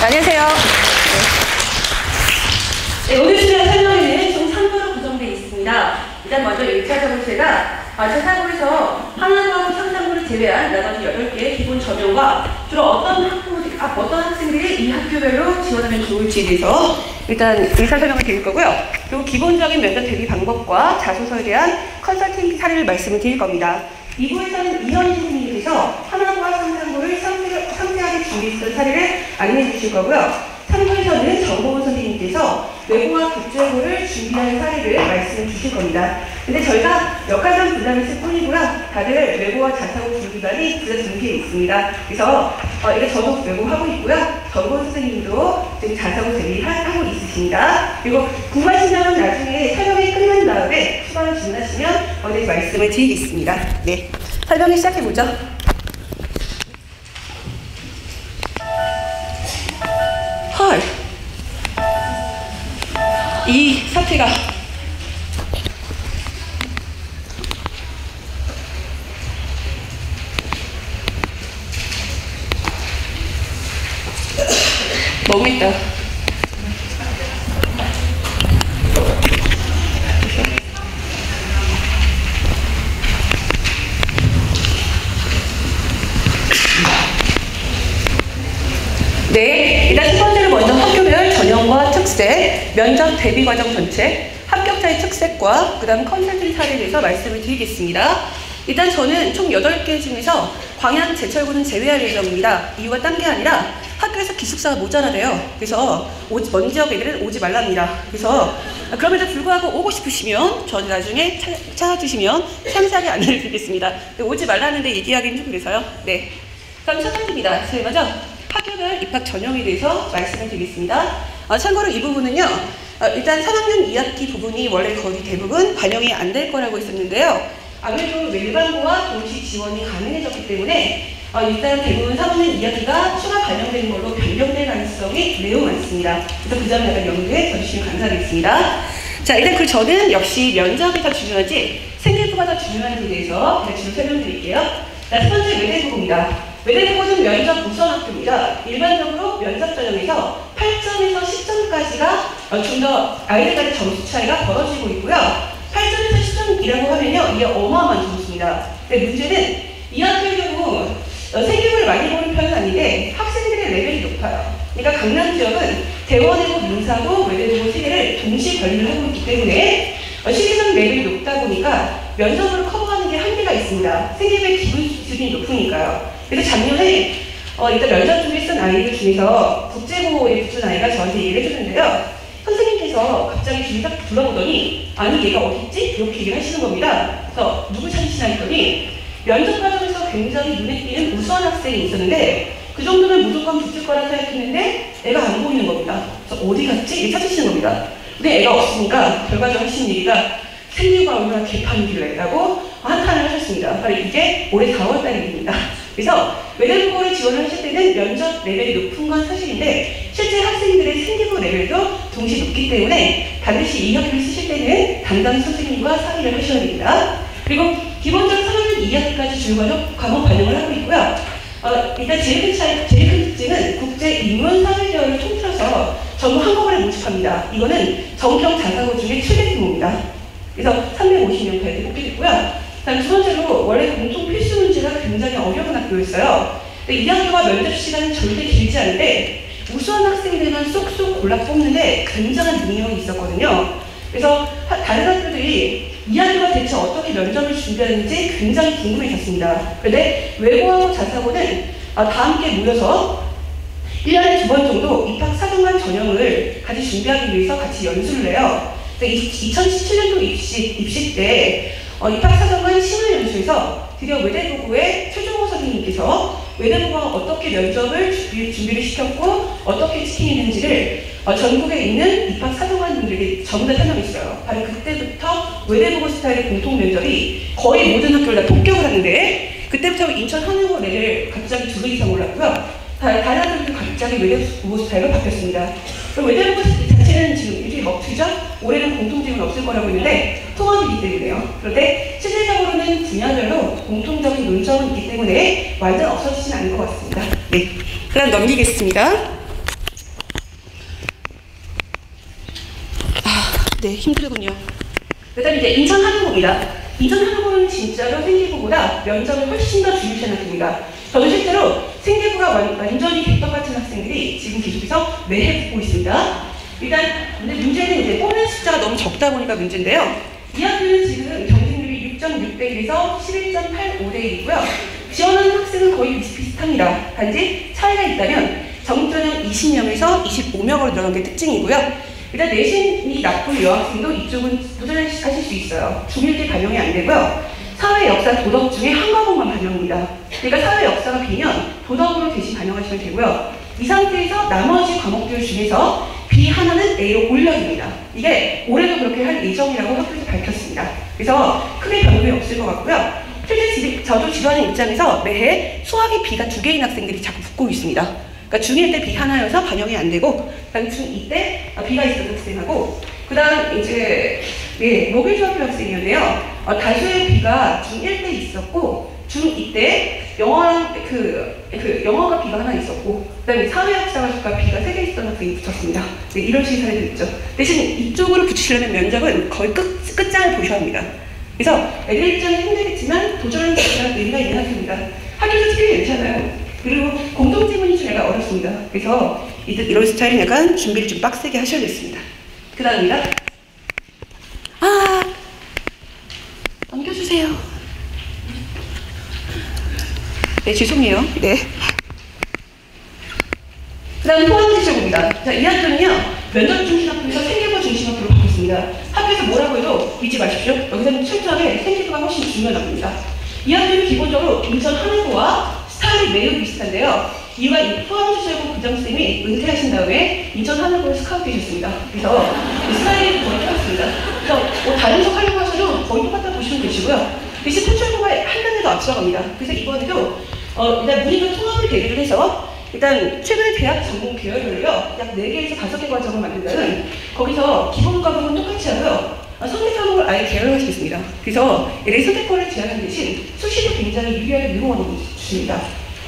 안녕하세요. 네, 오늘 수련 설명에는 총 3부로 구성되어 있습니다. 일단 먼저 1차 자료체가 제 사고에서 하나하고 상상부를 제외한 나머지 8개의 기본 전형과 주로 어떤 학생들이 이 학교별로 지원하면 좋을지에 대해서 일단 1차 설명을 드릴 거고요. 그리고 기본적인 면접 대비 방법과 자소서에 대한 컨설팅 사례를 말씀을 드릴 겁니다. 2부에서는 이현희 선생님께서 하나과 상상부를 상세하게 준비했던 사례를 안내해 주실 거고요. 3부에서는 정보원 선생님께서 외고와 국제고를 준비한 사례를 말씀해 주실 겁니다. 근데 저희가 역할상 분담을 했을 뿐이고요. 다들 외고와 자사고 준비반이 둘 다 준비해 있습니다. 그래서 이게 저도 외고하고 있고요. 정보원 선생님도 지금 자사고 대비하고 있으십니다. 그리고 궁금하시면 나중에 설명이 끝난 다음에 추가로 질문하시면 어디 말씀을 드리겠습니다. 네, 설명을 시작해보죠. 헐, 이 사태가 너무했다. 네, 일단 첫 번째로 먼저 학교별 전형과 특색, 면접 대비 과정 전체, 합격자의 특색과 그 다음 컨설팅 사례에 대해서 말씀을 드리겠습니다. 일단 저는 총 8개 중에서 광양 제철고는 제외할 예정입니다. 이유가 딴 게 아니라 학교에서 기숙사가 모자라대요. 그래서 먼 지역 애들은 오지 말랍니다. 그래서 그럼에도 불구하고 오고 싶으시면 저는 나중에 찾아주시면 상세하게 안내를 드리겠습니다. 오지 말라는데 얘기하기는 좀 그래서요. 네, 그럼 첫 번째입니다. 제일 먼저 학교별 입학 전형에 대해서 말씀을 드리겠습니다. 참고로 이 부분은요, 일단 3학년 2학기 부분이 원래 거의 대부분 반영이 안 될 거라고 했었는데요. 아무래도 일반고와 동시 지원이 가능해졌기 때문에 일단 대부분 3학년 2학기가 추가 반영되는 걸로 변경될 가능성이 매우 많습니다. 그래서 그 점을 약간 염두에 둬주시면 감사하겠습니다. 자, 일단 그 저는 역시 면접이 더 중요한지 생기부가 더 중요한지에 대해서 제가 설명드릴게요. 자, 첫 번째 외대부고입니다. 외대부고는 면접 우선 학교입니다. 일반적으로 면접 전형에서 8점에서 10점까지가 좀 더 아이들 간의 점수 차이가 벌어지고 있고요. 8점에서 10점이라고 하면요, 이게 어마어마한 점수입니다. 근데 문제는 이 학교의 경우 생기부를 많이 보는 편은 아닌데 학생들의 레벨이 높아요. 그러니까 강남 지역은 대원외고, 민사고, 외대부고 3개를 동시에 관리를 하고 있기 때문에 실기적 레벨이 높다 보니까 면접으로 커버하는 게 한계가 있습니다. 생기부의 기본 수준이 높으니까요. 그래서 작년에 일단 면접 준비했던 아이들 중에서 국제고에 붙은 아이가 저한테 얘기를 해주는데요. 선생님께서 갑자기 주위 딱 불러보더니 아니 얘가 어딨지? 이렇게 얘기를 하시는 겁니다. 그래서 누구 찾으시나 했더니 면접 과정에서 굉장히 눈에 띄는 우수한 학생이 있었는데 그 정도면 무조건 붙을 거라 생각했는데 애가 안 보이는 겁니다. 그래서 어디 갔지? 찾으시는 겁니다. 근데 애가 없으니까 결과적으로 하신 얘기가 생기부가 얼마나 개판이길래 라고 한탄을 하셨습니다. 바로 이게 올해 4월달 일입니다. 그래서 외대부고를 지원을 하실 때는 면접 레벨이 높은 건 사실인데 실제 학생들의 생기부 레벨도 동시에 높기 때문에 반드시 이 학교를 쓰실 때는 담당 선생님과 상의를 하셔야 됩니다. 그리고 기본적으로 3학년 2학기까지 주요 과목 반영을 하고 있고요. 일단 제일 큰 특징은 국제 인문 사회계열을 통틀어서 전부 한꺼번에 모집합니다. 이거는 정평 자사고 중에 최대 규모입니다. 그래서 350명 배열이 뽑히겠고요. 다음 두 번째로 원래 공통 필수 문제가 굉장히 어려운 학교였어요. 근데 이 학교가 면접 시간은 절대 길지 않은데 우수한 학생들만 쏙쏙 골라 뽑는데 굉장한 능력이 있었거든요. 그래서 다른 학교들이 이 학교가 대체 어떻게 면접을 준비하는지 굉장히 궁금해졌습니다. 그런데 외고하고 자사고는 다 함께 모여서 1년에 2번 정도 입학 사정관 전형을 같이 준비하기 위해서 같이 연수를 해요. 2017년도 입시 때 입학 사정관 심화 연수에서 드디어 외대부고의 최종호 선생님께서 외대부고가 어떻게 면접을 준비를 시켰고 어떻게 치킨했는지를 전국에 있는 입학 사정관님들에게 전부 다 설명했어요. 바로 그때부터 외대부고 스타일의 공통 면접이 거의 모든 학교를 다 폭격을 하는데 그때부터 인천 한의고를 갑자기 2배 이상 올랐고요. 다른 학교들도 갑자기 외대부고 스타일로 바뀌었습니다. 외대부고 자체는 지금 일종의 먹튀죠? 올해는 공통점은 없을 거라고 했는데 통합이기 때문에요. 그런데 실질적으로는 분야별로 공통적인 논점은 있기 때문에 완전 없어지진 않을 것 같습니다. 네, 그럼 넘기겠습니다. 네, 힘들군요. 그다음 이제 인천하늘고입니다. 인천하늘고는 진짜로 생기부보다 면접을 훨씬 더 중요시하는 학교입니다. 저도 실제로 생기부가 완전히 개떡 같은 학생들이 지금 계속해서 매해 붙고 있습니다. 일단 근데 문제는 이제 뽑는 숫자가 너무 적다 보니까 문제인데요. 이 학교는 지금 경쟁률이 6.6대 1에서 11.85대 1이고요. 지원하는 학생은 거의 비슷비슷합니다. 단지 차이가 있다면 정전형 20명에서 25명으로 늘어난 게 특징이고요. 일단 내신이 나쁜 여학생도 이쪽은 도전하실 수 있어요. 중1때 반영이 안 되고요. 사회, 역사, 도덕 중에 한 과목만 반영입니다. 그러니까 사회, 역사가 B면 도덕으로 대신 반영하시면 되고요. 이 상태에서 나머지 과목들 중에서 B 하나는 A로 올려줍니다. 이게 올해도 그렇게 할 예정이라고 학교에서 밝혔습니다. 그래서 크게 변동이 없을 것 같고요. 실제 저도 지도하는 입장에서 매해 수학이 B가 2개인 학생들이 자꾸 붙고 있습니다. 그러니까 중1 때 B 하나여서 반영이 안 되고, 그다음 중2 때 B가 있었던 학생하고, 그다음 이제 목요일중학교 학생이었는데요. 다수의 B가 중1 때 있었고, 중2 때 영어가 B가 하나 있었고, 그다음에 사회역사가 B가 3개 있었던 학생이 붙었습니다. 네, 이런 식의 사례도 있죠. 대신 이쪽으로 붙이려면 면접은 거의 끝장을 보셔야 합니다. 그래서 애들 입장에 힘들겠지만 도전하는 자체가 의미가 있는 학교입니다. 학교에서 특히 괜찮아요. 그리고 공동지문이 좀 약간 어렵습니다. 그래서 이런 스타일은 약간 준비를 좀 빡세게 하셔야겠습니다. 그 다음입니다. 넘겨주세요. 네, 죄송해요. 네. 그 다음 포항지식입니다. 자, 이 학교는요, 면접 중심 학교에서 생기부 중심 학교로 바뀌었습니다. 학교에서 뭐라고 해도 믿지 마십시오. 여기서는 철저하게 생기부가 훨씬 중요한 학교입니다. 이 학교는 기본적으로 인천 하늘고와 스타일이 매우 비슷한데요. 이유가 포항지식고 부장쌤이 은퇴하신 다음에 인천 하늘고에 스카우트 되셨습니다. 그래서 스타일이 거의 똑같습니다. 그래서 다른 척 하려고 하셔도 거의 똑같다 보시면 되시고요. 대신 포철고가 한 단계도 앞서갑니다. 그래서 이번에도 일단 문인과 통합을 대비를 해서 일단 최근에 대학 전공 계열별로요, 약 4개에서 5개 과정을 만든다는, 거기서 기본 과목은 똑같이 하고요, 선택 과목을 아예 계열화시켰습니다. 그래서 얘네 선택권을 제한한 대신 수시도 굉장히 유리하게 늘어나고 있습니다.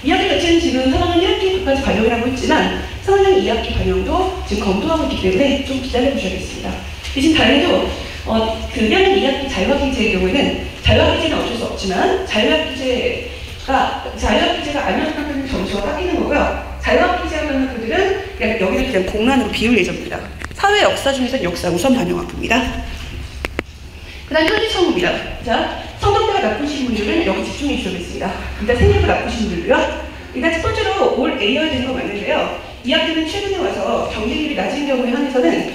2학기 자체는 지금 3학년 1학기까지 반영을 하고 있지만 3학년 2학기 반영도 지금 검토하고 있기 때문에 좀 기다려주셔야겠습니다. 대신 다행히도 1학년 2학기 자유학기제의 경우에는, 자유학기제는 어쩔 수 없지만 자유학기제가 아니면 학교는 점수가 깎이는 거고요. 자유학기제가 하는 학교들은 여기를 그냥 공란으로 비울 예정입니다. 사회 역사 중에서는 역사 우선 반영 학교입니다. 그 다음 현지 청구입니다. 자, 성적대가 나쁘신 분들은 여기 집중해 주셔야겠습니다. 일단 생각이 나쁘신 분들도요. 일단 첫 번째로 올 A여야 되는 거 맞는데요. 이 학교는 최근에 와서 경쟁률이 낮은 경우에 한해서는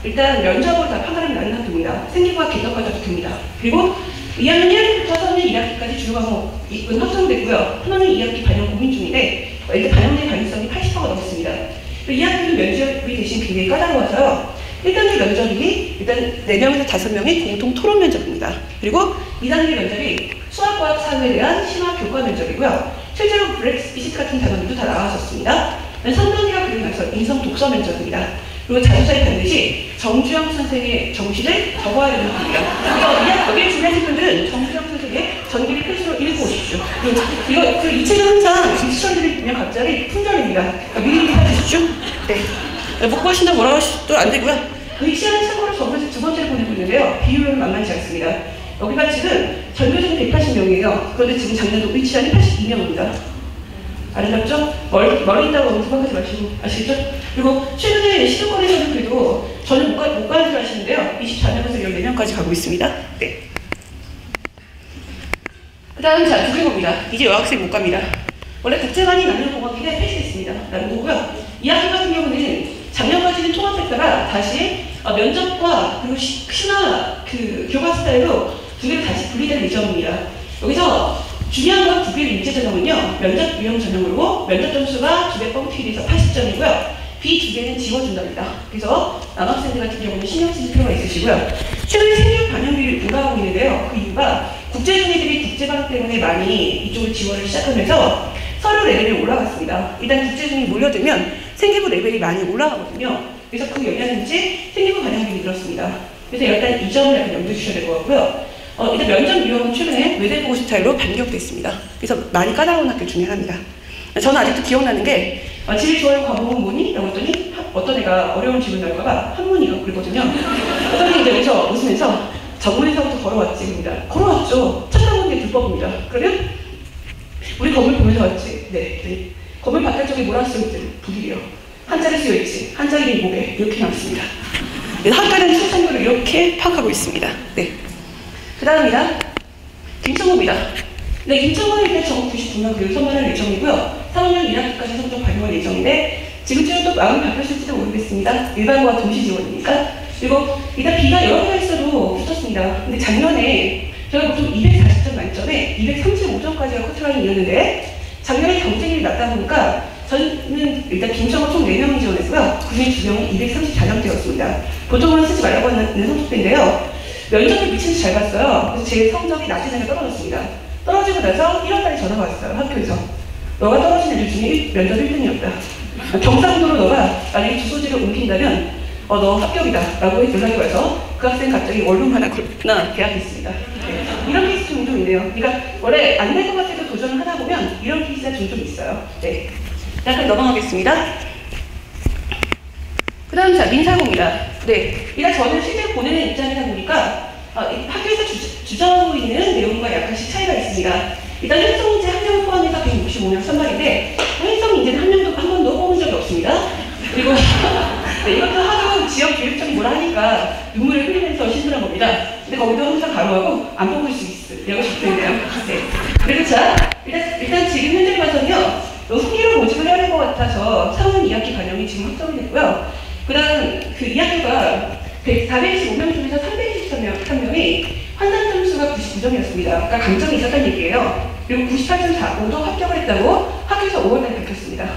일단 면접으로 다 판단하면 나는 학교입니다. 생기부가 개혁과자 학교입니다. 그리고 2학년 1학기부터 3학년 1학기까지 주요 과목은 확정됐고요. 3학년 2학기 반영 고민 중인데 일단 반영된 가능성이 80%가 넘습니다. 이 학교는 면접이 대신 굉장히 까다로워서요. 1단계 면접이 일단 4명에서 5명이 공통 토론 면접입니다. 그리고 2단계 면접이 수학과학 사회에 대한 심화 교과 면접이고요. 실제로 브렉시트 같은 단원들도 다 나왔었습니다. 3단계가 그리고 나서 인성 독서 면접입니다. 그리고 자소서에 반드시 정주영 선생의 정시를 적어야 되는 겁니다. 여기에 준비하신 분들은 정주영 선생의 전기를 필수로 읽고 오십시오. 그리고 이 책은 항상 시청자들이 보면 갑자기 품절입니다. 미리 사주십시오. 네. 못 구하신다고 뭐라고 하셔도 안 되고요. 이 시간은 참고로 전교생 2번째를 보내고 있는데요. 비율은 만만치 않습니다. 여기가 지금 전교생이 180명이에요. 그런데 지금 작년도 의치장이 82명입니다. 아름답죠? 머리 있다고 너무 생각하지 마시고, 아시겠죠? 그리고 최근에 시도권에서는 그래도 저는 못 가는 줄 아시는데요. 24명에서 14명까지 가고 있습니다. 네. 그 다음, 자, 국외고입니다. 이제 여학생 못 갑니다. 원래 국제반이 남녀공학인데 폐지됐습니다. 남고고요. 이 학기 같은 경우는 작년까지는 통합했다가 다시 면접과 그리고 신화 교과 스타일로 2개를 다시 분리될 예정입니다. 여기서 중요한 건 2개의 문제 전형은요, 면접 유형 전형으로 면접 점수가 2배 뻥튀기돼서 80점이고요. B 2개는 지워준답니다. 그래서 남학생들 같은 경우는 신경 쓰실 필요가 있으시고요. 최근에 생명 반영비를 올라가고 있는데요. 그 이유가 국제중애들이 국제방학 때문에 많이 이쪽을 지원을 시작하면서 서류 레벨이 올라갔습니다. 일단 국제중이 몰려들면 생기부 레벨이 많이 올라가거든요. 그래서 그 영향인지 생기부 반영비가 늘었습니다. 그래서 일단 이 점을 약간 염두에 주셔야 될 것 같고요. 일단 면접 유형은 최근에 외대보고 스타일로 변경됐습니다. 그래서 많이 까다로운 학교 중에 하나입니다. 저는 아직도 기억나는 게 제일 좋아하는 과목은 뭐니? 라고 했더니 어떤 애가 어려운 질문 날까봐 한문이라고 그랬거든요. 어떤 애가 이제 여기서 웃으면서 정문에서부터 걸어왔지 입니다. 걸어왔죠. 찾아본 게 불법입니다. 그러면 우리 건물 보면서 왔지. 네. 건물 바깥쪽에 뭐라 쓰여있지? 북이래요. 한자를 쓰여있지. 한자 이름이 뭐게? 이렇게 나왔습니다. 학과는 충성도를 이렇게 파악하고 있습니다. 네. 그 다음입니다. 김성호입니다. 네, 김성호는 일단 전국 99명 교육 선발할 예정이고요. 3학년 1학기까지 성적 발표할 예정인데 지금쯤은 또 마음이 바뀌었을지도 모르겠습니다. 일반고와 동시 지원이니까. 그리고 일단 B가 여러 개가 있어도 붙었습니다. 근데 작년에 제가 보통 240점 만점에 235점까지가 커트라인이었는데 작년에 경쟁률이 낮다 보니까 저는 일단 김성호 총 4명이 지원했고요. 그중에 2명이 234점대였습니다. 보통은 쓰지 말라고 하는 성적대인데요. 면접을 미친듯이 잘 봤어요. 그래서 제 성적이 낮은 애가 떨어졌습니다. 떨어지고 나서 1월달에 전화가 왔어요. 학교에서. 너가 떨어진 애들 중에 면접 1등이었다. 경상도로 너가 만약에 주소지를 옮긴다면 너 합격이다 라고 연락이 와서 그 학생 갑자기 원룸 하나 계약했습니다. 네. 이런 케이스 종종 있네요. 그러니까 원래 안 될 것 같아도 도전을 하다 보면 이런 케이스가 종종 있어요. 네. 약간 넘어가겠습니다. 그 다음 자 민사고입니다. 네. 일단 저는 실제로 보내는 입장이다 보니까 학교에서 주장하고 있는 내용과 약간씩 차이가 있습니다. 일단 행성인재 한 명 포함해서 165명 선발인데 행성인재는 한 번도 뽑은 적이 없습니다. 그리고 네, 이것도 하도 지역 교육청이 뭐라 하니까 눈물을 흘리면서 신문한 겁니다. 근데 거기도 항상 가로하고 안 뽑을 수 있으라고 적혀있네요. 네. 그리고 자 일단 지금 현재 봐서는요. 후기로 모집을 해야 될 것 같아서 3월 2학기 반영이 지금 확정이 됐고요. 그 다음 그 2학기가 425명 중에서 323명이 환산 점수가 99점이었습니다. 그러니까 감점이 있었다는 얘기예요. 그리고 98.45도 합격을 했다고 학교에서 5월달에 밝혔습니다.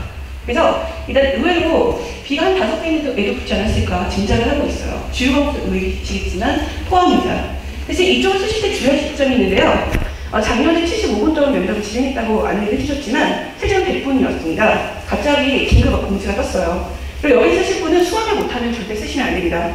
그래서 일단 의외로 B가 한 5개 있는 애도 붙지 않았을까 짐작을 하고 있어요. 주요 과목도 의외시겠지만 포함입니다. 대신 이쪽을 쓰실 때 주의할 시점이 있는데요. 작년에 75분 동안 면접을 진행했다고 안내를 해주셨지만 실제로 100분이었습니다. 갑자기 긴급 공지가 떴어요. 그리고 여기 쓰실 분은 수학을 못하면 절대 쓰시면 안 됩니다.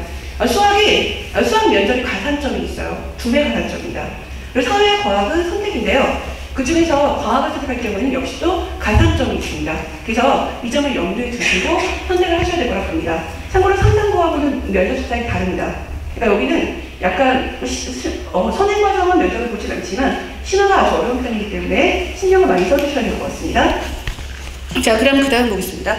수학 면접이 가산점이 있어요. 2배 가산점입니다. 그리고 사회 과학은 선택인데요. 그 중에서 과학을 선택할 경우에는 역시 또 가산점이 있습니다. 그래서 이 점을 염두에 두시고 선택을 하셔야 될 거라고 봅니다. 참고로 상담고하고는 면접 수단이 다릅니다. 그러니까 여기는 약간 선행 과정은 면접을 보지 않지만 심화가 아주 어려운 편이기 때문에 신경을 많이 써주셔야 될 것 같습니다. 자, 그럼 그 다음 보겠습니다.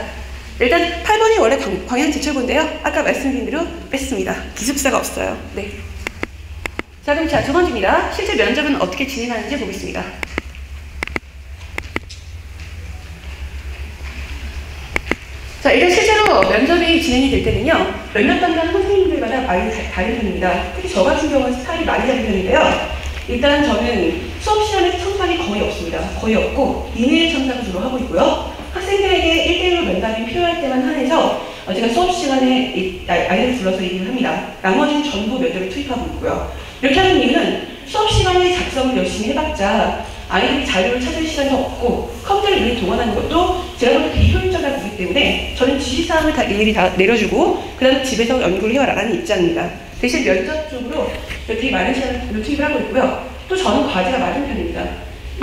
일단 8번이 원래 광양 제출본인데요. 아까 말씀드린 대로 뺐습니다. 기숙사가 없어요. 네. 자, 그럼 두 번째입니다. 실제 면접은 어떻게 진행하는지 보겠습니다. 자, 일단 실제로 면접이 진행이 될 때는요. 몇몇 담당 선생님들마다 많이 다른 편입니다. 특히 저 같은 경우는 스타일이 많이 다른 편인데요. 일단 저는 수업 시간에 첨삭이 거의 없습니다. 거의 없고 이메일 첨삭을 주로 하고 있고요. 학생들에게 1대1로 면담이 필요할 때만 한해서 제가 수업 시간에 아이들을 불러서 얘기를 합니다. 나머지는 전부 면접에 투입하고 있고요. 이렇게 하는 이유는 수업 시간에 작성을 열심히 해봤자 아이들이 자료를 찾을 시간도 없고 컴퓨터를 일일이 동원하는 것도 제가 볼때 비효율적이라고 보기 때문에 저는 지시사항을 다 일일이 다 내려주고 그 다음 집에서 연구를 해와라라는 입장입니다. 대신 면접 쪽으로 되게 많은 시간을 투입을 하고 있고요. 또 저는 과제가 많은 편입니다.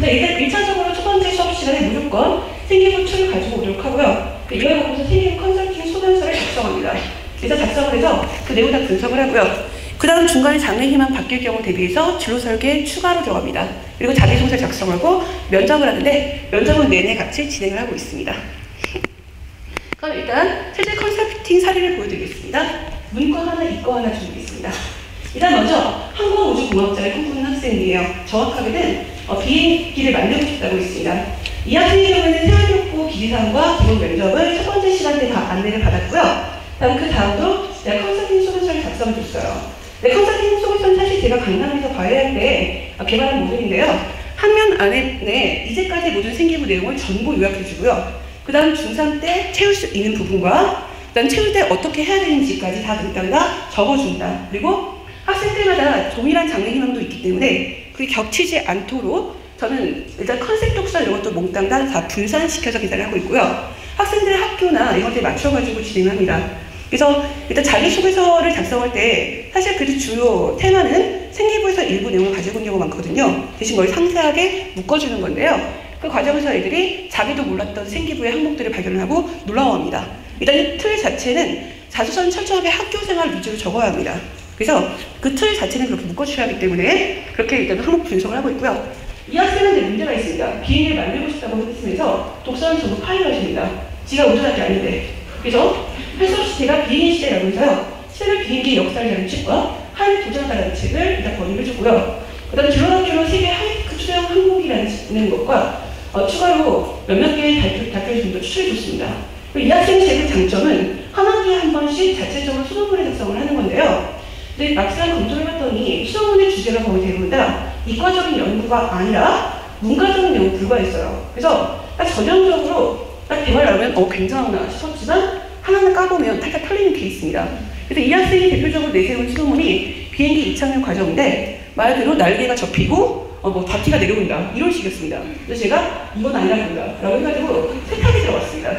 일단 1차적으로 첫 번째 수업 시간에 무조건 생기부 2를 가지고 오도록 하고요. 이걸 갖고서 생기부 컨설팅 소견서를 작성합니다. 그래서 작성을 해서 그 내용 다 분석을 하고요. 그 다음 중간에 장래 희망 바뀔 경우 대비해서 진로 설계에 추가로 들어갑니다. 그리고 자기소개 작성하고 면접을 하는데 면접은 내내 같이 진행을 하고 있습니다. 그럼 일단 실제 컨설팅 사례를 보여드리겠습니다. 문과 하나, 이과 하나 준비했습니다. 일단 먼저 항공우주공학자를 꿈꾸는 학생이에요. 정확하게는 비행기를 만들고 싶다고 했습니다. 이 학생의 경우에는 생활교육부 기지사항과 기본 면접을 첫 번째 시간 때 다 안내를 받았고요. 그 다음도 컨설팅 소견서를 작성해줬어요. 컨설팅 소개서는 사실 제가 강남에서 과외할 때 개발한 모델인데요. 한 면 안에 이제까지 모든 생기부 내용을 전부 요약해주고요. 그 다음 중3 때 채울 수 있는 부분과 그 다음 채울 때 어떻게 해야 되는지까지 다 일단 다 적어준다. 그리고 학생들마다 동일한 장래 희망도 있기 때문에 그게 겹치지 않도록 저는 일단 컨셉 독서 이런 것도 몽땅 다 분산시켜서 계산을 하고 있고요. 학생들 학교나 이런 데 맞춰가지고 진행합니다. 그래서 일단 자기소개서를 작성할 때 사실 그 주요 테마는 생기부에서 일부 내용을 가지고 온 경우가 많거든요. 대신 그걸 상세하게 묶어주는 건데요. 그 과정에서 애들이 자기도 몰랐던 생기부의 항목들을 발견하고 놀라워합니다. 일단 이 틀 자체는 자소서는 철저하게 학교생활 위주로 적어야 합니다. 그래서 그 틀 자체는 그렇게 묶어주셔야 하기 때문에 그렇게 일단 항목 분석을 하고 있고요. 이 학생은 문제가 있습니다. 비행기를 만들고 싶다고 했으면서 독서는 전부 파일을 하십니다. 지가 운전할 게 아닌데. 그래서 할 수 없이 제가 비행기 시대라고 해서요. 실제 비행기 역사라는 책과 하이브 도전하다라는 책을 일단 번역을 해줬고요. 그 다음에 줄어들어 세계 하이크 투자형 항공기라는 것과 추가로 몇몇 개의 발표를 추천해줬습니다. 이 학생 책의 장점은 한 학기에 한 번씩 자체적으로 수능문의 작성을 하는 건데요. 근데 막상 검토를 해봤더니 수능문의 주제가 거의 대부분 다 이과적인 연구가 아니라 문과적인 연구 불과했어요. 그래서 딱 전형적으로 딱 대화를 나누면 굉장하구나 싶었지만 하나는 까보면 탈탈 털리는 케이스입니다. 그래서 이 학생이 대표적으로 내세운 수능문이 비행기 이착륙 과정인데 말 그대로 날개가 접히고 바퀴가 내려온다 이런 식이었습니다. 그래서 제가 이건 아니라 본다 라고 해가지고 세탁이 들어갔습니다.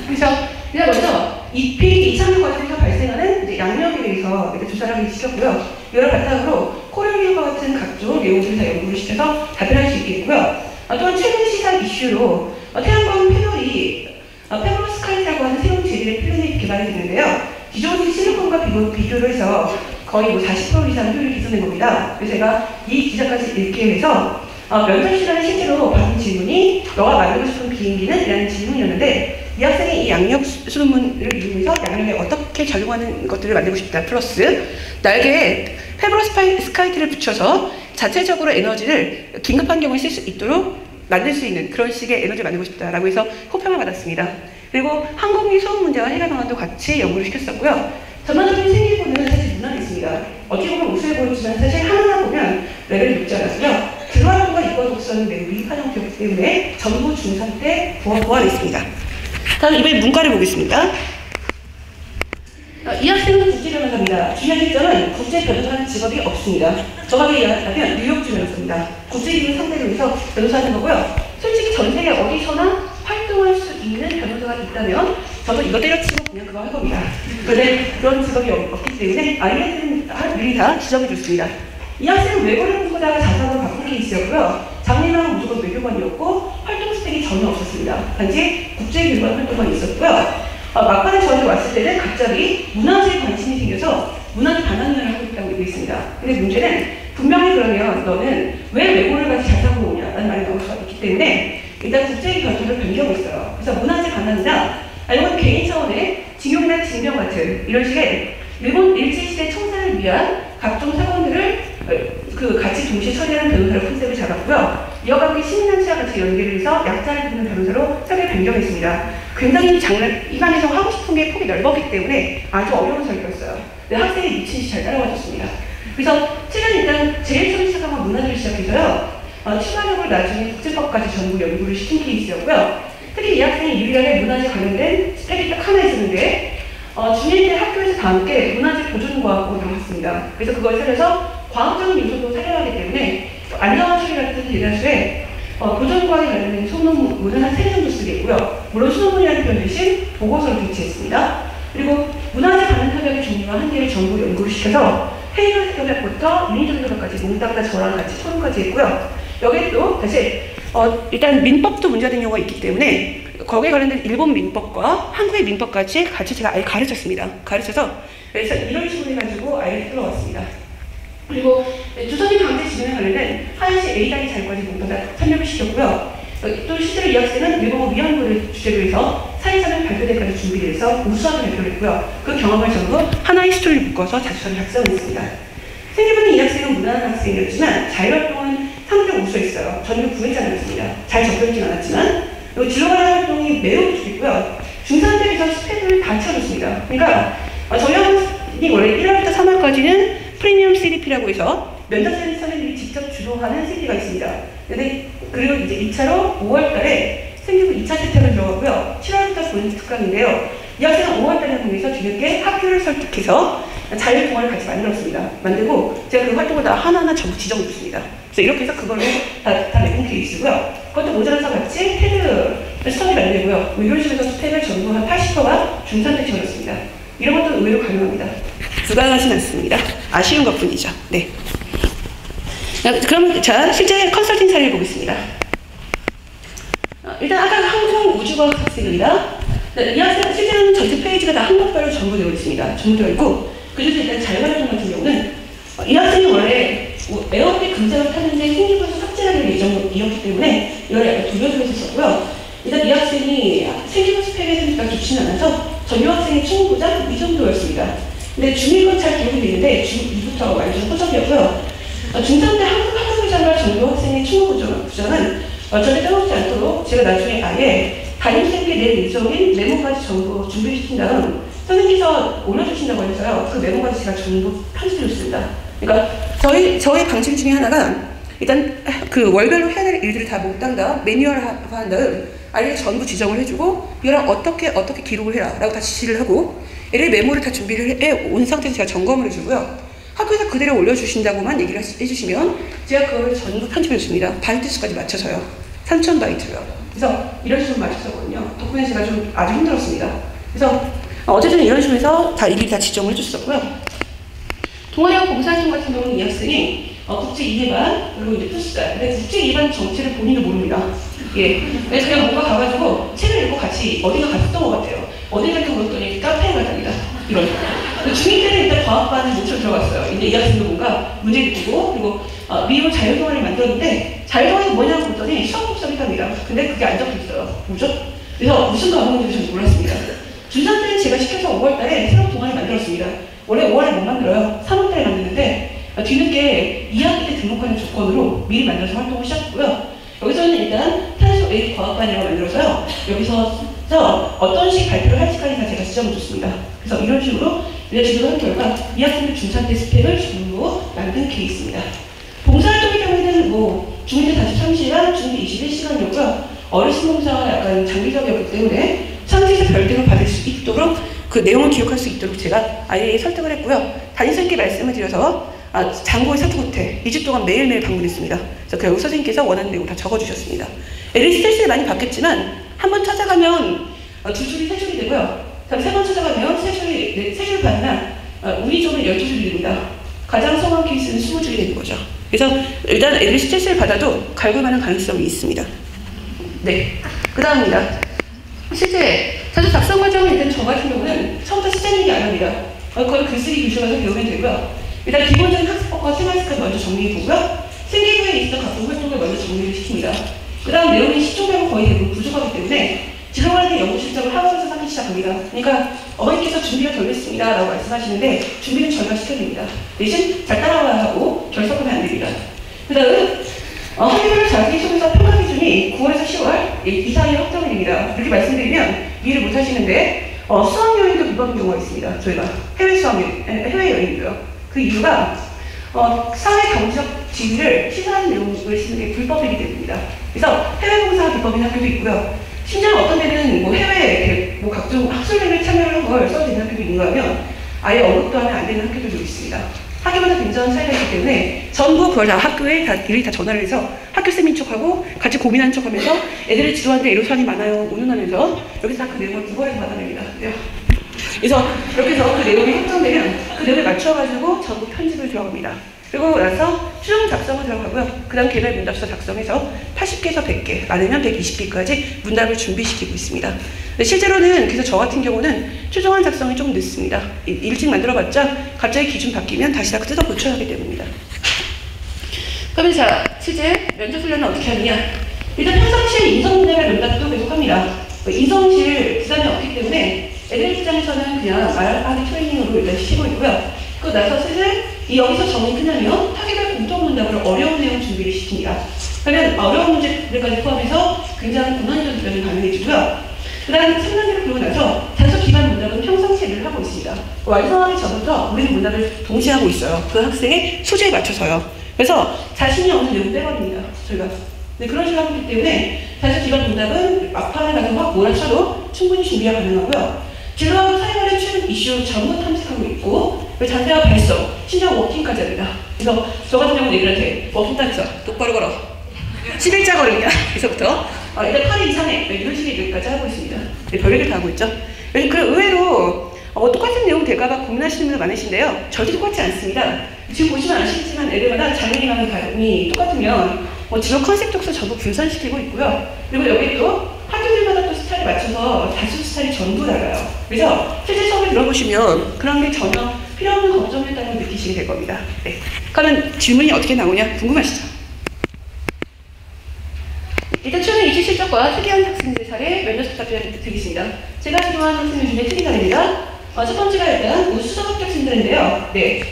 그래서 그냥 먼저 이 비행기 이착륙 과정에서 발생하는 이제 양력에 대해서 조사를 하기 시켰고요. 이걸 바탕으로 코로나19와 같은 각종 내용들을 다 연구를 시켜서 답변할 수 있겠고요. 또한 최근 시사 이슈로 태양광 페로스카이트라고 하는 새로운 재질의 필름이 개발이 됐는데요. 기존의 실리콘과 비교를 해서 거의 40% 이상 효율이 개선된 겁니다. 그래서 제가 이 기사까지 읽기 위해서 면접 시간에 실제로 받은 질문이 너가 만들고 싶은 비행기는? 이라는 질문이었는데 이 학생이 이 양력 수능문을 이용해서 양력에 어떻게 적용하는 것들을 만들고 싶다. 플러스 날개에 페로스카이트를 붙여서 자체적으로 에너지를 긴급한 경우에 쓸 수 있도록 만들 수 있는 그런 식의 에너지를 만들고 싶다라고 해서 호평을 받았습니다. 그리고 항공기 수업 문제와 해결 방안도 같이 연구를 시켰었고요. 전반적인 생기부는 사실 무난했습니다. 어떻게 보면 우수해 보였지만 사실 하나하나 보면 레벨이 높지 않았고요. 들어가는 것과 이과 독서는 매우 미흡한 형태였기 때문에 전부 중3 때 보완했습니다. 다음 이번에 문과를 보겠습니다. 이 학생은 국제변호사입니다. 중요한 일점은 국제변호사라는 직업이 없습니다. 정확하게 이야기하면 뉴욕주 변호사입니다. 국제기구 상대로 해서 변호사하는 거고요. 솔직히 전 세계 어디서나 활동할 수 있는 변호사가 있다면 저도 이거 때려치고 그냥 그거 할 겁니다. 그런데 그런 직업이 없기 때문에 아이들이 다 지적해 줬습니다. 이 학생은 외고를 꿈꾸다가 자사로 바꾼 케이스였고요. 장래희망은 무조건 외교관이었고 활동 스펙이 전혀 없었습니다. 단지 국제기관 활동만 있었고요. 막판에 저한테 왔을 때는 갑자기 문화재에 관심이 생겨서 문화재 반환을 하고 있다고 얘기했습니다. 근데 문제는 분명히 그러면 너는 왜 외고를 같이 자사고 오냐라는 말이 나올 수가 있기 때문에 일단 국제기 결정을 변경했어요. 그래서 문화재 반환이나 아니면 개인 차원의 징용이나 징병 같은 이런 식의 일본 일제시대 청산을 위한 각종 사건들을 같이 동시에 처리하는 변호사로 컨셉을 잡았고요. 이와 함께 시민단체와 같이 연계를 해서 약자를 돕는 변호사로 설계를 변경했습니다. 굉장히 입안에서 하고 싶은 게 폭이 넓었기 때문에 아주 어려운 설계였어요. 근데 학생이 미친 듯이 잘 따라와줬습니다. 그래서 최근 일단 제일 처음 시작한 건 문화재를 시작해서요. 추가적으로 나중에 국제법까지 전부 연구를 시킨 케이스였고요. 특히 이 학생이 유일하게 문화재 관련된 스펙이 딱 하나 있었는데 중1 때 학교에서 다 함께 문화재 보존과학을 배웠습니다. 그래서 그걸 살려서 과학적인 요소도 살려야 하기 때문에 안녕한 소리 같은 대다수에 보존과학에 관련된 소논문을 한 3개 정도 쓰겠고요. 물론 수논문이라는 표현 대신 보고서를 배치했습니다. 그리고 문화재 반환 협약의 종류와 한계를 전부 연구를 시켜서 헤이글 협약부터 윤희정 협약까지 몽땅 다 저랑 같이 토론까지 했고요. 여기에 또 사실 일단 민법도 문제가 된 경우가 있기 때문에 거기에 관련된 일본 민법과 한국의 민법까지 같이 제가 아예 가르쳤습니다. 그래서 이런 식으로 해가지고 아예 끌어왔습니다. 그리고 조선인 강제 지정에 관련된 하얀시 A단위 자료까지 모두 다 설명을 시켰고요. 또 실제로 이 학생은 일본어 위안부를 주제로 해서 사회사는 발표대까지 준비를 해서 우수하게 발표를 했고요. 그 경험을 전부 하나의 스토리를 묶어서 자소서를 작성했습니다. 생기부는 이 학생은 무난한 학생이었지만 자율활동은 상대적으로 우수했어요. 전교 9회장이었습니다. 잘 적혀있진 않았지만 그리고 진로관련 활동이 매우 부족했고요. 중3 때에서 스펙을 다 채워줬습니다. 그러니까 저희 학생이 원래 1월부터 3월까지는 프리미엄 CDP라고 해서 면접자리 선생님이 직접 주도하는 CD가 있습니다. 그리고 이제 2차로 5월달에 생기부 2차 세탁을 들어가고요. 7월부터 본인 특강인데요. 이 학생은 5월달에 통해서 뒤늦게 학교를 설득해서 자율 동아리를 같이 만들고 제가 그 활동을 다 하나하나 전부 지정해줬습니다. 그래서 이렇게 해서 그걸로 다 메꾼 케이스고요. 그것도 모자라서 같이 태그 스토리 만들고요. 이런 식으로 해서 태그를 전부 한 80%가 중3 때 지원했습니다. 이런 것도 의외로 가능합니다. 불가능하진 않습니다. 아쉬운 것 뿐이죠. 네. 그럼 실제 컨설팅 사례를 보겠습니다. 일단 아까 항공 우주과학 학생입니다. 네, 이 학생 실제로는 전체 페이지가 다 한국말로 전부 되어 있습니다. 전부 되어 있고 그중에서 일단 자유활동 같은 경우는 이 학생이 원래 에어컨 금장을 타는데 생기부에서 삭제가 될 예정이었기 때문에 이걸 약간 돌려주고 있었고요. 일단 이 학생이 생기부 스펙에 생기가 좋지는 않아서 전교 학생의 충고보다 이 정도였습니다. 근데 중1 건 잘 기억이 되는데 중2부터 완전 호적이었고요. 중3 때 한국교장과 전교 학생의 충고 부정은 절대 빼먹지 않도록 제가 나중에 아예 담임쌤께 낼 예정인 메모까지 전부 준비시킨 다음 선생님께서 올려주신다고 해서요. 그 메모까지 제가 전부 편집해줬습니다. 그러니까 저희 방침 중에 하나가 일단 그 월별로 해야 될 일들을 다 못한 다음 매뉴얼화한 다음 아이를 전부 지정을 해주고 이거랑 어떻게 기록을 해라 라고 다 지시를 하고 애를 메모를 다 준비를 해온 상태에서 제가 점검을 해주고요. 학교에서 그대로 올려주신다고만 얘기를 해주시면 제가 그걸 전부 편집해줬습니다. 바이트 수까지 맞춰서요. 3000바이트요. 그래서 이런 식으로 맞췄었거든요. 덕분에 제가 좀 아주 힘들었습니다. 그래서 어쨌든 이런 식으로 해서 다 일일이 다 지정을 해줬었고요. 동아리와 봉사활동 같은 경우는 이 학생이 국제 2개반 그리고 이제 푸스달. 근데 국제 2반 정체를 본인도 모릅니다. 예. 그래서 그냥 뭔가 가가지고 책을 읽고 같이 어디가 갔던 것 같아요. 어디 갈까 물었더니 카페에 갔답니다. 이런. 중2 때는 일단 과학반에 뭉쳐 들어갔어요. 이제 이 학생도 뭔가 문제를 두고 그리고 미국 자율동아리를 만들었는데 자율동아리가 뭐냐고 물었더니 수학 복습이랍니다. 근데 그게 안 적혀있어요. 뭐죠? 그래서 무슨 과목인지 전 몰랐습니다. 중3 때는 제가 시켜서 5월달에 새로운 동아리 만들었습니다. 원래 5월에 못 만들어요. 3월달에 만드는데 뒤늦게 2학기 때 등록하는 조건으로 미리 만들어서 활동을 시작했고요. 여기서는 일단 탄소 A 과학반이라고 만들어서요. 여기서 어떤 식 발표를 할지까지 다 제가 지정을 줬습니다. 그래서 이런 식으로 지도를 한 결과 이 학생들 중3 때 스펙을 전부 만든 케이스입니다. 봉사활동의 경우에는 중1 때 43시간, 중2 21시간이었고요. 어르신 봉사가 약간 장기적이었기 때문에 상지에서 별등을 받을 수 있도록 그 내용을 기억할 수 있도록 제가 아예 설득을 했고요. 담임선생님께 말씀을 드려서 장고에 사투 호텔 2주 동안 매일매일 방문했습니다. 그래서 결국 선생님께서 원하는 내용 다 적어주셨습니다. 애들이 스트레스를 많이 받겠지만 한 번 찾아가면 2줄이 3줄이 되고요. 다음 3번 찾아가면 3줄 반이나 운이 좋으면 12줄이 됩니다. 가장 성황 케이스는 20줄이 되는 거죠. 그래서 일단 애들이 스트레스를 받아도 갈굴만한 가능성이 있습니다. 네, 그 다음입니다. 실제 자주 작성 과정은 일단 저 같은 경우는 처음부터 시작하는 게 아닙니다. 거의 글쓰기 교실에서 배우면 되고요. 일단 기본적인 학습법과 생활습관 먼저 정리해보고요. 생기부에 있어 각종 활동을 먼저 정리를 시킵니다. 그 다음 내용이 시초되고 거의 대부분 부족하기 때문에 지도관의 연구 실적을 학원에서 쌓기 시작합니다. 그러니까 어머니께서 준비가 덜 됐습니다 라고 말씀하시는데 준비는 저희가 시켜드립니다. 대신 잘 따라와야 하고 결석하면 안 됩니다. 그 다음 학교별 자기 속에서 평가 기준이 9월에서 10월 이 사이에 확정이 됩니다. 이렇게 말씀드리면 이해를 못 하시는데 수학여행도 비법인 경우가 있습니다. 저희가 해외여행도요. 그 이유가 사회 경제적 지위를 시사하는 내용을 쓰는 게 불법이기 때문입니다. 그래서 해외봉사 비법인 학교도 있고요. 심지어 어떤 데는 해외 각종 학술회에 참여를 한 걸 써도 되는 학교도 있는가 하면 아예 언급도 하면 안 되는 학교들도 있습니다. 학교마다 굉장한 차이가 있기 때문에 전부 그걸 다 학교에 일일이 다 전화를 해서 학교쌤인 척하고 같이 고민하는 척하면서 애들을 지도하는데 애로사항이 많아요 운운하면서 여기서 그 내용을 구걸해서 받아냅니다. 그래서 이렇게 해서 그 내용이 확정되면 그 내용에 맞춰가지고 전부 편집을 들어갑니다. 그리고 나서 수정 작성을 들어가고요. 그 다음 개별 문답서 작성해서 80개에서 100개, 많으면 120개까지 문답을 준비시키고 있습니다. 실제로는 그래서 저 같은 경우는 최종안 작성이 좀 늦습니다. 일찍 만들어봤자 갑자기 기준 바뀌면 다시 다 뜯어 고쳐야 하기 때문입니다. 그러면 자, 실제 면접 훈련은 어떻게 하느냐? 일단 평상시에 인성문제별 면답도 계속합니다. 인성실 부담이 없기 때문에 애들 입장에서는 그냥 말하기 트레이닝으로 일단 시키고 있고요. 그리고 나서 슬슬 여기서 정리 끝나면 학위별 공통문답으로 어려운 내용 준비를 시킵니다. 그러면 어려운 문제들까지 포함해서 굉장히 고난이도 답변을 가능해지고요. 그 다음 3단계를 그러고 나서 단속 기반 문답은 평상시에 늘 하고 있습니다. 완성하기 전부터 우리는 문답을 동시에 하고 있어요. 그 학생의 소재에 맞춰서요. 그래서 자신이 없는 내용 빼버립니다. 저희가. 네, 그런 식으로 하기 때문에 단속 기반 문답은 막판에 가서 확 몰아쳐도 충분히 준비가 가능하고요. 진로하고 사회관련 최근 이슈 전부 탐색하고 있고 자세와 발성, 심지어 워킹까지 합니다. 그래서 저 같은 경우는 애들한테 워킹 따라서 똑바로 걸어 11자 걸음이야. 그래서부터 일단 8일 이상에 이런 식까지 하고 있습니다. 네, 별의별 다 하고 있죠. 그리고 의외로 똑같은 내용 될까봐 고민하시는 분들 많으신데요. 절대 똑같지 않습니다. 지금 보시면 아시겠지만 애들마다 장애인 강의 과정이 똑같으면 진로 컨셉 독서 전부 분산시키고 있고요. 그리고 여기 또 학교들마다 또 스타일에 맞춰서 다수 스타일이 전부 달라요. 그래서 실제 수업을 들어보시면 그런 게 전혀 필요 없는 걱정이었다는 걸 느끼시게 될 겁니다. 네. 그러면 질문이 어떻게 나오냐 궁금하시죠? 일단 최근 입시 실적과 특이한 학생들 사례 면접 답변 드리겠습니다. 제가 지도한 학생들 중에 특이 사례입니다. 첫 번째가 일단 우수적 합격생들인데요. 네.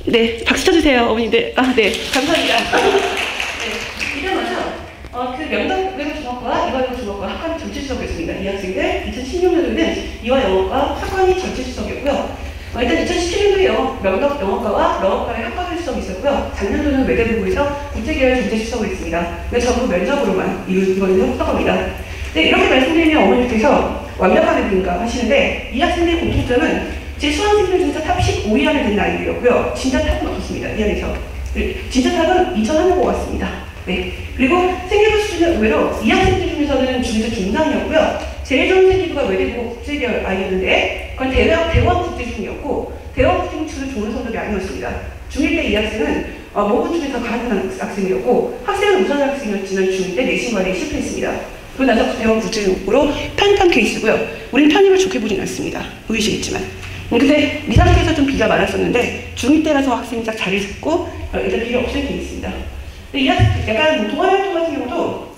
네. 박수 쳐주세요, 어머니들. 네. 감사합니다. 네. 일단 먼저, 그 명당 외국 중학과 이화 중학과 학과는 전체 수석이었습니다. 이 학생들 2016년도에는 이화 영어과 학과이 전체 수석이었고요. 일단 2017년도에 명덕 영어과와 러어과의 학과별 수석이 있었고요. 작년도는 외대부에서 국제계열 전체 수석을 했습니다. 전부 면접으로만 이번에는 합격합니다. 네, 이렇게 말씀드리면 어머니께서 완벽한 애들인가 하시는데 이 학생들의 공통점은 제 수험생들 중에서 탑 15위 안에 든 아이들이었고요. 진짜 탑은 없었습니다. 이 안에서. 진짜 탑은 2001고 왔습니다. 네. 그리고 생기부 수준은 의외로 이 학생들 중에서는 중에서 중상이었고요. 제일 좋은 생기부가 외대부 국제계열 아이였는데 그건 대원 국제중이었고 대원 국제중은 좋은 성적이 아니었습니다. 중1 때 이 학생은 모분 중에서 가장 학생이었고 학생은 우선 학생이었지만 중2 때 내신관리에 실패했습니다. 그러고 나서 대원 국제중으로 편입한 케이스고요. 우리는 편입을 좋게 보진 않습니다. 보이시겠지만. 근데 이 상태에서 좀 비가 많았었는데 중2 때라서 학생이 딱 자리를 잡고 일단 비가 없을 케이스입니다. 이 약간 동아리 같은 경우도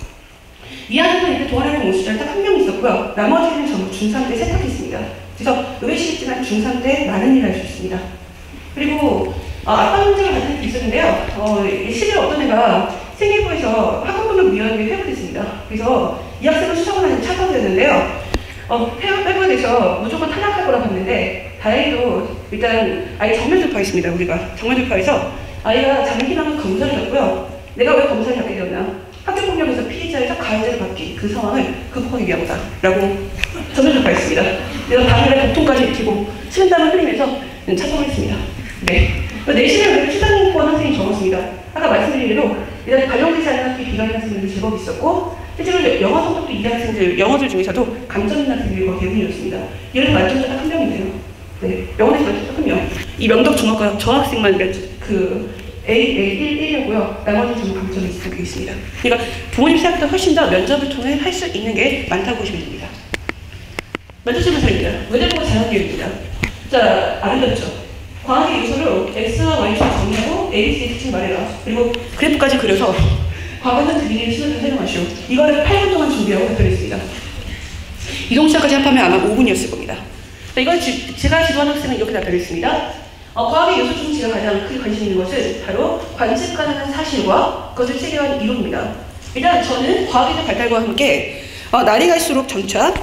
이 학생은 동아리 모수자는 딱 한 명 있었고요. 나머지는 전부 중3 때 세탁했습니다. 그래서 의외시겠지만 중3 때 많은 일을 할 수 있습니다. 그리고 아빠 문제가 같은 게 있었는데요. 실제로 어떤 애가 생일부에서 학원금융위원회에 회부됐습니다. 그래서 이 학생은 수석을 하는 차관이었는데요. 회부돼서 무조건 탈락할 거라 봤는데 다행히도 일단 아예 정면 돌파했습니다. 우리가 정면 돌파해서 아이가 장기간은 검사를 했고요. 내가 왜 검사를 받게 되었나? 학교폭력에서 피해자에서 가해자를 받기 그 상황을 극복하기 위함이다 라고 정면 돌파했습니다. 내가 당일에 복통까지 익히고 식은땀을 흘리면서 착용을 했습니다. 네. 내신을 추상인권 학생이 적었습니다. 아까 말씀드린 대로 일단 발령되지 않은 학기 비관의 학생들도 제법 있었고 실제로 영어 성적도 이 학생들, 영어들 중에서도 강점 있는 학생들이 거의 대부분이었습니다. 얘는 만점자 딱 한 명이네요. 네. 영어에서 만점자 한 명. 이 명덕 중학과 저 학생만 A1이고요. 나머지는 전부 강점이 있게 있습니다. 그러니까 부모님 생각보다 훨씬 더 면접을 통해 할 수 있는 게 많다고 보시면 됩니다. 면접 질문서입니다. 외대부가 자연계획입니다. 자, 아름답죠? 과학의 요소로 X와 Y축을 정리하고 ABC의 특징 말해라. 그리고 그래프까지 그려서 과거는 그림의 순서를 설명하시오. 이거를 8분 동안 준비하고 답변했습니다. 이동시간까지 합하면 아마 5분이었을 겁니다. 자, 이건 제가 지도한 학생은 이렇게 답변했습니다. 과학의 요소 중 제가 가장 크게 관심 있는 것은 바로 관측 가능한 사실과 그것을 체계화한 이론입니다. 일단 저는 과학의 발달과 함께 날이 갈수록 점차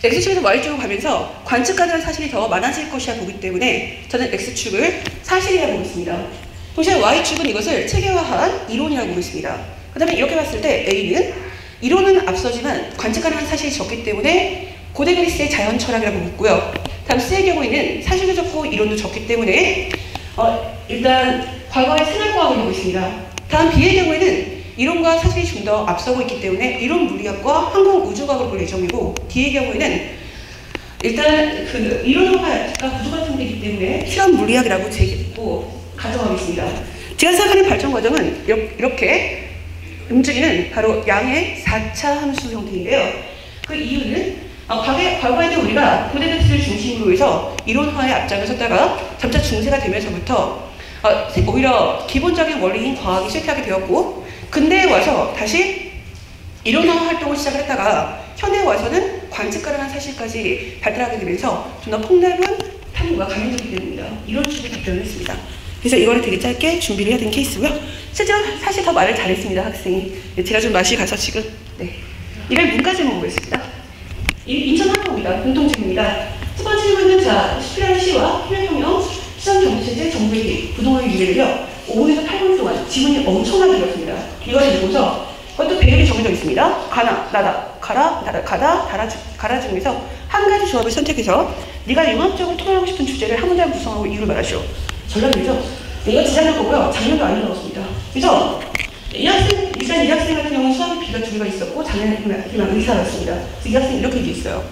X축에서 Y축으로 가면서 관측 가능한 사실이 더 많아질 것이라 보기 때문에 저는 X축을 사실이라고 보고 있습니다. 동시에 Y축은 이것을 체계화한 이론이라고 보고 있습니다. 그 다음에 이렇게 봤을 때 A는 이론은 앞서지만 관측 가능한 사실이 적기 때문에 고대 그리스의 자연 철학이라고 보고요. 다음 C의 경우에는 사실도 적고 이론도 적기 때문에 일단 과거의 생활과학을 보고 있습니다. 다음 B의 경우에는 이론과 사실이 좀 더 앞서고 있기 때문에 이론 물리학과 항공 우주과학을 볼 예정이고 D의 경우에는 일단 그 이론과 구조 같은 게 있기 때문에 실험 물리학이라고 가정하겠습니다. 제가 생각하는 발전 과정은 이렇게 움직이는 바로 양의 4차 함수 형태인데요. 그 이유는 과거에는 우리가 고대 그리스를 중심으로 해서 이론화의 앞장을 섰다가 점차 중세가 되면서부터 오히려 기본적인 원리인 과학이 실패하게 되었고 근대에 와서 다시 이론화 활동을 시작을 했다가 현대에 와서는 관측 가능한 사실까지 발달하게 되면서 좀 더 폭넓은 탐구가 가능하게 됩니다. 이런 식으로 답변을 했습니다. 그래서 이거를 되게 짧게 준비를 해야 되는 케이스고요. 실제로 사실 더 말을 잘했습니다, 학생이. 제가 좀 맛이 가서 지금. 네. 이걸 문과 질문이었습니다. 인천항공입니다. 공통질문입니다. 첫 번째 질문은 시필한 시와 휴면평형, 시장경제체, 정부의 부동의 유래를요. 5에서 8분 동안 지문이 엄청나게 길었습니다. 이걸 읽고서 그것도 배열이 정해져 있습니다. 가나, 나다, 가라, 나다, 가다, 가라 중에서 한 가지 조합을 선택해서 네가 융합적으로 토론하고 싶은 주제를 한 문장 구성하고 이유를 말하시오. 전략이죠. 이거 지장을 보고요. 작년도 안 읽었습니다. 그래서 이 학생 같은 경우는 수학에 B가 2개가 있었고 작년에는 의사였습니다. 그래서 이 학생이 이렇게 얘기했어요.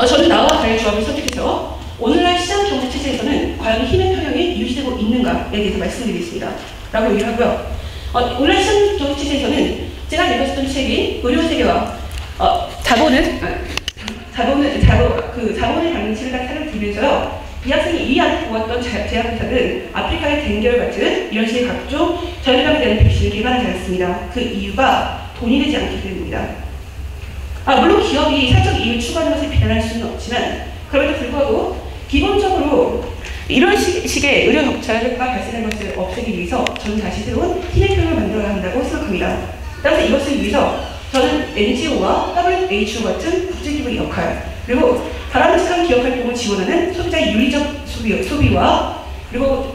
저는 나와 달의 조합을 선택해서 오늘날 시장 경제 체제에서는 과연 힘의 평형이 유지되고 있는가에 대해서 말씀드리겠습니다. 라고 얘기를 하고요. 오늘날 시장 경제 체제에서는 제가 읽었던 책인 의료세계와 자본의 장치를 다 사용하면서요. 이 학생이 이 안에 보았던 제약회사는 아프리카의 댕결 같은 이런 식의 각종 전염병에 대한 백신을 개발하지 않았습니다. 그 이유가 돈이 되지 않기 때문입니다. 물론 기업이 사적 이익을 추구하는 것을 비난할 수는 없지만 그럼에도 불구하고 기본적으로 이런 식의 의료 격차가 발생하는 것을 없애기 위해서 저는 다시 새로운 희생병을 만들어야 한다고 생각합니다. 따라서 이것을 위해서 저는 NGO와 WHO 같은 국제기구의 역할, 그리고 바람직한 기업 활동을 지원하는 소비자의 윤리적 소비와 그리고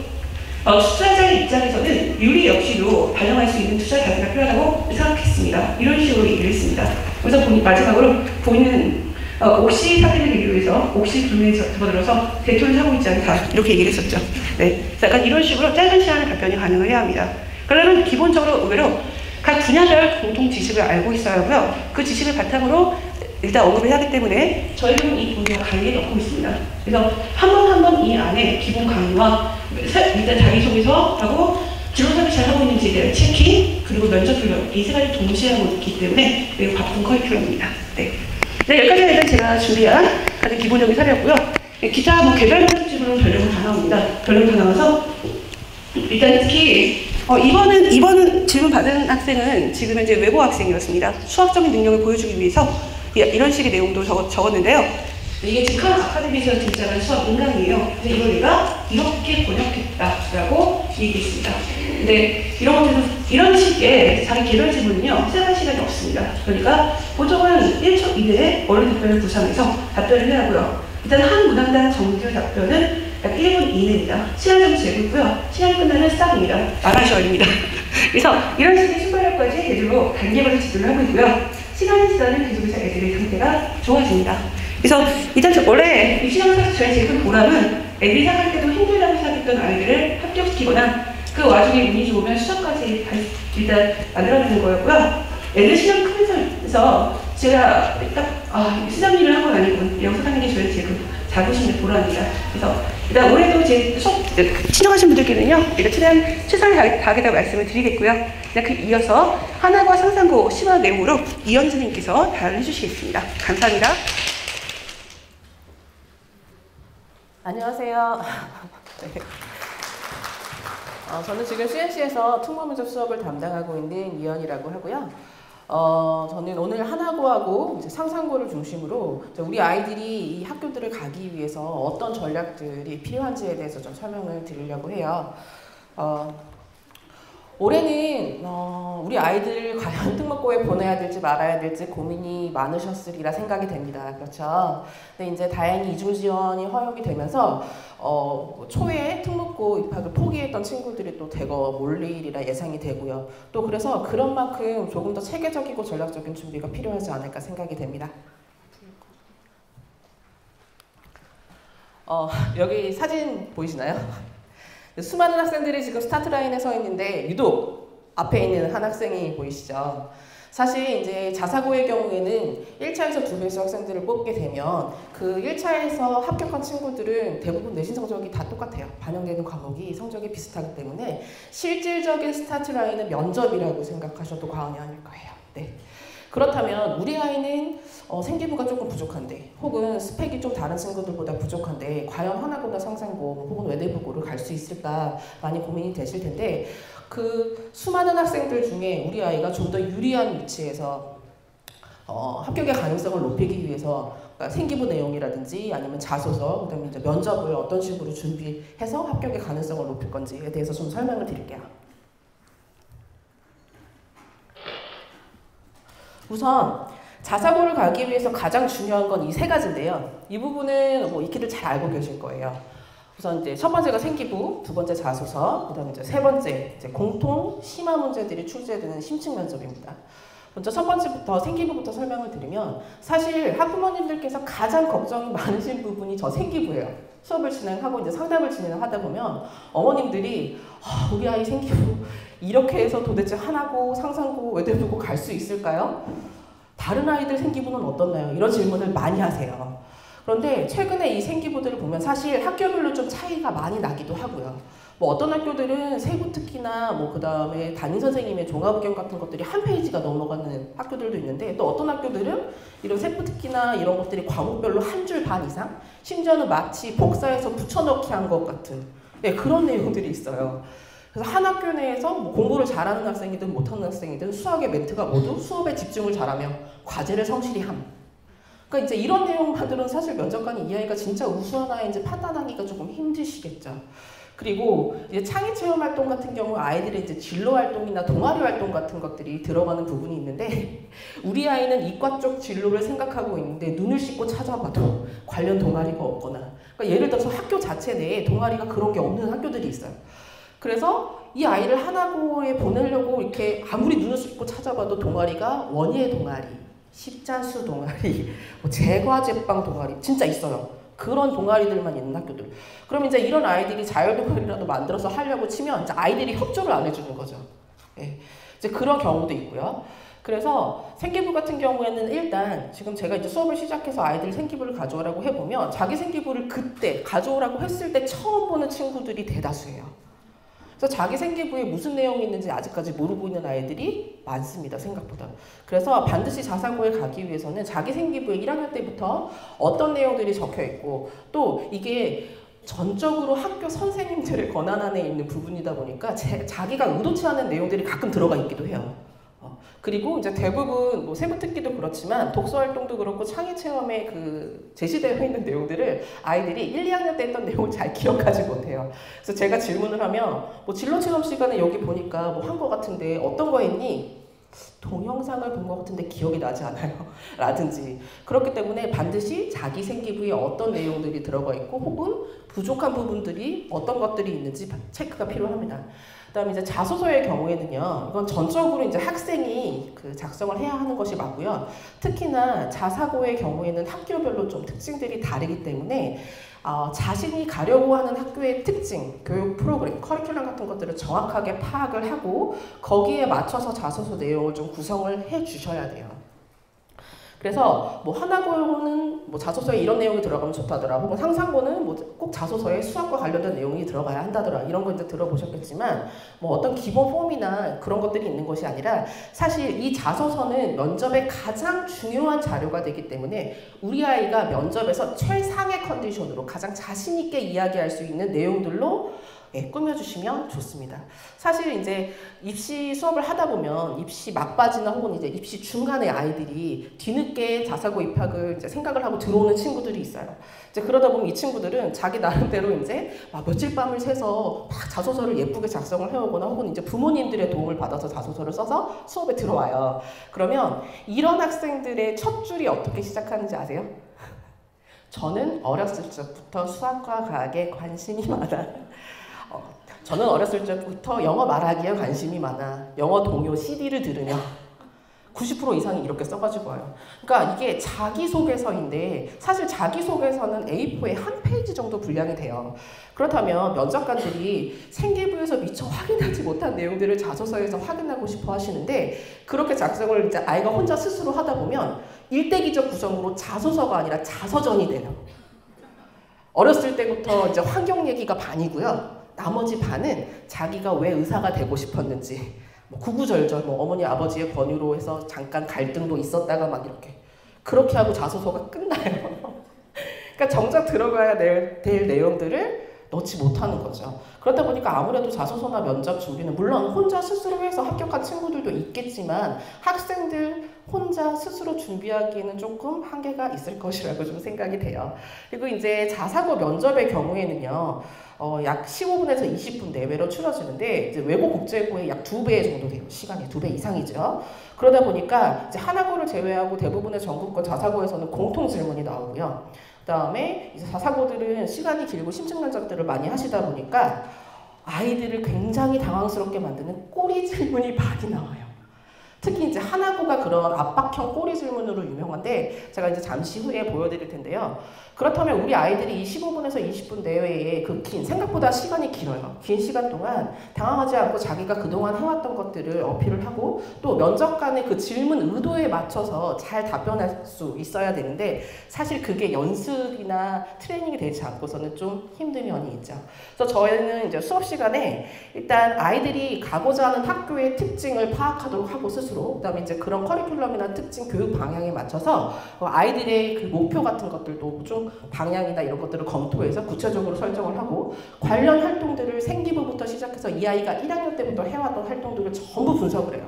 투자자의 입장에서는 윤리 역시도 반영할 수 있는 투자 자세가 필요하다고 생각했습니다. 이런 식으로 얘기를 했습니다. 그래서 마지막으로 본인은 옥시 사태를 계기로 해서 옥시 불매에 접어들어서 대토를 하고 있지 않다 이렇게 얘기를 했었죠. 네, 약간 이런 식으로 짧은 시간에 답변이 가능을 해야 합니다. 그러면 기본적으로 의외로 각 분야별 공통 지식을 알고 있어야 하고요. 그 지식을 바탕으로 일단 언급을 하기 때문에 저희는 이 분야가 강의에 넣고 있습니다. 그래서 한 번 이 안에 기본 강의와 일단 자기소개서하고 진로사를 잘 하고 있는지에 대한 체킹, 그리고 면접 훈련 이 세 가지 동시에 하고 있기 때문에 매우 바쁜 커리큘럼입니다. 네, 여기까지가 일단 제가 준비한 가장 기본적인 사례였고요. 기타 개별 면접집으로는 별명은 다 나옵니다. 별명 다 나와서 일단 특히 이번은 질문 받은 학생은 지금 현재 외고 학생이었습니다. 수학적인 능력을 보여주기 위해서 이런 식의 내용도 적었는데요. 이게 지금 칸 아카데미에서 등장한 수학 인강이에요. 근데 이걸 내가 이렇게 번역했다라고 얘기했습니다. 근데 이런 식의 자기 개별 질문은요, 생각할 시간이 없습니다. 그러니까 보통은 1초 이내에 어른 답변을 구상해서 답변을 해야 하고요. 일단 한 문항당 정규 답변은 약 1분 이내입니다. 시간 좀 재고있고요. 시간이 끝나면 싹입니다. 나가셔야됩니다. 그래서 이런 식의 순발력까지 대조로 단계별로 지도를 하고 있고요. 시간이 지나면 계속해서 애들의 상태가 좋아집니다. 그래서 일단 원래 이 시험에서 저희 제일 큰 보람은 애들이 생각할 때도 힘들다고 생각했던 아이들을 합격시키거나 그 와중에 운이 좋으면 수석까지 일단 만들어내는 거였고요. 애들 시험 크면서 제가 딱 시장 일을 한 건 아니고 여기서 하는 게 저희 제일 큰 자부심의 보람입니다. 그래서 일단 올해도 제 수업 신청하신 분들께는요, 최대한 최선을 다하겠다고 말씀을 드리겠고요. 그 이어서 하나과 상상고 심화 내용으로 이현주님께서 발언해 주시겠습니다. 감사합니다. 안녕하세요. 네. 저는 지금 CNC에서 특목면접 수업을 담당하고 있는 이현이라고 하고요. 저는 오늘 하나고하고 이제 상상고를 중심으로 우리 아이들이 이 학교들을 가기 위해서 어떤 전략들이 필요한지에 대해서 좀 설명을 드리려고 해요. 올해는 우리 아이들 과연 특목고에 보내야 될지 말아야 될지 고민이 많으셨으리라 생각이 됩니다. 그렇죠? 근데 이제 다행히 이중 지원이 허용이 되면서 초에 특목고 입학을 포기했던 친구들이 또 대거 몰리리라 예상이 되고요. 또 그래서 그런 만큼 조금 더 체계적이고 전략적인 준비가 필요하지 않을까 생각이 됩니다. 여기 사진 보이시나요? 수많은 학생들이 지금 스타트 라인에 서 있는데 유독 앞에 있는 한 학생이 보이시죠? 사실 이제 자사고의 경우에는 1차에서 2배수 학생들을 뽑게 되면 그 1차에서 합격한 친구들은 대부분 내신 성적이 다 똑같아요. 반영되는 과목이 성적이 비슷하기 때문에 실질적인 스타트 라인은 면접이라고 생각하셔도 과언이 아닐 거예요. 네. 그렇다면 우리 아이는 생기부가 조금 부족한데 혹은 스펙이 좀 다른 친구들보다 부족한데 과연 하나고나 상상고 혹은 외대부고를 갈 수 있을까 많이 고민이 되실 텐데 그 수많은 학생들 중에 우리 아이가 좀 더 유리한 위치에서 합격의 가능성을 높이기 위해서 그러니까 생기부 내용이라든지 아니면 자소서 그다음에 이제 면접을 어떤 식으로 준비해서 합격의 가능성을 높일 건지에 대해서 좀 설명을 드릴게요. 우선 자사고를 가기 위해서 가장 중요한 건 이 세 가지인데요. 이 부분은 뭐 익히들 잘 알고 계실 거예요. 우선 이제 첫 번째가 생기부, 두 번째 자소서, 그다음에 이제 세 번째 이제 공통 심화 문제들이 출제되는 심층 면접입니다. 먼저 첫 번째부터 생기부부터 설명을 드리면 사실 학부모님들께서 가장 걱정이 많으신 부분이 저 생기부예요. 수업을 진행하고 이제 상담을 진행하다 보면 어머님들이 우리 아이 생기부 이렇게 해서 도대체 하나고 상상고 외대부고 갈 수 있을까요? 다른 아이들 생기부는 어떻나요? 이런 질문을 많이 하세요. 그런데 최근에 이 생기부들을 보면 사실 학교별로 좀 차이가 많이 나기도 하고요. 뭐 어떤 학교들은 세부 특기나 뭐 그다음에 담임 선생님의 종합 의견 같은 것들이 한 페이지가 넘어가는 학교들도 있는데 또 어떤 학교들은 이런 세부 특기나 이런 것들이 과목별로 한 줄 반 이상, 심지어는 마치 복사해서 붙여넣기 한 것 같은 그런 내용들이 있어요. 그래서 한 학교 내에서 뭐 공부를 잘하는 학생이든 못하는 학생이든 수학의 멘트가 모두 수업에 집중을 잘하며 과제를 성실히 함. 그러니까 이제 이런 내용만들은 사실 면접관이 이 아이가 진짜 우수한 아이인지 판단하기가 조금 힘드시겠죠. 그리고 이제 창의 체험 활동 같은 경우 아이들의 이제 진로 활동이나 동아리 활동 같은 것들이 들어가는 부분이 있는데 우리 아이는 이과 쪽 진로를 생각하고 있는데 눈을 씻고 찾아봐도 관련 동아리가 없거나 그러니까 예를 들어서 학교 자체 내에 동아리가 그런 게 없는 학교들이 있어요. 그래서 이 아이를 하나고에 보내려고 이렇게 아무리 눈을 씻고 찾아봐도 동아리가 원예 동아리, 십자수 동아리, 뭐 제과제빵 동아리 진짜 있어요. 그런 동아리들만 있는 학교들. 그럼 이제 이런 아이들이 자율동아리라도 만들어서 하려고 치면 이제 아이들이 협조를 안 해주는 거죠. 예. 이제 그런 경우도 있고요. 그래서 생기부 같은 경우에는 일단 지금 제가 이제 수업을 시작해서 아이들 생기부를 가져오라고 해보면 자기 생기부를 그때 가져오라고 했을 때 처음 보는 친구들이 대다수예요. 그래서 자기 생기부에 무슨 내용이 있는지 아직까지 모르고 있는 아이들이 많습니다. 생각보다. 그래서 반드시 자사고에 가기 위해서는 자기 생기부에 1학년 때부터 어떤 내용들이 적혀 있고 또 이게 전적으로 학교 선생님들의 권한 안에 있는 부분이다 보니까 자기가 의도치 않은 내용들이 가끔 들어가 있기도 해요. 그리고 이제 대부분 뭐 세부 특기도 그렇지만 독서 활동도 그렇고 창의 체험에 그 제시되어 있는 내용들을 아이들이 1, 2학년 때 했던 내용을 잘 기억하지 못해요. 그래서 제가 질문을 하면 뭐 진로 체험 시간에 여기 보니까 뭐 한 거 같은데 어떤 거 했니? 동영상을 본 것 같은데 기억이 나지 않아요. 라든지. 그렇기 때문에 반드시 자기 생기부에 어떤 내용들이 들어가 있고 혹은 부족한 부분들이 어떤 것들이 있는지 체크가 필요합니다. 그다음에 이제 자소서의 경우에는요, 이건 전적으로 이제 학생이 그 작성을 해야 하는 것이 맞고요. 특히나 자사고의 경우에는 학교별로 좀 특징들이 다르기 때문에 자신이 가려고 하는 학교의 특징, 교육 프로그램, 커리큘럼 같은 것들을 정확하게 파악을 하고 거기에 맞춰서 자소서 내용을 좀 구성을 해 주셔야 돼요. 그래서 뭐 하나고는 뭐 자소서에 이런 내용이 들어가면 좋다더라, 혹은 상상고는 뭐 꼭 자소서에 수학과 관련된 내용이 들어가야 한다더라, 이런 거 이제 들어보셨겠지만 뭐 어떤 기본 폼이나 그런 것들이 있는 것이 아니라 사실 이 자소서는 면접의 가장 중요한 자료가 되기 때문에 우리 아이가 면접에서 최상의 컨디션으로 가장 자신 있게 이야기할 수 있는 내용들로 꾸며주시면 좋습니다. 사실 이제 입시 수업을 하다 보면 입시 막바지나 혹은 이제 입시 중간에 아이들이 뒤늦게 자사고 입학을 이제 생각을 하고 들어오는 친구들이 있어요. 이제 그러다 보면 이 친구들은 자기 나름대로 이제 며칠 밤을 새서 막 자소서를 예쁘게 작성을 해오거나 혹은 이제 부모님들의 도움을 받아서 자소서를 써서 수업에 들어와요. 그러면 이런 학생들의 첫 줄이 어떻게 시작하는지 아세요? 저는 어렸을 적부터 수학과 과학에 관심이 많아. 저는 어렸을 적부터 영어 말하기에 관심이 많아. 영어 동요 CD를 들으며 90% 이상이 이렇게 써가지고 와요. 그러니까 이게 자기소개서인데 사실 자기소개서는 A4에 한 페이지 정도 분량이 돼요. 그렇다면 면접관들이 생기부에서 미처 확인하지 못한 내용들을 자소서에서 확인하고 싶어 하시는데 그렇게 작성을 이제 아이가 혼자 스스로 하다 보면 일대기적 구성으로 자소서가 아니라 자서전이 돼요. 어렸을 때부터 이제 환경 얘기가 반이고요. 나머지 반은 자기가 왜 의사가 되고 싶었는지, 뭐 구구절절 뭐 어머니 아버지의 권유로 해서 잠깐 갈등도 있었다가 막 이렇게 그렇게 하고 자소서가 끝나요. 그러니까 정작 들어가야 될 내용들을 넣지 못하는 거죠. 그렇다 보니까 아무래도 자소서나 면접 준비는 물론 혼자 스스로 해서 합격한 친구들도 있겠지만 학생들 혼자 스스로 준비하기에는 조금 한계가 있을 것이라고 좀 생각이 돼요. 그리고 이제 자사고 면접의 경우에는요, 약 15분에서 20분 내외로 치러지는데 이제 외고 국제고의 약 2배 정도 돼요. 시간이 2배 이상이죠. 그러다 보니까 이제 하나고를 제외하고 대부분의 전국권 자사고에서는 공통 질문이 나오고요. 그다음에 이제 자사고들은 시간이 길고 심층 면접들을 많이 하시다 보니까 아이들을 굉장히 당황스럽게 만드는 꼬리 질문이 많이 나와요. 특히 이제 하나고가 그런 압박형 꼬리 질문으로 유명한데 제가 이제 잠시 후에 보여드릴 텐데요. 그렇다면 우리 아이들이 이 15분에서 20분 내외에 그 긴, 생각보다 시간이 길어요. 긴 시간 동안 당황하지 않고 자기가 그동안 해왔던 것들을 어필을 하고 또 면접관의 그 질문 의도에 맞춰서 잘 답변할 수 있어야 되는데 사실 그게 연습이나 트레이닝이 되지 않고서는 좀 힘든 면이 있죠. 그래서 저희는 이제 수업 시간에 일단 아이들이 가고자 하는 학교의 특징을 파악하도록 하고 스스로 그다음에 이제 그런 커리큘럼이나 특징 교육 방향에 맞춰서 아이들의 그 목표 같은 것들도 좀 방향이나 이런 것들을 검토해서 구체적으로 설정을 하고 관련 활동들을 생기부부터 시작해서 이 아이가 1학년 때부터 해왔던 활동들을 전부 분석을 해요.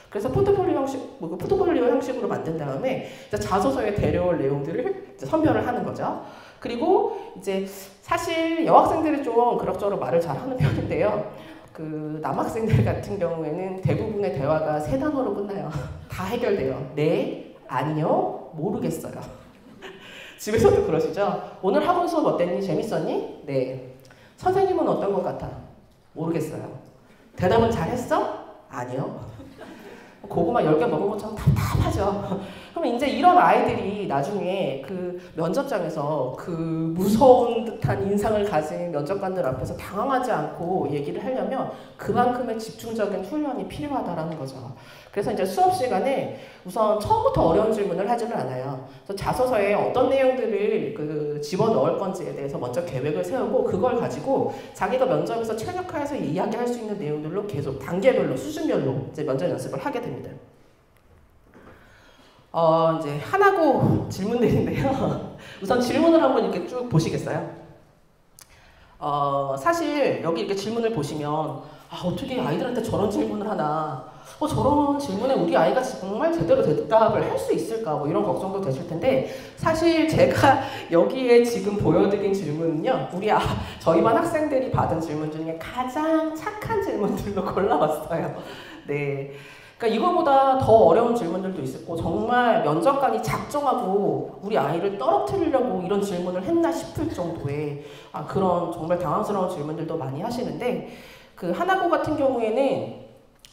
그래서 포트폴리오 형식, 포트폴리오 형식으로 만든 다음에 자소서에 데려올 내용들을 이제 선별을 하는 거죠. 그리고 이제 사실 여학생들이 좀 그럭저럭 말을 잘하는 편인데요. 그 남학생들 같은 경우에는 대부분의 대화가 3단어로 끝나요. 다 해결돼요. 네, 아니요, 모르겠어요. 집에서도 그러시죠? 오늘 학원 수업 어땠니? 재밌었니? 네. 선생님은 어떤 것 같아? 모르겠어요. 대답은 잘했어? 아니요. 고구마 10개 먹은 것처럼 답답하죠. 그러면 이제 이런 아이들이 나중에 그 면접장에서 그 무서운 듯한 인상을 가진 면접관들 앞에서 당황하지 않고 얘기를 하려면 그만큼의 집중적인 훈련이 필요하다라는 거죠. 그래서 이제 수업 시간에 우선 처음부터 어려운 질문을 하지는 않아요. 그래서 자소서에 어떤 내용들을 그 집어넣을 건지에 대해서 먼저 계획을 세우고 그걸 가지고 자기가 면접에서 최적화해서 이야기할 수 있는 내용들로 계속 단계별로, 수준별로 이제 면접 연습을 하게 됩니다. 이제 하나고 질문들인데요. 우선 질문을 한번 이렇게 쭉 보시겠어요? 사실 여기 이렇게 질문을 보시면 어떻게 아이들한테 저런 질문을 하나 저런 질문에 우리 아이가 정말 제대로 대답을 할 수 있을까 뭐 이런 걱정도 되실 텐데 사실 제가 여기에 지금 보여드린 질문은요 저희 반 학생들이 받은 질문 중에 가장 착한 질문들로 골라왔어요. 네. 그러니까 이거보다 더 어려운 질문들도 있었고 정말 면접관이 작정하고 우리 아이를 떨어뜨리려고 이런 질문을 했나 싶을 정도의 그런 정말 당황스러운 질문들도 많이 하시는데 그 하나고 같은 경우에는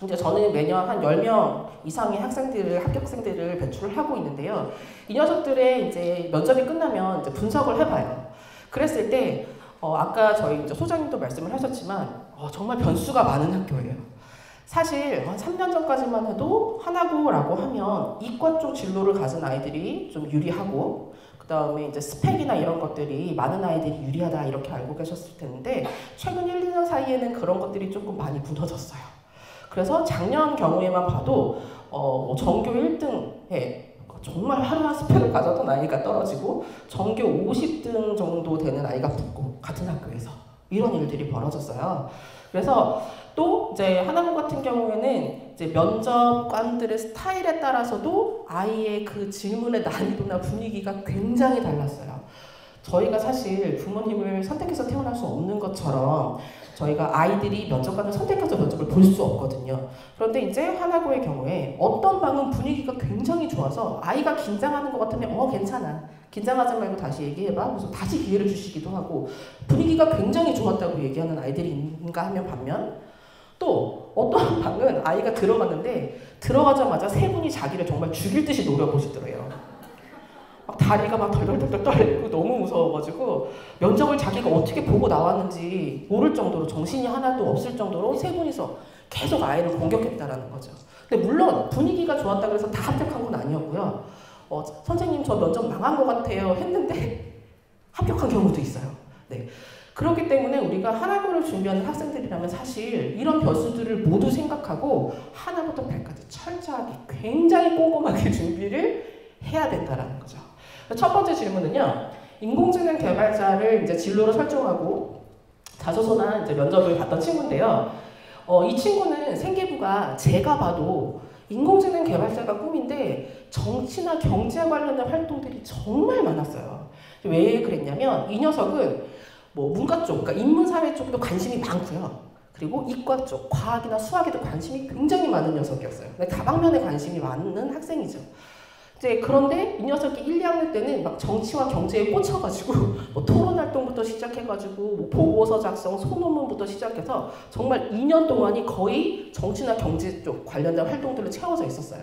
이제 저는 매년 한 10명 이상의 합격생들을 배출을 하고 있는데요. 이 녀석들의 이제 면접이 끝나면 이제 분석을 해봐요. 그랬을 때 아까 저희 이제 소장님도 말씀을 하셨지만 정말 변수가 많은 학교예요. 사실 한 3년 전까지만 해도 하나고라고 하면 이과 쪽 진로를 가진 아이들이 좀 유리하고 그 다음에 이제 스펙이나 이런 것들이 많은 아이들이 유리하다 이렇게 알고 계셨을 텐데 최근 1, 2년 사이에는 그런 것들이 조금 많이 무너졌어요. 그래서 작년 경우에만 봐도 전교 1등에 정말 화려한 스펙을 가졌던 아이가 떨어지고 전교 50등 정도 되는 아이가 붙고 같은 학교에서 이런 일들이 벌어졌어요. 그래서 또 이제 하나고 같은 경우에는 이제 면접관들의 스타일에 따라서도 아이의 그 질문의 난이도나 분위기가 굉장히 달랐어요. 저희가 사실 부모님을 선택해서 태어날 수 없는 것처럼 저희가 아이들이 면접관을 선택해서 면접을 볼 수 없거든요. 그런데 이제 하나고의 경우에 어떤 방은 분위기가 굉장히 좋아서 아이가 긴장하는 것 같으면 괜찮아. 긴장하지 말고 다시 얘기해봐. 그래서 다시 기회를 주시기도 하고 분위기가 굉장히 좋았다고 얘기하는 아이들이 있는가 하면 반면 또 어떤 방은 아이가 들어갔는데 들어가자마자 세 분이 자기를 정말 죽일 듯이 노려보시더래요. 막 다리가 막 덜덜덜덜 떨리고 너무 무서워가지고 면접을 자기가 어떻게 보고 나왔는지 모를 정도로 정신이 하나도 없을 정도로 세 분이서 계속 아이를 공격했다라는 거죠. 근데 물론 분위기가 좋았다고 해서 다 합격한 건 아니었고요. 선생님 저 면접 망한 것 같아요 했는데 합격한 경우도 있어요. 네. 그렇기 때문에 우리가 하나고를 준비하는 학생들이라면 사실 이런 변수들을 모두 생각하고 하나부터 100까지 철저하게 굉장히 꼼꼼하게 준비를 해야 된다는 거죠. 첫 번째 질문은요. 인공지능 개발자를 이제 진로로 설정하고 자소서나 이제 면접을 봤던 친구인데요. 이 친구는 생기부가 제가 봐도 인공지능 개발자가 꿈인데 정치나 경제 관련된 활동들이 정말 많았어요. 왜 그랬냐면 이 녀석은 문과 쪽, 그러니까 인문사회 쪽도 관심이 많고요. 그리고 이과 쪽, 과학이나 수학에도 관심이 굉장히 많은 녀석이었어요. 다방면에 관심이 많은 학생이죠. 이제 그런데 이 녀석이 1, 2학년 때는 막 정치와 경제에 꽂혀가지고 토론할 활동부터 시작해가지고 뭐 보고서 작성, 소논문부터 시작해서 정말 2년 동안이 거의 정치나 경제 쪽 관련된 활동들로 채워져 있었어요.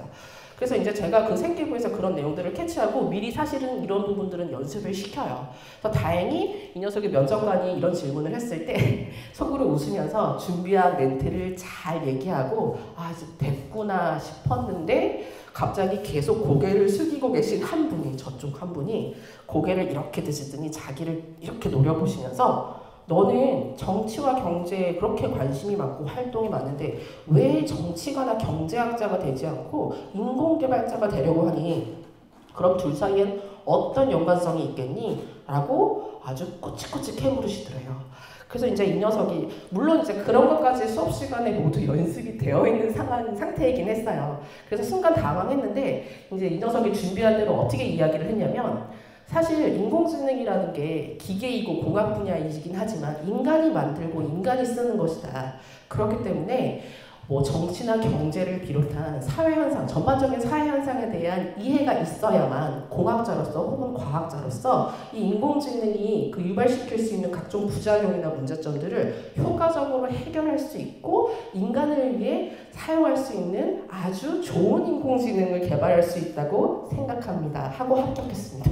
그래서 이제 제가 그 생기부에서 그런 내용들을 캐치하고 미리 사실은 이런 부분들은 연습을 시켜요. 그래서 다행히 이 녀석이 면접관이 이런 질문을 했을 때 속으로 웃으면서 준비한 멘트를 잘 얘기하고 아, 이제 됐구나 싶었는데 갑자기 계속 고개를 숙이고 계신 한 분이, 저쪽 한 분이 고개를 이렇게 드시더니 자기를 이렇게 노려보시면서 너는 정치와 경제에 그렇게 관심이 많고 활동이 많은데 왜 정치가나 경제학자가 되지 않고 인공개발자가 되려고 하니? 그럼 둘 사이엔 어떤 연관성이 있겠니? 라고 아주 꼬치꼬치 캐물으시더래요. 그래서 이제 이 녀석이 물론 이제 그런 것까지 수업 시간에 모두 연습이 되어 있는 상태이긴 했어요. 그래서 순간 당황했는데 이제 이 녀석이 준비한 대로 어떻게 이야기를 했냐면 사실 인공지능이라는 게 기계이고 공학 분야이긴 하지만 인간이 만들고 인간이 쓰는 것이다. 그렇기 때문에 뭐 정치나 경제를 비롯한 사회현상, 전반적인 사회현상에 대한 이해가 있어야만 공학자로서 혹은 과학자로서 이 인공지능이 그 유발시킬 수 있는 각종 부작용이나 문제점들을 효과적으로 해결할 수 있고 인간을 위해 사용할 수 있는 아주 좋은 인공지능을 개발할 수 있다고 생각합니다. 하고 합격했습니다.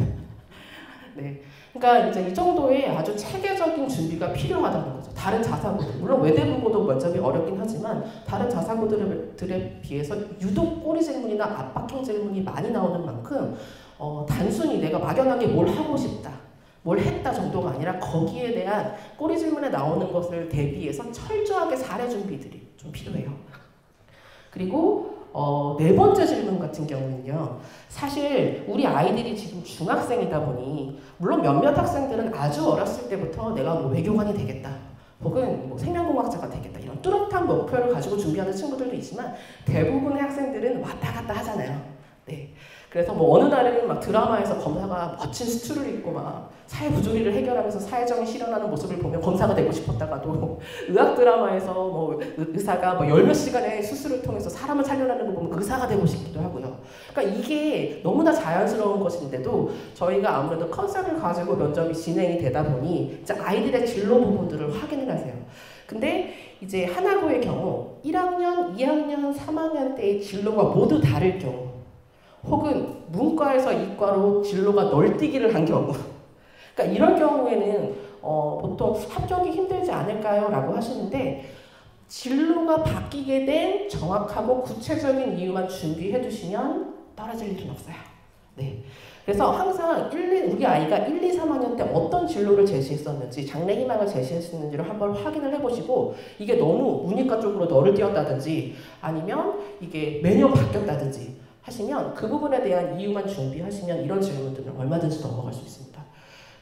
네. 그러니까 이제 이 정도의 아주 체계적인 준비가 필요하다는 거죠. 다른 자사고들, 물론 외대부고도 면접이 어렵긴 하지만 다른 자사고들에 비해서 유독 꼬리 질문이나 압박형 질문이 많이 나오는 만큼 단순히 내가 막연하게 뭘 하고 싶다, 뭘 했다 정도가 아니라 거기에 대한 꼬리 질문에 나오는 것을 대비해서 철저하게 사례 준비들이 좀 필요해요. 그리고 네 번째 질문 같은 경우는요. 사실 우리 아이들이 지금 중학생이다 보니 물론 몇몇 학생들은 아주 어렸을 때부터 내가 뭐 외교관이 되겠다 혹은 뭐 생명공학자가 되겠다 이런 뚜렷한 목표를 가지고 준비하는 친구들도 있지만 대부분의 학생들은 왔다 갔다 하잖아요. 네. 그래서 뭐 어느 날은 막 드라마에서 검사가 멋진 수트를 입고 막 사회 부조리를 해결하면서 사회정의 실현하는 모습을 보면 검사가 되고 싶었다가도 의학 드라마에서 뭐 의사가 뭐 열 몇 시간의 수술을 통해서 사람을 살려내는 거 보면 의사가 되고 싶기도 하고요. 그러니까 이게 너무나 자연스러운 것인데도 저희가 아무래도 컨셉을 가지고 면접이 진행이 되다 보니 이제 아이들의 진로 부분들을 확인을 하세요. 근데 이제 하나고의 경우 1학년, 2학년, 3학년 때의 진로가 모두 다를 경우 혹은 문과에서 이과로 진로가 널뛰기를 한 경우 그러니까 이런 경우에는 보통 합격이 힘들지 않을까요? 라고 하시는데 진로가 바뀌게 된 정확하고 구체적인 이유만 준비해 두시면 떨어질 일은 없어요. 네. 그래서 항상 우리 아이가 1, 2, 3학년 때 어떤 진로를 제시했었는지 장래 희망을 제시했었는지를 한번 확인을 해보시고 이게 너무 문이과 쪽으로 너를 띄웠다든지 아니면 이게 매년 바뀌었다든지 하시면 그 부분에 대한 이유만 준비하시면 이런 질문들은 얼마든지 넘어갈 수 있습니다.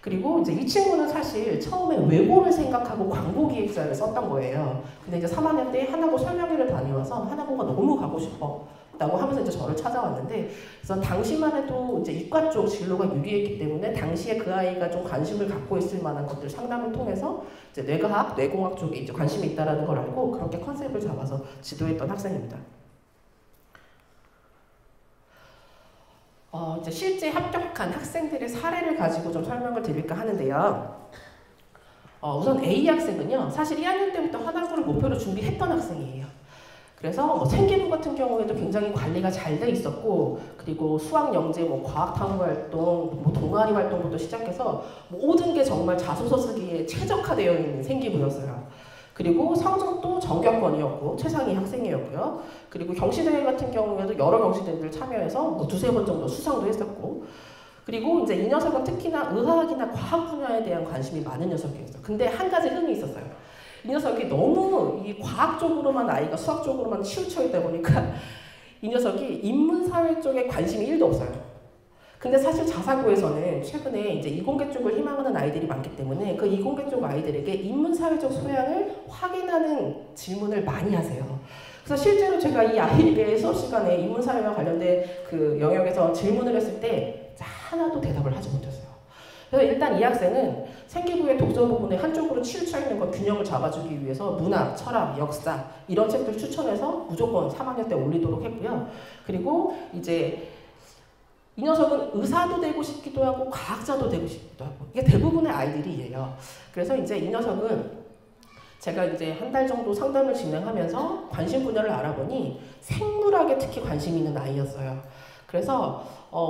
그리고 이제 이 친구는 사실 처음에 외고를 생각하고 광고기획사를 썼던 거예요. 근데 이제 3학년 때 하나고 설명회를 다녀와서 하나고가 너무 가고 싶었다고 하면서 이제 저를 찾아왔는데 그래서 당시만 해도 이제 이과 쪽 진로가 유리했기 때문에 당시에 그 아이가 좀 관심을 갖고 있을 만한 것들 상담을 통해서 이제 뇌과학, 뇌공학 쪽에 이제 관심이 있다라는 걸 알고 그렇게 컨셉을 잡아서 지도했던 학생입니다. 이제 실제 합격한 학생들의 사례를 가지고 좀 설명을 드릴까 하는데요. 우선 A 학생은요, 사실 2학년 때부터 하나고를 목표로 준비했던 학생이에요. 그래서 뭐 생기부 같은 경우에도 굉장히 관리가 잘 돼 있었고, 그리고 수학, 영재, 뭐 과학 탐구 활동, 뭐 동아리 활동부터 시작해서 모든 게 정말 자소서 쓰기에 최적화되어 있는 생기부였어요. 그리고 성적도 전교권이었고 최상위 학생이었고요. 그리고 경시대회 같은 경우에도 여러 경시대회를 참여해서 뭐 두세 번 정도 수상도 했었고 그리고 이제 이 녀석은 특히나 의학이나 과학 분야에 대한 관심이 많은 녀석이었어요. 근데 한 가지 흠이 있었어요. 이 녀석이 너무 이 과학 쪽으로만 아이가 수학 쪽으로만 치우쳐 있다 보니까 이 녀석이 인문사회 쪽에 관심이 1도 없어요. 근데 사실 자사고에서는 최근에 이제 이공계 쪽을 희망하는 아이들이 많기 때문에 그 이공계 쪽 아이들에게 인문사회적 소양을 확인하는 질문을 많이 하세요. 그래서 실제로 제가 이 아이에게 수업 시간에 인문사회와 관련된 그 영역에서 질문을 했을 때 하나도 대답을 하지 못했어요. 그래서 일단 이 학생은 생기부의 독서 부분에 한쪽으로 치우쳐 있는 것 균형을 잡아주기 위해서 문학, 철학, 역사 이런 책들 추천해서 무조건 3학년 때 올리도록 했고요. 그리고 이제 이 녀석은 의사도 되고 싶기도 하고 과학자도 되고 싶기도 하고 이게 대부분의 아이들이에요. 그래서 이제 이 녀석은 제가 이제 한 달 정도 상담을 진행하면서 관심 분야를 알아보니 생물학에 특히 관심이 있는 아이였어요. 그래서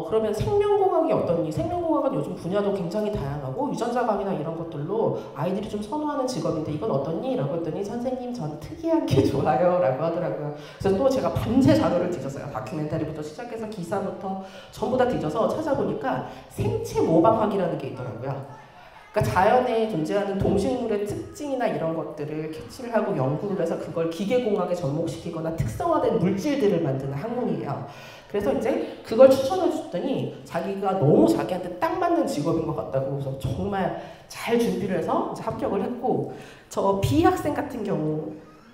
그러면 생명공학이 어떠니? 생명공학은 요즘 분야도 굉장히 다양하고 유전자학이나 이런 것들로 아이들이 좀 선호하는 직업인데 이건 어떠니? 라고 했더니 선생님 전 특이한 게 좋아요 라고 하더라고요. 그래서 또 제가 밤새 자료를 뒤졌어요. 다큐멘터리부터 시작해서 기사부터 전부 다 뒤져서 찾아보니까 생체 모방학이라는 게 있더라고요. 그러니까 자연에 존재하는 동식물의 특징이나 이런 것들을 캐치를 하고 연구를 해서 그걸 기계공학에 접목시키거나 특성화된 물질들을 만드는 학문이에요. 그래서 이제 그걸 추천해 줬더니 자기가 너무 자기한테 딱 맞는 직업인 것 같다고 그래서 정말 잘 준비를 해서 이제 합격을 했고 저 B 학생 같은 경우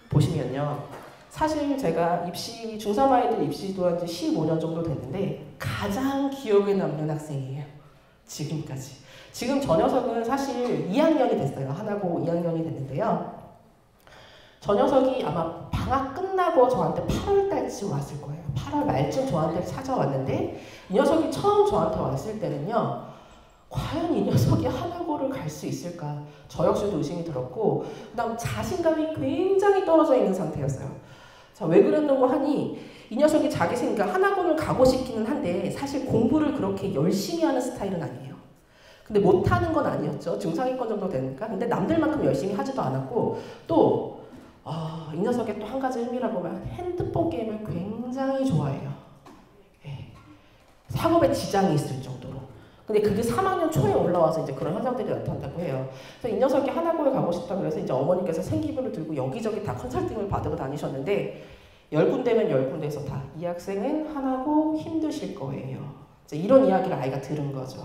보시면요. 사실 제가 입시 중3 아이들 입시도 한 지 15년 정도 됐는데 가장 기억에 남는 학생이에요. 지금까지. 지금 저 녀석은 사실 2학년이 됐어요. 하나고 2학년이 됐는데요. 저 녀석이 아마 방학 끝나고 저한테 8월 달쯤 왔을 거예요. 8월 말쯤 저한테 찾아왔는데 이 녀석이 처음 저한테 왔을 때는요. 과연 이 녀석이 하나고를 갈 수 있을까? 저 역시도 의심이 들었고 그다음 자신감이 굉장히 떨어져 있는 상태였어요. 자, 왜 그랬는고 하니 이 녀석이 자기 생각 하나고를 가고 싶기는 한데 사실 공부를 그렇게 열심히 하는 스타일은 아니에요. 근데 못하는 건 아니었죠. 중상위권 정도 되니까. 근데 남들만큼 열심히 하지도 않았고 또 이 녀석의 또 한 가지 의미라고 하면 핸드폰 게임을 굉장히 좋아해요. 예. 학업에 지장이 있을 정도로. 근데 그게 3학년 초에 올라와서 이제 그런 현상들이 나타난다고 해요. 그래서 이 녀석이 하나고에 가고 싶다고 해서 이제 어머니께서 생기부를 들고 여기저기 다 컨설팅을 받으러 다니셨는데 10군데면 10군데에서 다 이 학생은 하나고 힘드실 거예요. 이제 이런 이야기를 아이가 들은 거죠.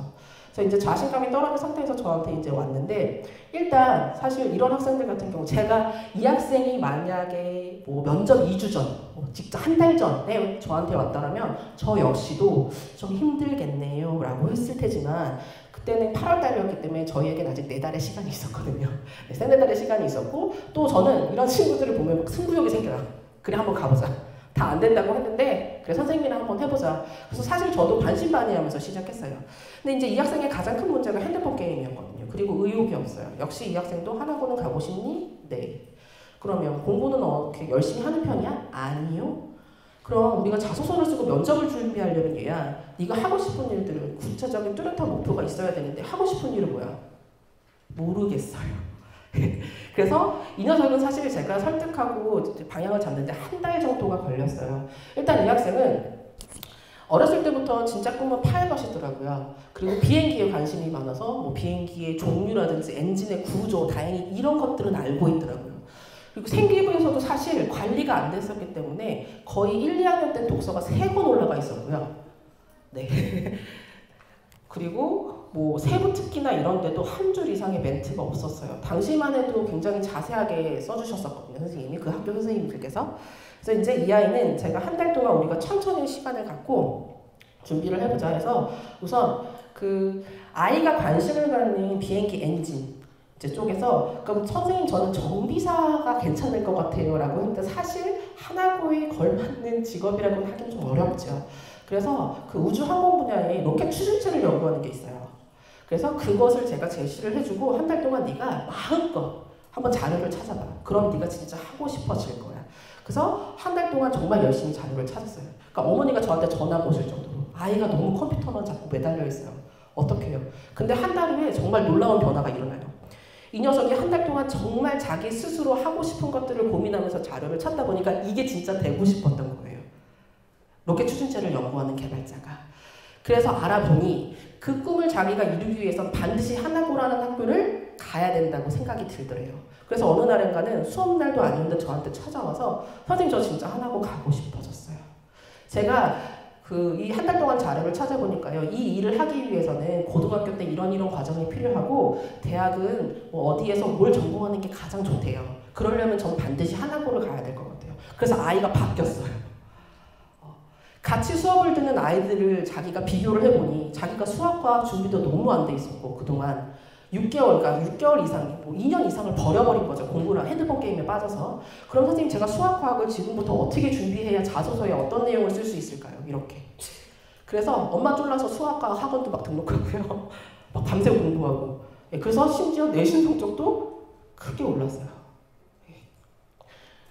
그래서 이제 자신감이 떨어진 상태에서 저한테 이제 왔는데 일단 사실 이런 학생들 같은 경우 제가 이 학생이 만약에 뭐 면접 2주 전, 직접 한 달 전에 저한테 왔다라면 저 역시도 좀 힘들겠네요 라고 했을 테지만 그때는 8월 달이었기 때문에 저희에게는 아직 4달의 시간이 있었거든요. 3-4달의 시간이 있었고 또 저는 이런 친구들을 보면 막 승부욕이 생겨요. 그래 한번 가보자. 다 안 된다고 했는데 그래 선생님이랑 한번 해보자. 그래서 사실 저도 반신반의하면서 시작했어요. 근데 이제 이 학생의 가장 큰 문제가 핸드폰 게임이었거든요. 그리고 의욕이 없어요. 역시 이 학생도 하나고는 가고 싶니? 네. 그러면 공부는 어떻게 열심히 하는 편이야? 아니요. 그럼 우리가 자소서를 쓰고 면접을 준비하려면 얘야 네가 하고 싶은 일들을 구체적인 뚜렷한 목표가 있어야 되는데 하고 싶은 일은 뭐야? 모르겠어요. 그래서 이 녀석은 사실 제가 설득하고 방향을 잡는데 한 달 정도가 걸렸어요. 일단 이 학생은 어렸을 때부터 진짜 꿈은 파일럿이더라고요. 그리고 비행기에 관심이 많아서 뭐 비행기의 종류라든지 엔진의 구조, 다행히 이런 것들은 알고 있더라고요. 그리고 생기부에서도 사실 관리가 안 됐었기 때문에 거의 1, 2학년 때 독서가 3권 올라가 있었고요. 네. 그리고 뭐 세부 특기나 이런 데도 한 줄 이상의 멘트가 없었어요. 당시만 해도 굉장히 자세하게 써주셨었거든요. 선생님이 그 학교 선생님들께서. 그래서 이제 이 아이는 제가 한 달 동안 우리가 천천히 시간을 갖고 준비를 해보자 해서 우선 그 아이가 관심을 갖는 비행기 엔진 이제 쪽에서 그럼 선생님 저는 정비사가 괜찮을 것 같아요 라고 했는데 사실 하나고에 걸맞는 직업이라고는 하긴 좀 어렵죠. 그래서 그 우주항공 분야에 로켓 추진체를 연구하는 게 있어요. 그래서 그것을 제가 제시를 해주고 한 달 동안 네가 마음껏 한번 자료를 찾아봐. 그럼 네가 진짜 하고 싶어질 거야. 그래서 한 달 동안 정말 열심히 자료를 찾았어요. 그러니까 어머니가 저한테 전화 오실 정도로 아이가 너무 컴퓨터만 자꾸 매달려 있어요. 어떻게 해요? 근데 한 달 후에 정말 놀라운 변화가 일어나요. 이 녀석이 한 달 동안 정말 자기 스스로 하고 싶은 것들을 고민하면서 자료를 찾다 보니까 이게 진짜 되고 싶었던 거예요. 로켓 추진체를 연구하는 개발자가. 그래서 알아보니 그 꿈을 자기가 이루기 위해서 반드시 하나고라는 학교를 가야 된다고 생각이 들더래요. 그래서 어느 날인가는 수업날도 아니었는데 저한테 찾아와서 선생님 저 진짜 하나고 가고 싶어졌어요. 제가 이 한 달 동안 자료를 찾아보니까요. 이 일을 하기 위해서는 고등학교 때 이런 과정이 필요하고 대학은 뭐 어디에서 뭘 전공하는 게 가장 좋대요. 그러려면 전 반드시 하나고를 가야 될 것 같아요. 그래서 아이가 바뀌었어요. 같이 수업을 듣는 아이들을 자기가 비교를 해보니 자기가 수학과 준비도 너무 안 돼 있었고 그동안 6개월, 그러니까 6개월 이상, 뭐 2년 이상을 버려버린 거죠. 공부랑 핸드폰 게임에 빠져서. 그럼 선생님 제가 수학과학을 지금부터 어떻게 준비해야 자소서에 어떤 내용을 쓸 수 있을까요? 이렇게. 그래서 엄마 쫄라서 수학과 학원도 막 등록하고요. 막 밤새 공부하고. 그래서 심지어 내신 성적도 크게 올랐어요.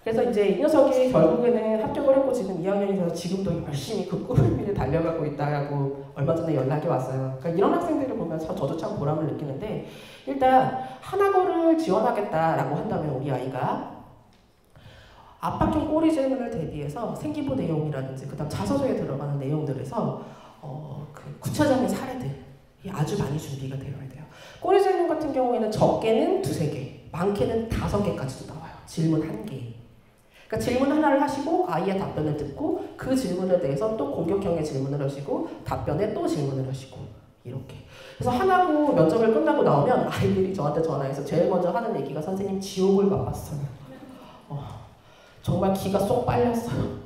그래서 이제 이 녀석이 결국에는 합격을 했고 지금 2학년이 돼서 지금도 열심히 그 꿈을 위해 달려가고 있다고 얼마 전에 연락이 왔어요. 그러니까 이런 학생들을 보면서 저도 참 보람을 느끼는데, 일단 한학어를 지원하겠다라고 한다면 우리 아이가 압박형 꼬리 질문을 대비해서 생기부 내용이라든지 그다음 자소서에 들어가는 내용들에서 그 구체적인 사례들이 아주 많이 준비가 되어야 돼요. 꼬리 질문 같은 경우에는 적게는 2-3개, 많게는 5개까지도 나와요. 질문 1개. 그러니까 질문 하나를 하시고 아이의 답변을 듣고 그 질문에 대해서 또 공격형의 질문을 하시고 답변에 또 질문을 하시고 이렇게. 그래서 하나고 면접을 끝나고 나오면 아이들이 저한테 전화해서 제일 먼저 하는 얘기가 선생님 지옥을 맛봤어요. 정말 기가 쏙 빨렸어요.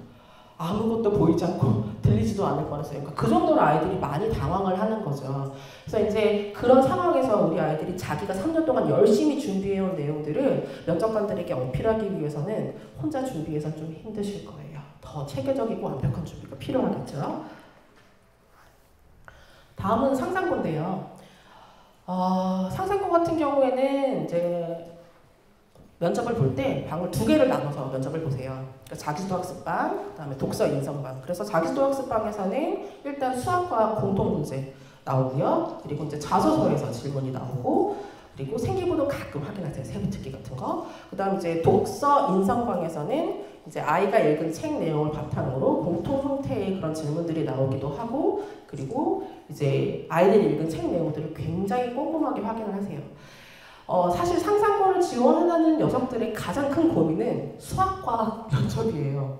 아무것도 보이지 않고 들리지도 않을 뻔했어요. 그러니까 그 정도로 아이들이 많이 당황을 하는 거죠. 그래서 이제 그런 상황에서 우리 아이들이 자기가 3년 동안 열심히 준비해온 내용들을 면접관들에게 어필하기 위해서는 혼자 준비해서 좀 힘드실 거예요. 더 체계적이고 완벽한 준비가 필요하겠죠. 다음은 상상고인데요. 상상고 같은 경우에는 이제 면접을 볼 때 방을 2개를 나눠서 면접을 보세요. 그러니까 자기수도 학습방, 그다음에 독서 인성방. 그래서 자기수도 학습방에서는 일단 수학과 공통 문제 나오고요. 그리고 이제 자소서에서 질문이 나오고, 그리고 생기부도 가끔 확인하세요. 세부특기 같은 거. 그다음 이제 독서 인성방에서는 이제 아이가 읽은 책 내용을 바탕으로 공통 형태의 그런 질문들이 나오기도 하고, 그리고 이제 아이들이 읽은 책 내용들을 굉장히 꼼꼼하게 확인을 하세요. 사실 상상고를 지원하는 녀석들의 가장 큰 고민은 수학과 면접이에요.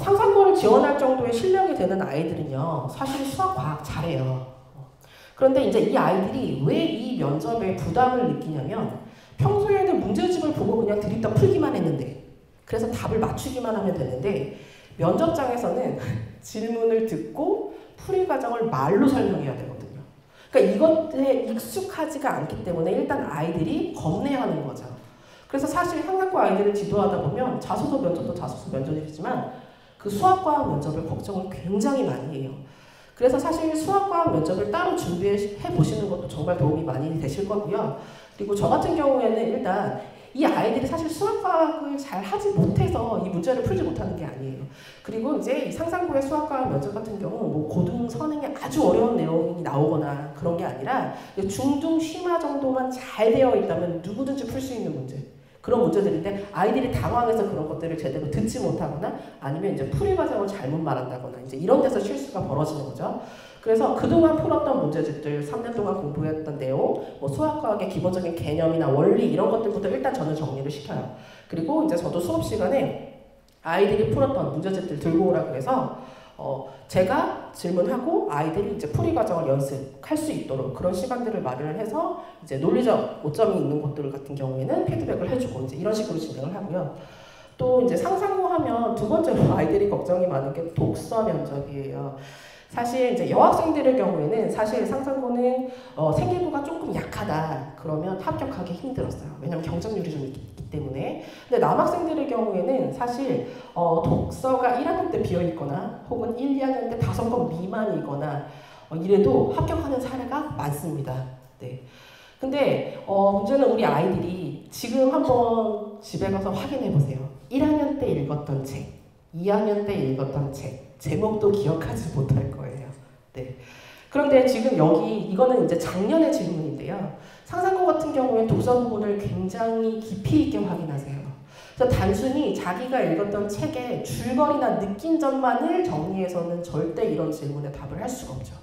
상상고를 지원할 정도의 실력이 되는 아이들은요, 사실 수학, 과학 잘해요. 그런데 이제 이 아이들이 왜 이 면접에 부담을 느끼냐면, 평소에는 문제집을 보고 그냥 들이다 풀기만 했는데, 그래서 답을 맞추기만 하면 되는데, 면접장에서는 질문을 듣고 풀이 과정을 말로 설명해야 되거든요. 그러니까 이것들에 익숙하지가 않기 때문에 일단 아이들이 겁내하는 거죠. 그래서 사실 상상고 아이들을 지도하다 보면 자소서 면접도 자소서 면접이지만 그 수학과학 면접을 걱정을 굉장히 많이 해요. 그래서 사실 수학과학 면접을 따로 준비해 보시는 것도 정말 도움이 많이 되실 거고요. 그리고 저 같은 경우에는 일단 이 아이들이 사실 수학과학을 잘 하지 못해서 이 문제를 풀지 못하는 게 아니에요. 그리고 이제 이 상상고의 수학과학 면접 같은 경우 뭐 고등 선행에 아주 어려운 내용이 나오거나 그런 게 아니라 중등 심화 정도만 잘 되어 있다면 누구든지 풀 수 있는 문제. 그런 문제들인데 아이들이 당황해서 그런 것들을 제대로 듣지 못하거나 아니면 이제 풀이 과정을 잘못 말한다거나 이제 이런 데서 실수가 벌어지는 거죠. 그래서 그동안 풀었던 문제집들, 3년 동안 공부했던 내용, 뭐 수학과학의 기본적인 개념이나 원리 이런 것들부터 일단 저는 정리를 시켜요. 그리고 이제 저도 수업 시간에 아이들이 풀었던 문제집들 들고 오라 그래서 제가 질문하고 아이들이 이제 풀이 과정을 연습할 수 있도록 그런 시간들을 마련을 해서 이제 논리적 오점이 있는 것들 같은 경우에는 피드백을 해주고 이제 이런 식으로 진행을 하고요. 또 이제 상상고 하면 두 번째로 아이들이 걱정이 많은 게 독서 면접이에요. 사실 이제 여학생들의 경우에는 사실 상상고는 생기부가 조금 약하다 그러면 합격하기 힘들었어요. 왜냐면 경쟁률이 좀 있기 때문에. 근데 남학생들의 경우에는 사실 독서가 1학년 때 비어있거나 혹은 1, 2학년 때 5권 미만이거나 이래도 합격하는 사례가 많습니다. 네. 근데 문제는 우리 아이들이 지금 한번 집에 가서 확인해 보세요. 1학년 때 읽었던 책, 2학년 때 읽었던 책 제목도 기억하지 못할 거예요. 네. 그런데 지금 여기 이거는 이제 작년의 질문인데요. 상상고 같은 경우에 독서 부분을 굉장히 깊이 있게 확인하세요. 그래서 단순히 자기가 읽었던 책의 줄거리나 느낀 점만을 정리해서는 절대 이런 질문에 답을 할 수가 없죠.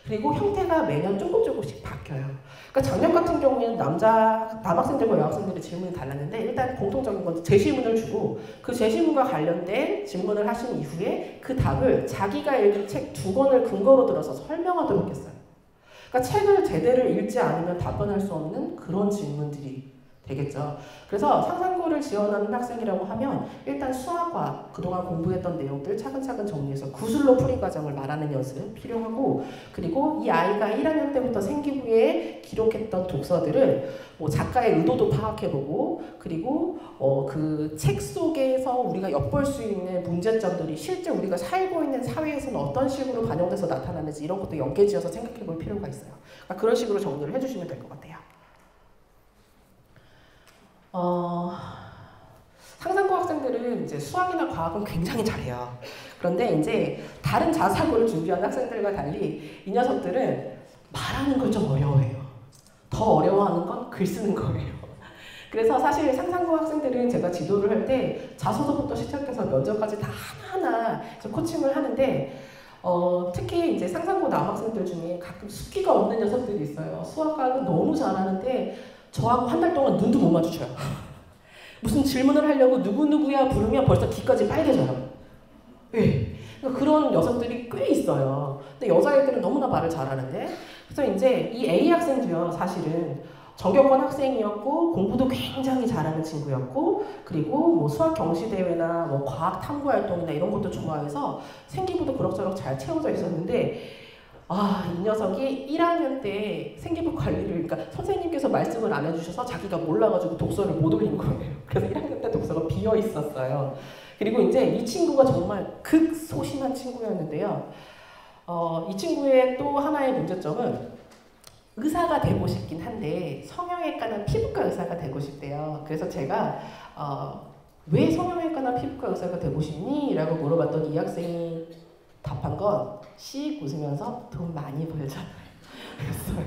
그리고 형태가 매년 조금씩 바뀌어요. 그러니까 작년 같은 경우에는 남학생들과 여학생들의 질문이 달랐는데 일단 공통적인 건 제시문을 주고 그 제시문과 관련된 질문을 하신 이후에 그 답을 자기가 읽은 책 2권을 근거로 들어서 설명하도록 했어요. 그러니까 책을 제대로 읽지 않으면 답변할 수 없는 그런 질문들이 되겠죠. 그래서 상상고를 지원하는 학생이라고 하면 일단 수학과 그동안 공부했던 내용들 차근차근 정리해서 구술로 풀이 과정을 말하는 연습 필요하고, 그리고 이 아이가 1학년 때부터 생기부에 기록했던 독서들을 뭐 작가의 의도도 파악해보고, 그리고 그 책 속에서 우리가 엿볼 수 있는 문제점들이 실제 우리가 살고 있는 사회에서는 어떤 식으로 반영돼서 나타나는지 이런 것도 연계지어서 생각해 볼 필요가 있어요. 그러니까 그런 식으로 정리를 해주시면 될 것 같아요. 상상고 학생들은 이제 수학이나 과학은 굉장히 잘해요. 그런데 이제 다른 자사고를 준비한 학생들과 달리 이 녀석들은 말하는 걸 좀 어려워해요. 더 어려워하는 건 글 쓰는 거예요. 그래서 사실 상상고 학생들은 제가 지도를 할 때 자소서부터 시작해서 면접까지 다 하나하나 코칭을 하는데 특히 이제 상상고 남학생들 중에 가끔 숫기가 없는 녀석들이 있어요. 수학과학은 너무 잘하는데 저하고 한 달 동안 눈도 못 마주쳐요. 무슨 질문을 하려고 누구누구야 부르면 벌써 귀까지 빨개져요. 네. 그러니까 그런 녀석들이 꽤 있어요. 근데 여자애들은 너무나 말을 잘하는데 그래서 이제 이 A 학생도요 사실은 정경권 학생이었고 공부도 굉장히 잘하는 친구였고 그리고 뭐 수학 경시대회나 뭐 과학 탐구 활동이나 이런 것도 좋아해서 생기부도 그럭저럭 잘 채워져 있었는데 이 녀석이 1학년 때 생기부 관리를 그러니까 선생님께서 말씀을 안 해주셔서 자기가 몰라가지고 독서를 못 올린 거예요. 그래서 1학년 때 독서가 비어 있었어요. 그리고 이제 이 친구가 정말 극소심한 친구였는데요. 이 친구의 또 하나의 문제점은 의사가 되고 싶긴 한데 성형외과나 피부과 의사가 되고 싶대요. 그래서 제가 왜 성형외과나 피부과 의사가 되고 싶니? 라고 물어봤더니 이 학생이 답한 건 씩 웃으면서 돈 많이 벌잖아요. 그랬어요.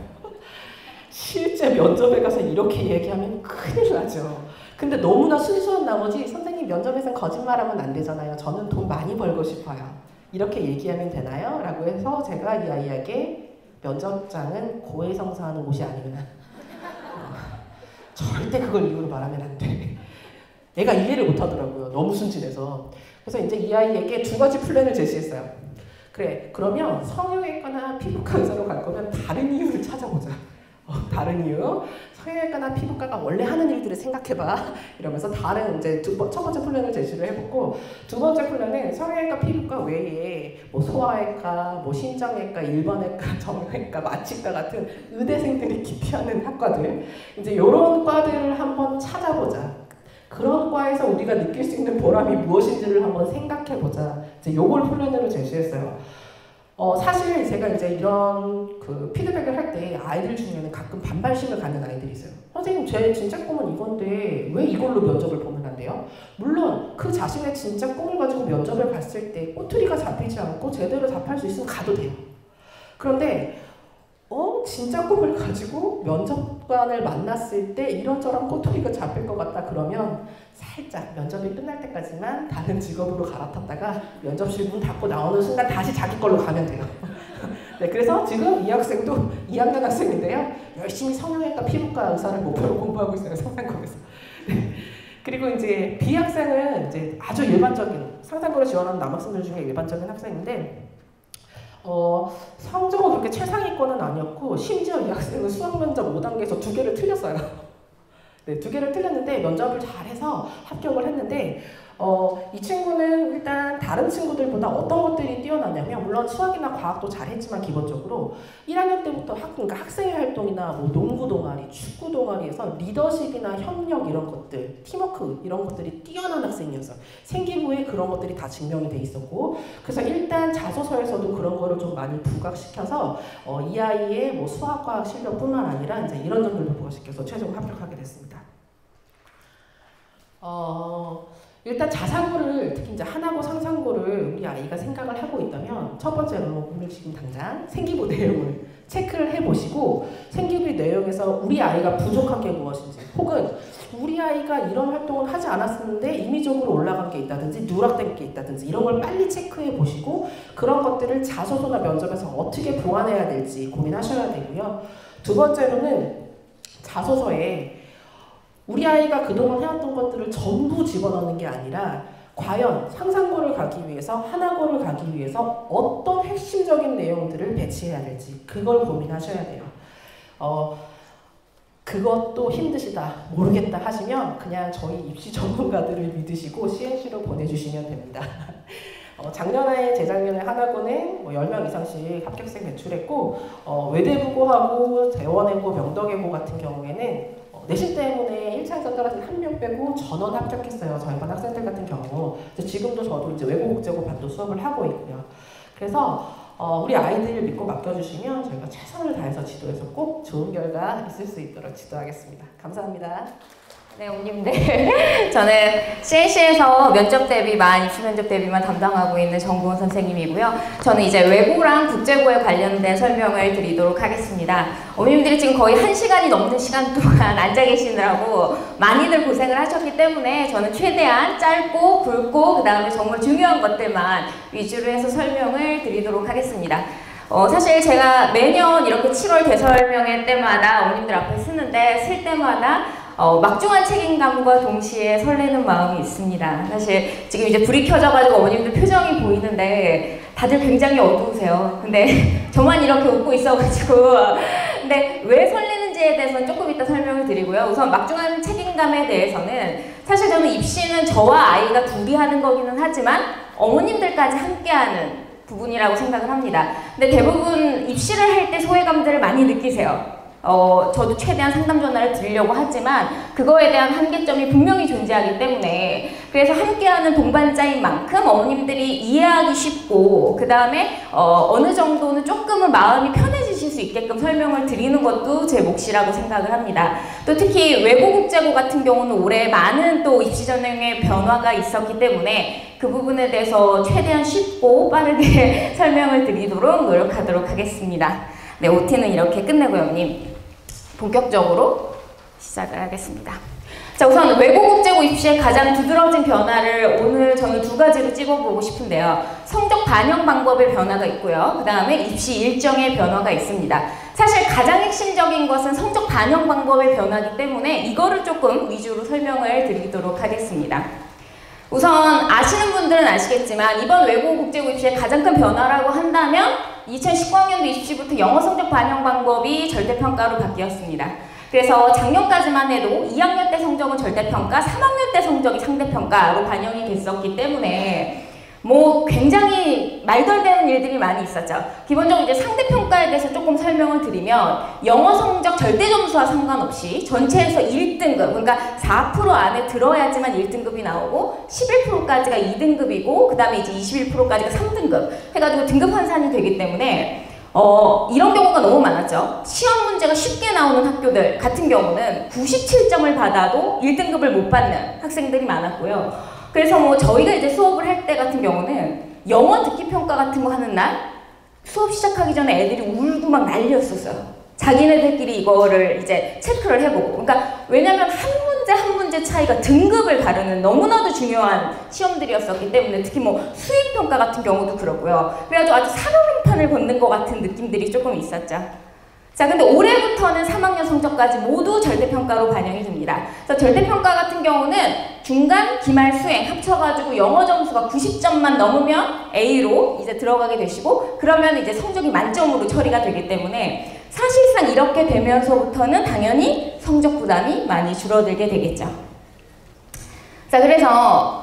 실제 면접에 가서 이렇게 얘기하면 큰일 나죠. 근데 너무나 순수한 나머지 선생님 면접에서는 거짓말하면 안 되잖아요. 저는 돈 많이 벌고 싶어요. 이렇게 얘기하면 되나요? 라고 해서 제가 이 아이에게 면접장은 고해성사하는 곳이 아니구나. 절대 그걸 이유로 말하면 안 돼. 애가 이해를 못 하더라고요. 너무 순진해서. 그래서 이제 이 아이에게 두 가지 플랜을 제시했어요. 그래, 그러면 성형외과나 피부과 의사로 갈 거면 다른 이유를 찾아보자. 다른 이유. 성형외과나 피부과가 원래 하는 일들을 생각해봐. 이러면서 다른 이제 첫 번째 플랜을 제시를 해봤고 두 번째 플랜은 성형외과, 피부과 외에 뭐 소아외과, 뭐 신장외과, 일반외과, 정형외과, 마취과 같은 의대생들이 기피하는 학과들 이제 이런 과들을 한번 찾아보자. 그런 과에서 우리가 느낄 수 있는 보람이 무엇인지를 한번 생각해보자. 이제 요걸 플랜으로 제시했어요. 사실 제가 이제 이런 그 피드백을 할 때 아이들 중에는 가끔 반발심을 갖는 아이들이 있어요. 선생님, 제 진짜 꿈은 이건데 왜 이걸로 면접을 보면 안 돼요? 물론 그 자신의 진짜 꿈을 가지고 면접을 갔을 때 꼬투리가 잡히지 않고 제대로 답할 수 있으면 가도 돼요. 그런데 진짜 꿈을 가지고 면접관을 만났을 때 이런저런 꼬투리가 잡힐 것 같다 그러면 살짝 면접이 끝날 때까지만 다른 직업으로 갈아탔다가 면접실 문 닫고 나오는 순간 다시 자기 걸로 가면 돼요. 네, 그래서 지금 이 학생도 2학년 학생인데요. 열심히 성형외과 피부과 의사를 목표로 공부하고 있어요. 상상고에서. 네. 그리고 이제 B 학생은 이제 아주 일반적인 상상고를 지원하는 남학생들 중에 일반적인 학생인데 성적은 그렇게 최상위권은 아니었고 심지어 이 학생은 수학 면접 5단계에서 2개를 틀렸어요. 네, 2개를 틀렸는데 면접을 잘해서 합격을 했는데 이 친구는 일단 다른 친구들보다 어떤 것들이 뛰어나냐면 물론 수학이나 과학도 잘했지만 기본적으로 1학년 때부터 그러니까 학생회 활동이나 뭐 농구 동아리, 축구 동아리에서 리더십이나 협력 이런 것들, 팀워크 이런 것들이 뛰어난 학생이어서 생기부에 그런 것들이 다 증명이 돼 있었고 그래서 일단 자소서에서도 그런 거를 좀 많이 부각시켜서 이 아이의 뭐 수학, 과학 실력뿐만 아니라 이제 이런 점들도 부각시켜서 최종 합격하게 됐습니다. 일단 자사고를 특히 이제 하나고 상상고를 우리 아이가 생각을 하고 있다면 첫 번째로 오늘 지금 당장 생기부 내용을 체크를 해보시고 생기부 내용에서 우리 아이가 부족한 게 무엇인지 혹은 우리 아이가 이런 활동을 하지 않았었는데 임의적으로 올라간 게 있다든지 누락된 게 있다든지 이런 걸 빨리 체크해 보시고 그런 것들을 자소서나 면접에서 어떻게 보완해야 될지 고민하셔야 되고요. 두 번째로는 자소서에 우리 아이가 그동안 해왔던 것들을 전부 집어넣는 게 아니라 과연 상상고를 가기 위해서 하나고를 가기 위해서 어떤 핵심적인 내용들을 배치해야 될지 그걸 고민하셔야 돼요. 그것도 힘드시다, 모르겠다 하시면 그냥 저희 입시 전문가들을 믿으시고 CNC로 보내주시면 됩니다. 작년에 재작년에 하나고는 뭐 10명 이상씩 합격생 배출했고 외대부고하고 대원외고 명덕외고 같은 경우에는 내신 때문에 1차에서 떨어진 1명 빼고 전원 합격했어요. 저희 반 학생들 같은 경우. 지금도 저도 이제 외국 국제고 반도 수업을 하고 있고요. 그래서 우리 아이들을 믿고 맡겨주시면 저희가 최선을 다해서 지도해서 꼭 좋은 결과 있을 수 있도록 지도하겠습니다. 감사합니다. 네, 어머님들. 저는 CNC에서 면접 대비만, 입시 면접 대비만 담당하고 있는 정보은 선생님이고요. 저는 이제 외고랑 국제고에 관련된 설명을 드리도록 하겠습니다. 어머님들이 지금 거의 1시간이 넘는 시간 동안 앉아 계시느라고 많이들 고생을 하셨기 때문에 저는 최대한 짧고 굵고 그 다음에 정말 중요한 것들만 위주로 해서 설명을 드리도록 하겠습니다. 사실 제가 매년 이렇게 7월 대설명회 때마다 어머님들 앞에 쓰는데 쓸 때마다 막중한 책임감과 동시에 설레는 마음이 있습니다. 사실 지금 이제 불이 켜져가지고 어머님들 표정이 보이는데 다들 굉장히 어두우세요. 근데 저만 이렇게 웃고 있어가지고 근데 왜 설레는지에 대해서는 조금 이따 설명을 드리고요. 우선 막중한 책임감에 대해서는 사실 저는 입시는 저와 아이가 둘이 하는 거기는 하지만 어머님들까지 함께하는 부분이라고 생각을 합니다. 근데 대부분 입시를 할 때 소외감들을 많이 느끼세요. 저도 최대한 상담 전화를 드리려고 하지만 그거에 대한 한계점이 분명히 존재하기 때문에 그래서 함께하는 동반자인 만큼 어머님들이 이해하기 쉽고 그 다음에 어느 정도는 조금은 마음이 편해지실 수 있게끔 설명을 드리는 것도 제 몫이라고 생각을 합니다. 또 특히 외고국제고 같은 경우는 올해 많은 또 입시 전형의 변화가 있었기 때문에 그 부분에 대해서 최대한 쉽고 빠르게 설명을 드리도록 노력하도록 하겠습니다. 네, OT는 이렇게 끝내고요, 어머님. 본격적으로 시작을 하겠습니다. 자, 우선 외고국제고 입시의 가장 두드러진 변화를 오늘 저는 2가지로 찝어보고 싶은데요. 성적 반영 방법의 변화가 있고요. 그 다음에 입시 일정의 변화가 있습니다. 사실 가장 핵심적인 것은 성적 반영 방법의 변화이기 때문에 이거를 조금 위주로 설명을 드리도록 하겠습니다. 우선 아시는 분들은 아시겠지만 이번 외고국제고 입시의 가장 큰 변화라고 한다면 2019학년도 입시부터 영어 성적 반영 방법이 절대평가로 바뀌었습니다. 그래서 작년까지만 해도 2학년 때 성적은 절대평가, 3학년 때 성적이 상대평가로 반영이 됐었기 때문에 굉장히 말도 안 되는 일들이 많이 있었죠. 기본적으로 이제 상대평가에 대해서 조금 설명을 드리면 영어 성적 절대 점수와 상관없이 전체에서 1등급, 그러니까 4% 안에 들어야지만 1등급이 나오고 11%까지가 2등급이고 그 다음에 이제 21%까지가 3등급 해가지고 등급 환산이 되기 때문에 이런 경우가 너무 많았죠. 시험 문제가 쉽게 나오는 학교들 같은 경우는 97점을 받아도 1등급을 못 받는 학생들이 많았고요. 그래서 저희가 이제 수업을 할 때 같은 경우는 영어 듣기 평가 같은 거 하는 날 수업 시작하기 전에 애들이 울고 막 난리였었어요. 자기네들끼리 이거를 이제 체크를 해보고. 그러니까 왜냐면 한 문제 차이가 등급을 가르는 너무나도 중요한 시험들이었었기 때문에 특히 수행 평가 같은 경우도 그렇고요. 그래가지고 아주 살얼음판을 걷는 것 같은 느낌들이 조금 있었죠. 자, 근데 올해부터는 3학년 성적까지 모두 절대평가로 반영이 됩니다. 그래서 절대평가 같은 경우는 중간, 기말, 수행 합쳐가지고 영어 점수가 90점만 넘으면 A로 이제 들어가게 되시고 그러면 이제 성적이 만점으로 처리가 되기 때문에 사실상 이렇게 되면서부터는 당연히 성적 부담이 많이 줄어들게 되겠죠. 자, 그래서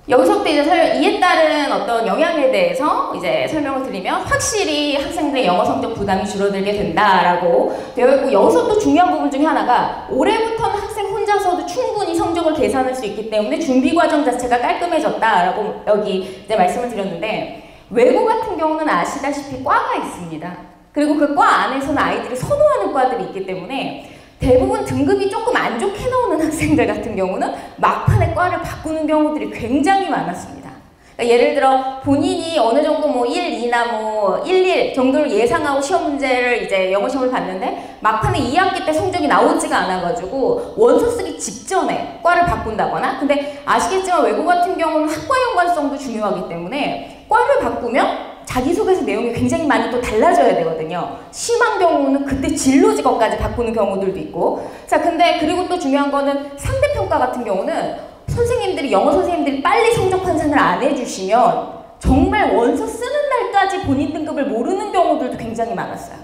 여기서부터 이제 이에 따른 어떤 영향에 대해서 이제 설명을 드리면 확실히 학생들의 영어 성적 부담이 줄어들게 된다라고 되어 있고 여기서 또 중요한 부분 중에 하나가 올해부터는 학생 혼자서도 충분히 성적을 계산할 수 있기 때문에 준비 과정 자체가 깔끔해졌다라고 여기 이제 말씀을 드렸는데 외고 같은 경우는 아시다시피 과가 있습니다. 그리고 그 과 안에서는 아이들이 선호하는 과들이 있기 때문에 대부분 등급이 조금 안 좋게 나오는 학생들 같은 경우는 막판에 과를 바꾸는 경우들이 굉장히 많았습니다. 그러니까 예를 들어 본인이 어느 정도 1, 2나 1, 1 정도를 예상하고 시험 문제를 이제 영어 시험을 봤는데 막판에 2학기 때 성적이 나오지가 않아가지고 원서 쓰기 직전에 과를 바꾼다거나 근데 아시겠지만 외고 같은 경우는 학과 연관성도 중요하기 때문에 과를 바꾸면 자기소개서 내용이 굉장히 많이 또 달라져야 되거든요. 심한 경우는 그때 진로 직업까지 바꾸는 경우들도 있고 자 근데 그리고 또 중요한 거는 상대평가 같은 경우는 선생님들이 영어 선생님들이 빨리 성적 환산을 안 해주시면 정말 원서 쓰는 날까지 본인 등급을 모르는 경우들도 굉장히 많았어요.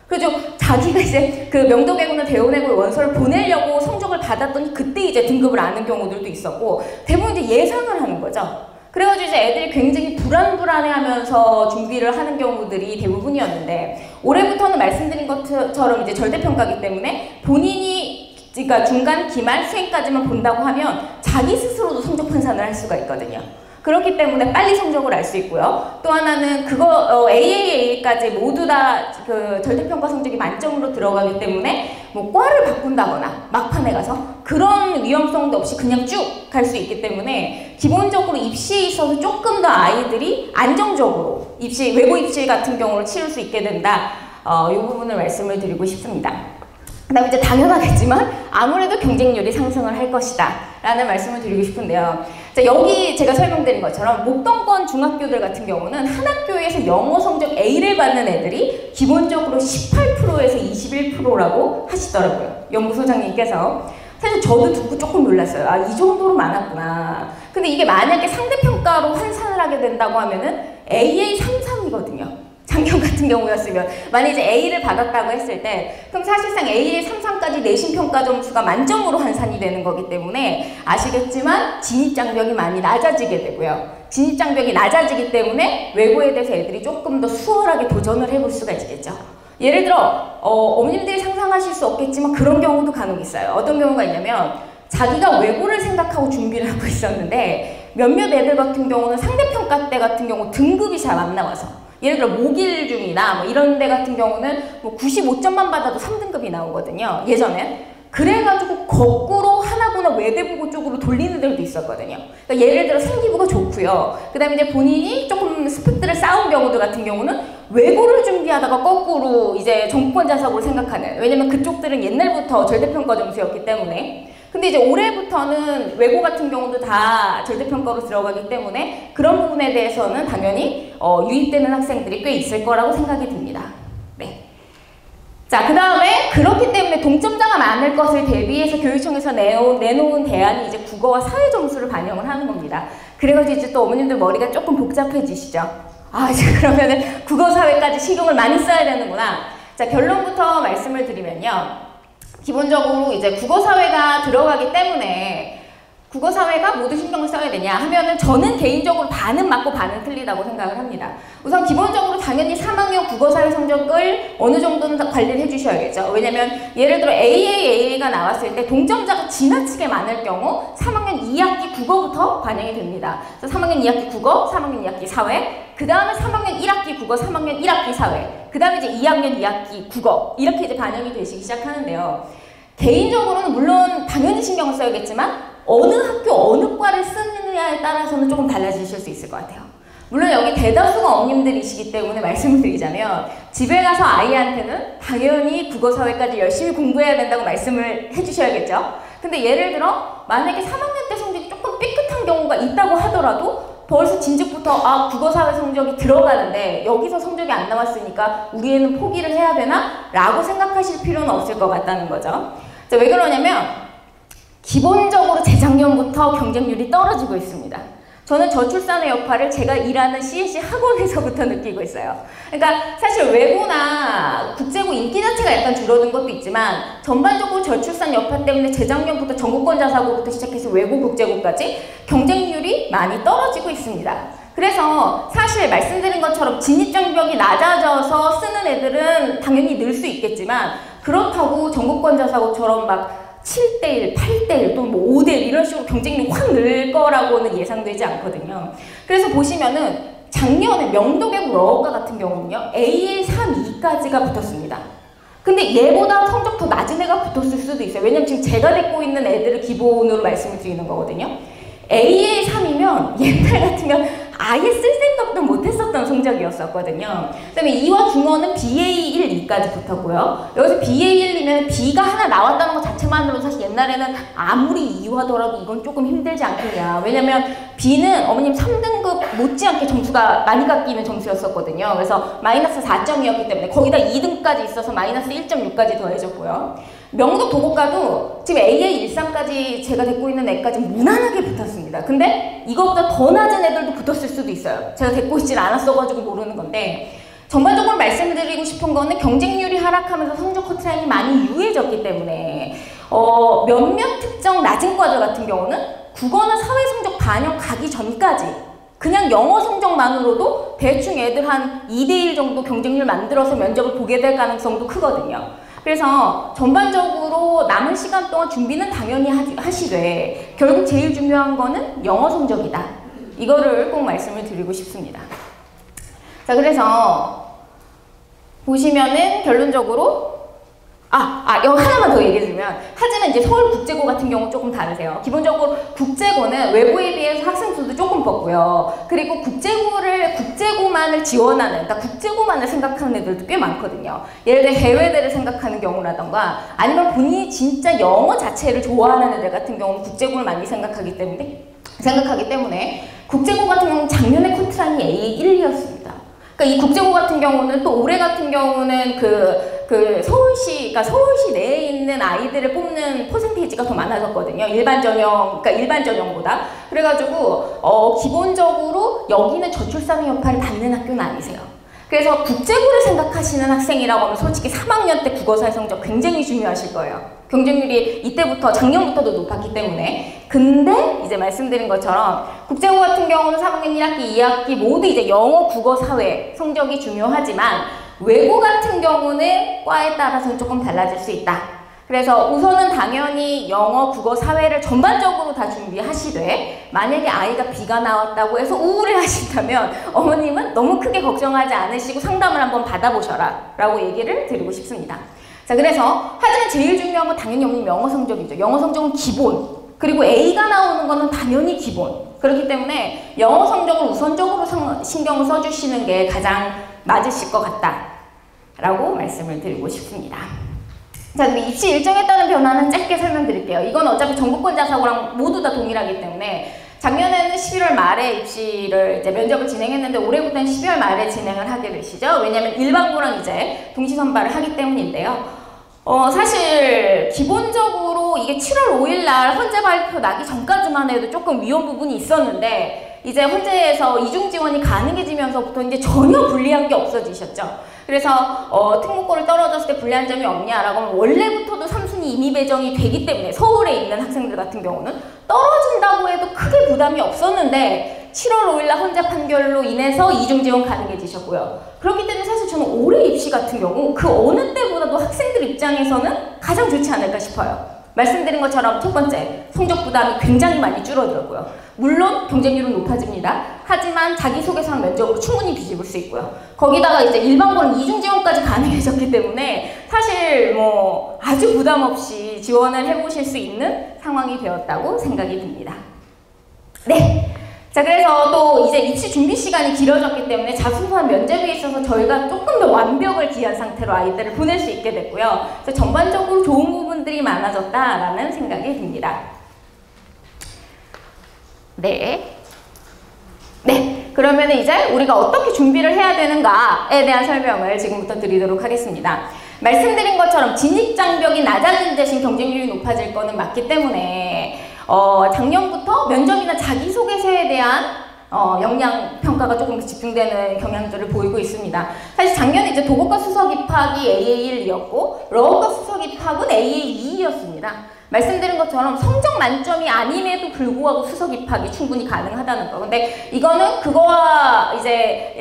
그죠? 자기가 이제 그 명도외고나 대원외고 원서를 보내려고 성적을 받았더니 그때 이제 등급을 아는 경우들도 있었고 대부분 이제 예상을 하는 거죠. 그래가지고 이제 애들이 굉장히 불안해하면서 준비를 하는 경우들이 대부분이었는데 올해부터는 말씀드린 것처럼 이제 절대평가이기 때문에 본인이 그러니까 중간, 기말, 수행까지만 본다고 하면 자기 스스로도 성적 환산을 할 수가 있거든요. 그렇기 때문에 빨리 성적을 알 수 있고요. 또 하나는 그거 AAA까지 모두 다 그 절대평가 성적이 만점으로 들어가기 때문에 뭐 과를 바꾼다거나 막판에 가서 그런 위험성도 없이 그냥 쭉 갈 수 있기 때문에 기본적으로 입시에 있어서 조금 더 아이들이 안정적으로 외고 입시 같은 경우를 치를 수 있게 된다. 이 부분을 말씀을 드리고 싶습니다. 그 다음에 이제 당연하겠지만 아무래도 경쟁률이 상승을 할 것이다 라는 말씀을 드리고 싶은데요. 자, 여기 제가 설명드린 것처럼 목동권 중학교들 같은 경우는 한 학교에서 영어 성적 A를 받는 애들이 기본적으로 18%에서 21%라고 하시더라고요. 연구소장님께서. 사실 저도 듣고 조금 놀랐어요. 아, 이 정도로 많았구나. 근데 이게 만약에 상대평가로 환산을 하게 된다고 하면은 AA 33이거든요. 작년 같은 경우였으면 만약에 이제 A를 받았다고 했을 때 그럼 사실상 AA 33까지 내신평가 점수가 만점으로 환산이 되는 거기 때문에 아시겠지만 진입장벽이 많이 낮아지게 되고요. 진입장벽이 낮아지기 때문에 외고에 대해서 애들이 조금 더 수월하게 도전을 해볼 수가 있겠죠. 예를 들어 어머님들이 상상하실 수 없겠지만 그런 경우도 간혹 있어요. 어떤 경우가 있냐면 자기가 외고를 생각하고 준비를 하고 있었는데 몇몇 애들 같은 경우는 상대평가 때 같은 경우 등급이 잘 안 나와서 예를 들어 모길중이나 뭐 이런 데 같은 경우는 뭐 95점만 받아도 3등급이 나오거든요. 예전엔. 그래가지고 거꾸로 하나구나 외대부고 쪽으로 돌리는 애들도 있었거든요. 그러니까 예를 들어 생기부가 좋고요. 그 다음에 이제 본인이 조금 스펙들을 쌓은 경우들 같은 경우는 외고를 준비하다가 거꾸로 이제 정권 자석으로 생각하는. 왜냐면 그쪽들은 옛날부터 절대평가 점수였기 때문에. 근데 이제 올해부터는 외고 같은 경우도 다 절대평가로 들어가기 때문에 그런 부분에 대해서는 당연히 유입되는 학생들이 꽤 있을 거라고 생각이 듭니다. 네. 자, 그 다음에 그렇기 때문에 동점자가 많을 것을 대비해서 교육청에서 내놓은 대안이 이제 국어와 사회 점수를 반영을 하는 겁니다. 그래가지고 이제 또 어머님들 머리가 조금 복잡해지시죠? 아, 이제 그러면은 국어, 사회까지 신경을 많이 써야 되는구나. 자, 결론부터 말씀을 드리면요. 기본적으로 이제 국어사회가 들어가기 때문에 국어사회가 모두 신경을 써야 되냐 하면은 저는 개인적으로 반은 맞고 반은 틀리다고 생각을 합니다. 우선 기본적으로 당연히 3학년 국어사회 성적을 어느 정도는 관리를 해주셔야겠죠. 왜냐면 예를 들어 AAA가 나왔을 때 동점자가 지나치게 많을 경우 3학년 2학기 국어부터 반영이 됩니다. 그래서 3학년 2학기 국어, 3학년 2학기 사회, 그 다음에 3학년 1학기 국어, 3학년 1학기 사회, 그 다음에 이제 2학년 2학기 국어 이렇게 이제 반영이 되시기 시작하는데요. 개인적으로는 물론 당연히 신경을 써야겠지만 어느 학교 어느 과를 쓰느냐에 따라서는 조금 달라지실 수 있을 것 같아요. 물론 여기 대다수가 어머님들이시기 때문에 말씀을 드리자면 집에 가서 아이한테는 당연히 국어사회까지 열심히 공부해야 된다고 말씀을 해주셔야겠죠. 근데 예를 들어 만약에 3학년 때 성적이 조금 삐끗한 경우가 있다고 하더라도 벌써 진즉부터 국어사회 성적이 들어가는데 여기서 성적이 안 나왔으니까 우리 애는 포기를 해야 되나? 라고 생각하실 필요는 없을 것 같다는 거죠. 자, 왜 그러냐면 기본적으로 재작년부터 경쟁률이 떨어지고 있습니다. 저는 저출산의 여파를 제가 일하는 CNC 학원에서부터 느끼고 있어요. 그러니까 사실 외고나 국제고 인기 자체가 약간 줄어든 것도 있지만 전반적으로 저출산 여파 때문에 재작년부터 전국권 자사고부터 시작해서 외고 국제고까지 경쟁률이 많이 떨어지고 있습니다. 그래서 사실 말씀드린 것처럼 진입장벽이 낮아져서 쓰는 애들은 당연히 늘 수 있겠지만 그렇다고 전국권 자사고처럼 막 7대1, 8대1, 또 뭐 5대1 이런 식으로 경쟁률이 확 늘 거라고는 예상되지 않거든요. 그래서 보시면은 작년에 명도계고 러가 같은 경우는요. AL 3, 2까지가 붙었습니다. 근데 얘보다 성적 더 낮은 애가 붙었을 수도 있어요. 왜냐면 지금 제가 데리고 있는 애들을 기본으로 말씀을 드리는 거거든요. AL 3이면 옛날 같으면 아예 쓸 생각도 못했었던 성적이었었거든요. 그 다음에 2와 중어는 BA 1, 2까지 붙었고요. 여기서 BA 1이면 B가 하나 나왔다는 것 자체만으로 사실 옛날에는 아무리 2화더라도 이건 조금 힘들지 않겠냐. 왜냐면 B는 어머님 3등급 못지않게 점수가 많이 깎이는 점수였었거든요. 그래서 마이너스 4점이었기 때문에 거기다 2등까지 있어서 마이너스 1.6까지 더해졌고요. 명도 도곡과도 지금 AA 13까지 제가 데리고 있는 애까지 무난하게 붙었습니다. 근데 이거보다 더 낮은 애들도 붙었을 수도 있어요. 제가 데리고 있질 않았어가지고 모르는 건데 전반적으로 말씀드리고 싶은 거는 경쟁률이 하락하면서 성적 커트라인이 많이 유해졌기 때문에 몇몇 특정 낮은 과들 같은 경우는 국어나 사회 성적 반영 가기 전까지 그냥 영어 성적만으로도 대충 애들 한 2대1 정도 경쟁률 만들어서 면접을 보게 될 가능성도 크거든요. 그래서 전반적으로 남은 시간 동안 준비는 당연히 하시되 결국 제일 중요한 거는 영어 성적이다. 이거를 꼭 말씀을 드리고 싶습니다. 자, 그래서 보시면은 결론적으로 여기 하나만 더 얘기해주면, 하지만 이제 서울국제고 같은 경우 조금 다르세요. 기본적으로 국제고는 외고에 비해서 학생 수도 조금 적고요. 그리고 국제고만을 지원하는, 그러니까 국제고만을 생각하는 애들도 꽤 많거든요. 예를 들어 해외대를 생각하는 경우라던가, 아니면 본인이 진짜 영어 자체를 좋아하는 애들 같은 경우는 국제고를 많이 생각하기 때문에 국제고 같은 경우는 작년에 커트라인이 A1이었습니다. 그러니까 이 국제고 같은 경우는 또 올해 같은 경우는 그러니까 서울시 내에 있는 아이들을 뽑는 퍼센테이지가 더 많아졌거든요. 일반 전형보다. 그래가지고, 기본적으로 여기는 저출산의 여파를 받는 학교는 아니세요. 그래서 국제고를 생각하시는 학생이라고 하면 솔직히 3학년 때 국어사의 성적 굉장히 중요하실 거예요. 경쟁률이 이때부터, 작년부터도 높았기 때문에. 근데 이제 말씀드린 것처럼 국제고 같은 경우는 3학년 1학기, 2학기 모두 이제 영어, 국어, 사회 성적이 중요하지만 외고 같은 경우는 과에 따라서는 조금 달라질 수 있다. 그래서 우선은 당연히 영어, 국어, 사회를 전반적으로 다 준비하시되, 만약에 아이가 B가 나왔다고 해서 우울해 하신다면 어머님은 너무 크게 걱정하지 않으시고 상담을 한번 받아보셔라 라고 얘기를 드리고 싶습니다. 자, 그래서 하지만 제일 중요한 건 당연히 어머님 영어 성적이죠. 영어 성적은 기본. 그리고 A가 나오는 거는 당연히 기본. 그렇기 때문에 영어 성적을 우선적으로 신경을 써주시는 게 가장 맞으실 것 같다라고 말씀을 드리고 싶습니다. 자, 그럼 입시 일정에 따른 변화는 짧게 설명드릴게요. 이건 어차피 전국권 자사고랑 모두 다 동일하기 때문에 작년에는 11월 말에 입시를 이제 면접을 진행했는데 올해부터는 12월 말에 진행을 하게 되시죠. 왜냐하면 일반고랑 이제 동시 선발을 하기 때문인데요. 사실 기본적으로 이게 7월 5일 날 헌재 발표 나기 전까지만 해도 조금 위험 부분이 있었는데, 이제 헌재에서 이중 지원이 가능해지면서부터 이제 전혀 불리한 게 없어지셨죠. 그래서 특목고를 떨어졌을 때 불리한 점이 없냐라고 하면, 원래부터도 3순위 임의 배정이 되기 때문에 서울에 있는 학생들 같은 경우는 떨어진다고 해도 크게 부담이 없었는데 7월 5일 날 헌재 판결로 인해서 이중 지원 가능해지셨고요. 그렇기 때문에 사실 저는 올해 입시 같은 경우 그 어느 때보다도 학생들 입장에서는 가장 좋지 않을까 싶어요. 말씀드린 것처럼 첫 번째, 성적 부담이 굉장히 많이 줄어들었고요. 물론 경쟁률은 높아집니다. 하지만 자기소개서랑 면접으로 충분히 뒤집을 수 있고요. 거기다가 이제 일반고는 이중 지원까지 가능해졌기 때문에 사실 뭐 아주 부담 없이 지원을 해보실 수 있는 상황이 되었다고 생각이 듭니다. 네. 자, 그래서 또 이제 입시 준비 시간이 길어졌기 때문에 자소서와 면접에 있어서 저희가 조금 더 완벽을 기한 상태로 아이들을 보낼 수 있게 됐고요. 그래서 전반적으로 좋은 부분들이 많아졌다라는 생각이 듭니다. 네. 그러면 이제 우리가 어떻게 준비를 해야 되는가에 대한 설명을 지금부터 드리도록 하겠습니다. 말씀드린 것처럼 진입장벽이 낮아진 대신 경쟁률이 높아질 거는 맞기 때문에 작년부터 면접이나 자기소개서에 대한 역량평가가 조금 집중되는 경향들을 보이고 있습니다. 사실 작년에 이제 도곡과 수석 입학이 AA1이었고 러브과 수석 입학은 AA2였습니다. 말씀드린 것처럼 성적 만점이 아님에도 불구하고 수석 입학이 충분히 가능하다는 거. 근데 이거는 그거와 이제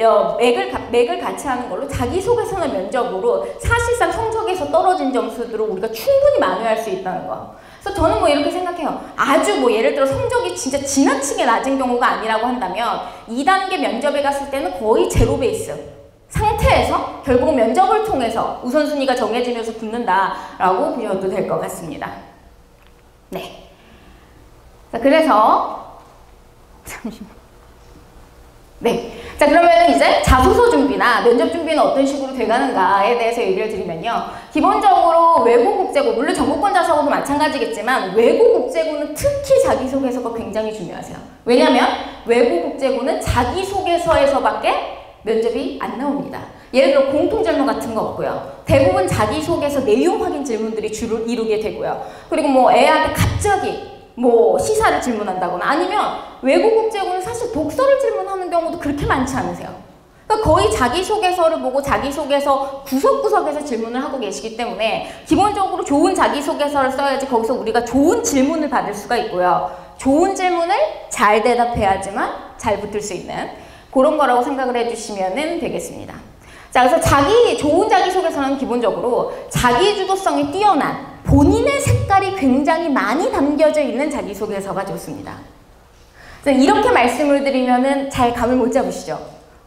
맥을 같이 하는 걸로 자기소개서나 면접으로 사실상 성적에서 떨어진 점수들을 우리가 충분히 만회할 수 있다는 거. 그래서 저는 뭐 이렇게 생각해요. 아주 뭐 예를 들어 성적이 진짜 지나치게 낮은 경우가 아니라고 한다면 2단계 면접에 갔을 때는 거의 제로 베이스 상태에서 결국 면접을 통해서 우선순위가 정해지면서 붙는다라고 보셔도 될 것 같습니다. 네. 자, 그래서 잠시만. 네. 자, 그러면 이제 자소서 준비나 면접 준비는 어떤 식으로 돼가는가에 대해서 얘기를 드리면요. 기본적으로 외고국제고, 물론 전국권 자사고도 마찬가지겠지만 외고국제고는 특히 자기소개서가 굉장히 중요하세요. 왜냐하면 외고국제고는 자기소개서에서밖에 면접이 안 나옵니다. 예를 들어 공통질문 같은 거 없고요. 대부분 자기소개서 내용 확인 질문들이 주로 이루게 되고요. 그리고 뭐 애한테 갑자기 뭐 시사를 질문한다거나 아니면 외고국제고는 사실 독서를 질문하는 경우도 그렇게 많지 않으세요. 그러니까 거의 자기소개서를 보고 자기소개서 구석구석에서 질문을 하고 계시기 때문에 기본적으로 좋은 자기소개서를 써야지 거기서 우리가 좋은 질문을 받을 수가 있고요. 좋은 질문을 잘 대답해야지만 잘 붙을 수 있는 그런 거라고 생각을 해주시면 되겠습니다. 자, 그래서 좋은 자기소개서는 기본적으로 자기주도성이 뛰어난 본인의 색깔이 굉장히 많이 담겨져 있는 자기소개서가 좋습니다. 이렇게 말씀을 드리면은 잘 감을 못 잡으시죠?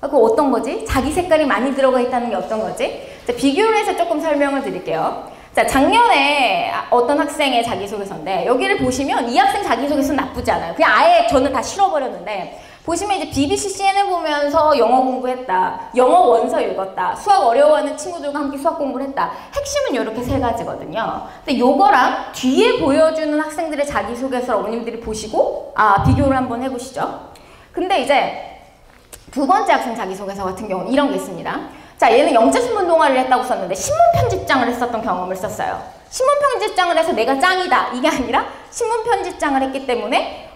그 어떤 거지? 자기 색깔이 많이 들어가 있다는 게 어떤 거지? 자, 비교를 해서 조금 설명을 드릴게요. 자, 작년에 어떤 학생의 자기소개서인데 여기를 보시면 이 학생 자기소개서 나쁘지 않아요. 그냥 아예 저는 다 실어버렸는데 보시면 이제 BBC CNN 보면서 영어 공부했다, 영어 원서 읽었다, 수학 어려워하는 친구들과 함께 수학 공부를 했다. 핵심은 이렇게 세 가지거든요. 근데 요거랑 뒤에 보여주는 학생들의 자기소개서를 어머님들이 보시고 비교를 한번 해보시죠. 근데 이제 두 번째 학생 자기소개서 같은 경우는 이런 게 있습니다. 자, 얘는 영재신문 동아리를 했다고 썼는데 신문 편집장을 했었던 경험을 썼어요. 신문 편집장을 해서 내가 짱이다 이게 아니라 신문 편집장을 했기 때문에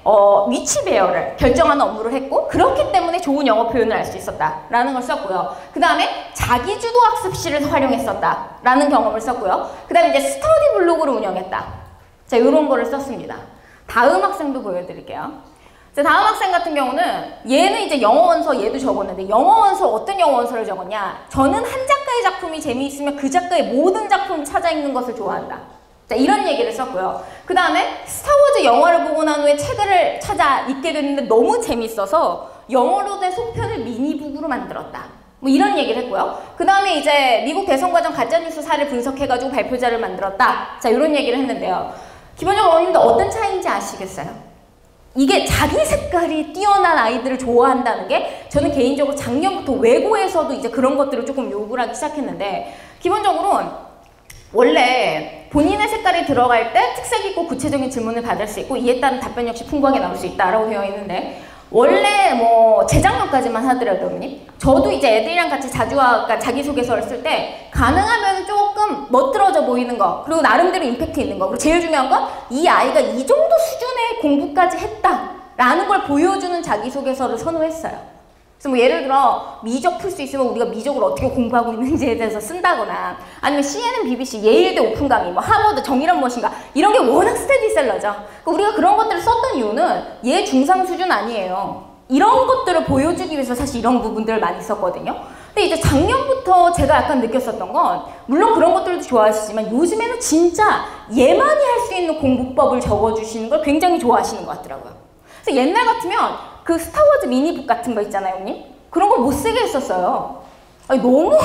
위치 배열을 결정하는 업무를 했고 그렇기 때문에 좋은 영어 표현을 할 수 있었다라는 걸 썼고요. 그 다음에 자기주도 학습실을 활용했었다라는 경험을 썼고요. 그 다음에 이제 스터디 블로그를 운영했다. 자, 이런 거를 썼습니다. 다음 학생도 보여드릴게요. 자, 다음 학생 같은 경우는 얘는 이제 영어 원서 얘도 적었는데 영어 원서 어떤 영어 원서를 적었냐? 저는 한 작가의 작품이 재미있으면 그 작가의 모든 작품을 찾아 읽는 것을 좋아한다. 자, 이런 얘기를 썼고요. 그 다음에 스타워즈 영화를 보고 난 후에 책을 찾아 읽게 됐는데 너무 재밌어서 영어로 된 속편을 미니북으로 만들었다. 뭐 이런 얘기를 했고요. 그 다음에 이제 미국 대선과정 가짜뉴스 사를 분석해가지고 발표자를 만들었다. 자, 이런 얘기를 했는데요. 기본적으로 어머님들 어떤 차이인지 아시겠어요? 이게 자기 색깔이 뛰어난 아이들을 좋아한다는 게 저는 개인적으로 작년부터 외고에서도 이제 그런 것들을 조금 요구를 하기 시작했는데 기본적으로 원래 본인의 색깔이 들어갈 때 특색 있고 구체적인 질문을 받을 수 있고 이에 따른 답변 역시 풍부하게 나올 수 있다라고 되어 있는데 원래 뭐 재작년까지만 하더라도 어머님 저도 이제 애들이랑 같이 자주 자기소개서를 쓸 때 가능하면 조금 멋들어져 보이는 거 그리고 나름대로 임팩트 있는 거 그리고 제일 중요한 건 이 아이가 이 정도 수준의 공부까지 했다라는 걸 보여주는 자기소개서를 선호했어요. 그래서 뭐 예를 들어 미적 풀 수 있으면 우리가 미적을 어떻게 공부하고 있는지에 대해서 쓴다거나 아니면 CNN, BBC, 예일대 오픈 강의, 뭐 하버드 정의란 무엇인가 이런 게 워낙 스테디셀러죠. 그러니까 우리가 그런 것들을 썼던 이유는 얘 중상 수준 아니에요. 이런 것들을 보여주기 위해서 사실 이런 부분들을 많이 썼거든요. 근데 이제 작년부터 제가 약간 느꼈었던 건 물론 그런 것들도 좋아하시지만 요즘에는 진짜 얘만이 할 수 있는 공부법을 적어주시는 걸 굉장히 좋아하시는 것 같더라고요. 그래서 옛날 같으면 그 스타워즈 미니북 같은 거 있잖아요, 언니? 그런 걸 못 쓰게 했었어요. 아니, 너무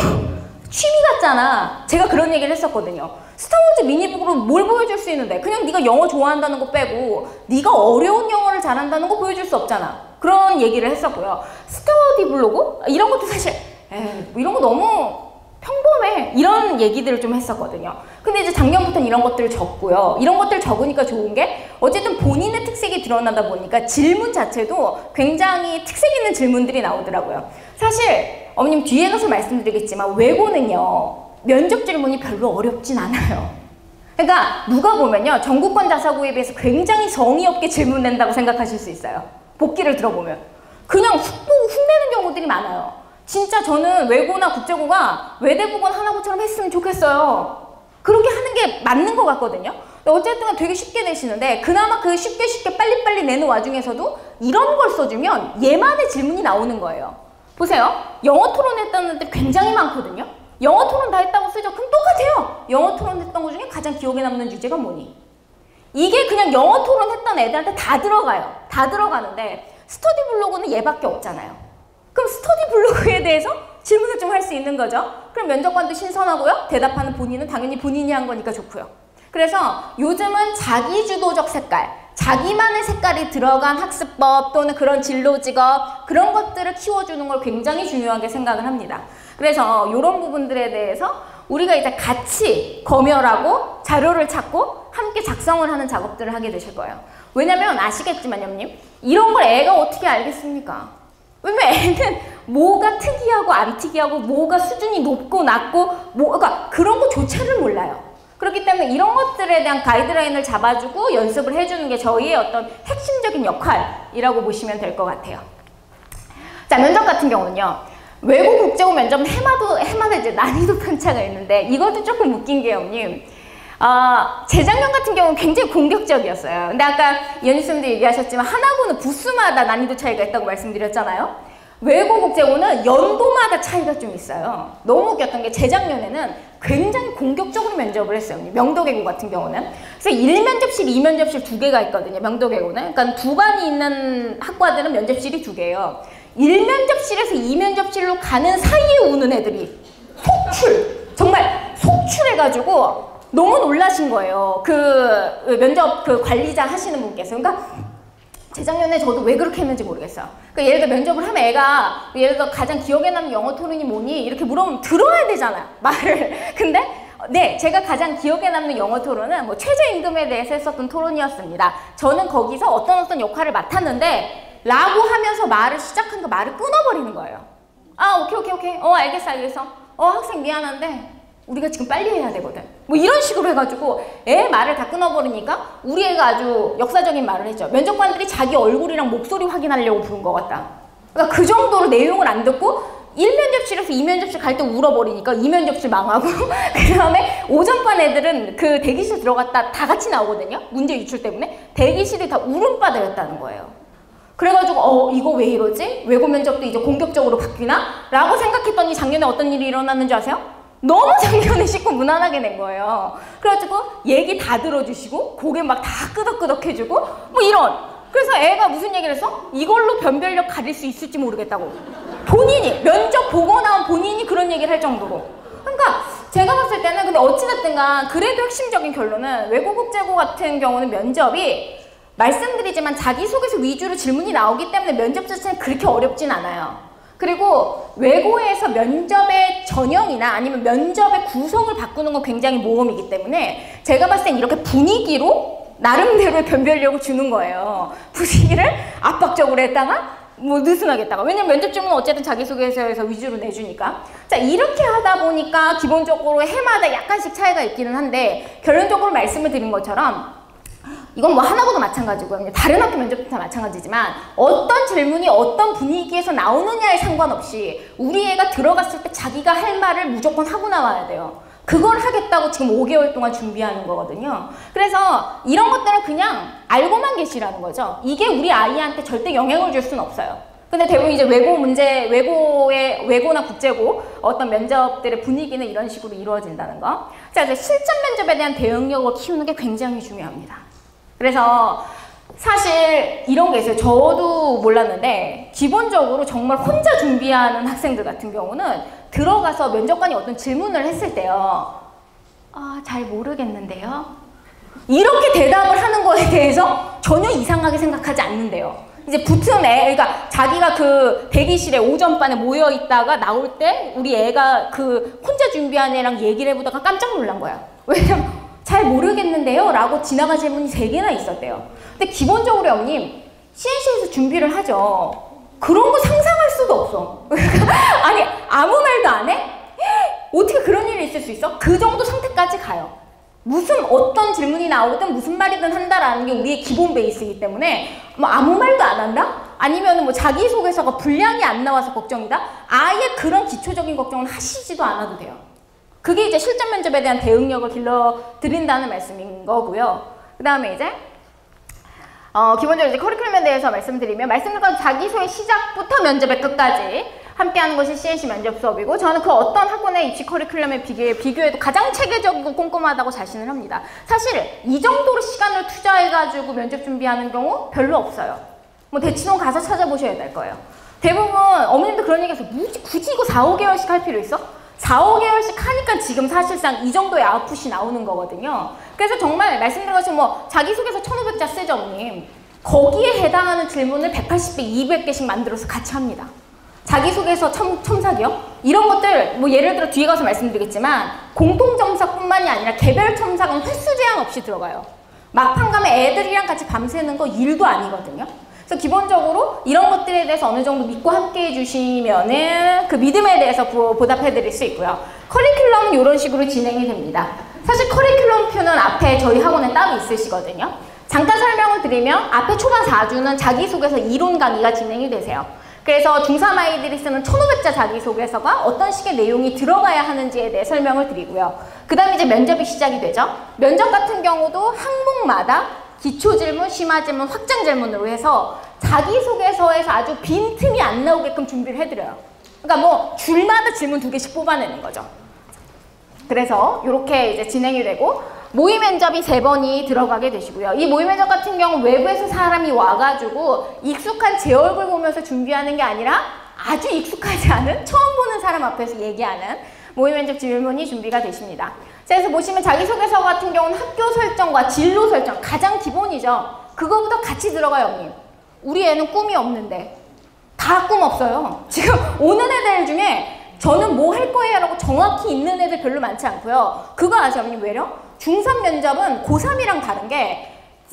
취미 같잖아. 제가 그런 얘기를 했었거든요. 스타워즈 미니북으로 뭘 보여줄 수 있는데 그냥 네가 영어 좋아한다는 거 빼고 네가 어려운 영어를 잘한다는 거 보여줄 수 없잖아. 그런 얘기를 했었고요. 스터디 블로그? 이런 것도 사실 뭐 이런 거 너무 평범해. 이런 얘기들을 좀 했었거든요. 근데 이제 작년부터는 이런 것들을 적고요. 이런 것들을 적으니까 좋은 게 어쨌든 본인의 특색이 드러나다 보니까 질문 자체도 굉장히 특색 있는 질문들이 나오더라고요. 사실 어머님 뒤에 가서 말씀드리겠지만 외고는요. 면접 질문이 별로 어렵진 않아요. 그러니까 누가 보면요. 전국권 자사고에 비해서 굉장히 성의 없게 질문된다고 생각하실 수 있어요. 복기를 들어보면. 그냥 훅 보고 훅 내는 경우들이 많아요. 진짜 저는 외고나 국제고가 외대국원 하나고처럼 했으면 좋겠어요. 그렇게 하는 게 맞는 것 같거든요. 어쨌든 되게 쉽게 내시는데 그나마 그 쉽게 빨리빨리 내는 와중에서도 이런 걸 써주면 얘만의 질문이 나오는 거예요. 보세요. 영어 토론 했다는 애들 굉장히 많거든요. 영어 토론 다 했다고 쓰죠. 그럼 똑같아요. 영어 토론 했던 것 중에 가장 기억에 남는 주제가 뭐니? 이게 그냥 영어 토론 했던 애들한테 다 들어가요. 다 들어가는데 스터디 블로그는 얘밖에 없잖아요. 그럼 스터디 블로그에 대해서 질문을 좀 할 수 있는 거죠. 그럼 면접관도 신선하고요. 대답하는 본인은 당연히 본인이 한 거니까 좋고요. 그래서 요즘은 자기주도적 색깔, 자기만의 색깔이 들어간 학습법 또는 그런 진로 직업 그런 것들을 키워주는 걸 굉장히 중요하게 생각을 합니다. 그래서 이런 부분들에 대해서 우리가 이제 같이 검열하고 자료를 찾고 함께 작성을 하는 작업들을 하게 되실 거예요. 왜냐면 아시겠지만 형님 이런 걸 애가 어떻게 알겠습니까? 왜냐면 애는 뭐가 특이하고 안 특이하고 뭐가 수준이 높고 낮고 그러니까 그런 거조차를 몰라요. 그렇기 때문에 이런 것들에 대한 가이드라인을 잡아주고 연습을 해주는 게 저희의 어떤 핵심적인 역할이라고 보시면 될 것 같아요. 자, 면접 같은 경우는요. 외국 국제고 면접은 해마다 이제 난이도 편차가 있는데 이것도 조금 웃긴 게요, 언님. 재작년 같은 경우는 굉장히 공격적이었어요. 근데 아까 연희쌤도 얘기하셨지만 하나고는 부스마다 난이도 차이가 있다고 말씀드렸잖아요. 외고 국제고는 연도마다 차이가 좀 있어요. 너무 웃겼던 게 재작년에는 굉장히 공격적으로 면접을 했어요. 명도외고 같은 경우는. 그래서 1면접실, 2면접실 2개가 있거든요. 명도외고는. 그러니까 두 반이 있는 학과들은 면접실이 2개예요. 1면접실에서 2면접실로 가는 사이에 우는 애들이 정말 속출해가지고 너무 놀라신 거예요. 그 면접 그 관리자 하시는 분께서. 그러니까 재작년에 저도 왜 그렇게 했는지 모르겠어요. 그러니까 예를 들어 면접을 하면 애가 예를 들어 가장 기억에 남는 영어 토론이 뭐니? 이렇게 물어보면 들어야 되잖아요. 말을. 근데 네, 제가 가장 기억에 남는 영어 토론은 뭐 최저임금에 대해서 했었던 토론이었습니다. 저는 거기서 어떤 역할을 맡았는데 라고 하면서 말을 시작하니까 말을 끊어버리는 거예요. 아, 오케이. 알겠어. 학생 미안한데 우리가 지금 빨리 해야 되거든. 뭐 이런 식으로 해가지고 애 말을 다 끊어버리니까 우리 애가 아주 역사적인 말을 했죠. 면접관들이 자기 얼굴이랑 목소리 확인하려고 부른 것 같다. 그러니까 그 정도로 내용을 안 듣고 1면접실에서 2면접실 갈 때 울어버리니까 2면접실 망하고 그 다음에 오전반 애들은 그 대기실 들어갔다 다 같이 나오거든요. 문제 유출 때문에. 대기실이 다 울음바 되었다는 거예요. 그래가지고 이거 왜 이러지? 외고 면접도 이제 공격적으로 바뀌나? 라고 생각했더니 작년에 어떤 일이 일어났는지 아세요? 너무 작년에 씻고 무난하게 낸 거예요. 그래가지고 얘기 다 들어주시고 고개 막 다 끄덕끄덕 해주고 뭐 이런. 그래서 애가 무슨 얘기를 했어? 이걸로 변별력 가릴 수 있을지 모르겠다고. 본인이 면접 보고 나온 본인이 그런 얘기를 할 정도로. 그러니까 제가 봤을 때는 근데 어찌됐든가 그래도 핵심적인 결론은 외고국제고 같은 경우는 면접이 말씀드리지만 자기소개서 위주로 질문이 나오기 때문에 면접 자체는 그렇게 어렵진 않아요. 그리고 외고에서 면접의 전형이나 아니면 면접의 구성을 바꾸는 건 굉장히 모험이기 때문에 제가 봤을 땐 이렇게 분위기로 나름대로의 변별력을 주는 거예요. 분위기를 압박적으로 했다가 뭐 느슨하게 했다가. 왜냐면 면접 질문은 어쨌든 자기소개서에서 위주로 내주니까. 자, 이렇게 하다 보니까 기본적으로 해마다 약간씩 차이가 있기는 한데 결론적으로 말씀을 드린 것처럼 이건 뭐 하나고도 마찬가지고요. 다른 학교 면접도 다 마찬가지지만 어떤 질문이 어떤 분위기에서 나오느냐에 상관없이 우리 애가 들어갔을 때 자기가 할 말을 무조건 하고 나와야 돼요. 그걸 하겠다고 지금 5개월 동안 준비하는 거거든요. 그래서 이런 것들은 그냥 알고만 계시라는 거죠. 이게 우리 아이한테 절대 영향을 줄 수는 없어요. 근데 대부분 이제 외고나 국제고 어떤 면접들의 분위기는 이런 식으로 이루어진다는 거. 자, 이제 실전 면접에 대한 대응력을 키우는 게 굉장히 중요합니다. 그래서 사실 이런 게 있어요. 저도 몰랐는데 기본적으로 정말 혼자 준비하는 학생들 같은 경우는 들어가서 면접관이 어떤 질문을 했을 때요. 잘 모르겠는데요. 이렇게 대답을 하는 거에 대해서 전혀 이상하게 생각하지 않는데요. 이제 붙은 그러니까 자기가 그 대기실에 오전반에 모여 있다가 나올 때 우리 애가 그 혼자 준비한 애랑 얘기를 해보다가 깜짝 놀란 거야. 왜냐면 잘 모르겠는데요 라고 지나간 질문이 3개나 있었대요. 근데 기본적으로 형님 CNC에서 준비를 하죠. 그런 거 상상할 수도 없어. 아니 아무 말도 안 해? 어떻게 그런 일이 있을 수 있어? 그 정도 상태까지 가요. 어떤 질문이 나오든 무슨 말이든 한다라는 게 우리의 기본 베이스이기 때문에 뭐 아무 말도 안 한다? 아니면 뭐 자기소개서가 분량이 안 나와서 걱정이다? 아예 그런 기초적인 걱정은 하시지도 않아도 돼요. 그게 이제 실전 면접에 대한 대응력을 길러드린다는 말씀인 거고요. 그 다음에 이제 기본적으로 이제 커리큘럼에 대해서 말씀드리면 말씀드린 건 자기소개 시작부터 면접의 끝까지 함께하는 것이 CNC 면접 수업이고 저는 그 어떤 학원의 입시 커리큘럼에 비교해도 가장 체계적이고 꼼꼼하다고 자신을 합니다. 사실 이 정도로 시간을 투자해가지고 면접 준비하는 경우 별로 없어요. 뭐 대치동 가서 찾아보셔야 될 거예요. 대부분 어머님도 그런 얘기해서 굳이 이거 4, 5개월씩 할 필요 있어? 4, 5개월씩 하니까 지금 사실상 이 정도의 아웃풋이 나오는 거거든요. 그래서 정말 말씀드린 것처럼 뭐 자기소개서 1500자 쓰죠, 어머님. 거기에 해당하는 질문을 180개, 200개씩 만들어서 같이 합니다. 자기소개서 첨삭이요? 이런 것들 뭐 예를 들어 뒤에 가서 말씀드리겠지만 공통점사뿐만이 아니라 개별 첨삭은 횟수 제한 없이 들어가요. 막판 가면 애들이랑 같이 밤새는 거 일도 아니거든요. 그래서 기본적으로 이런 것들에 대해서 어느 정도 믿고 함께 해주시면은 그 믿음에 대해서 보답해 드릴 수 있고요. 커리큘럼은 이런 식으로 진행이 됩니다. 사실 커리큘럼표는 앞에 저희 학원에 따로 있으시거든요. 잠깐 설명을 드리면 앞에 초반 4주는 자기소개서 이론 강의가 진행이 되세요. 그래서 중3 아이들이 쓰는 1500자 자기소개서가 어떤 식의 내용이 들어가야 하는지에 대해 설명을 드리고요. 그 다음에 이제 면접이 시작이 되죠. 면접 같은 경우도 항목마다 기초질문, 심화질문, 확장질문으로 해서 자기소개서에서 아주 빈틈이 안 나오게끔 준비를 해드려요. 그러니까 뭐 줄마다 질문 2개씩 뽑아내는 거죠. 그래서 이렇게 이제 진행이 되고 모의 면접이 3번이 들어가게 되시고요. 이 모의 면접 같은 경우 외부에서 사람이 와가지고 익숙한 제 얼굴 보면서 준비하는 게 아니라 아주 익숙하지 않은 처음 보는 사람 앞에서 얘기하는 모의 면접 질문이 준비가 되십니다. 그래서 보시면 자기소개서 같은 경우는 학교 설정과 진로 설정 가장 기본이죠. 그거부터 같이 들어가요, 언니. 우리 애는 꿈이 없는데 다 꿈 없어요. 지금 오는 애들 중에 저는 뭐 할 거예요 라고 정확히 있는 애들 별로 많지 않고요. 그거 아세요, 언니? 왜요? 중3 면접은 고3이랑 다른 게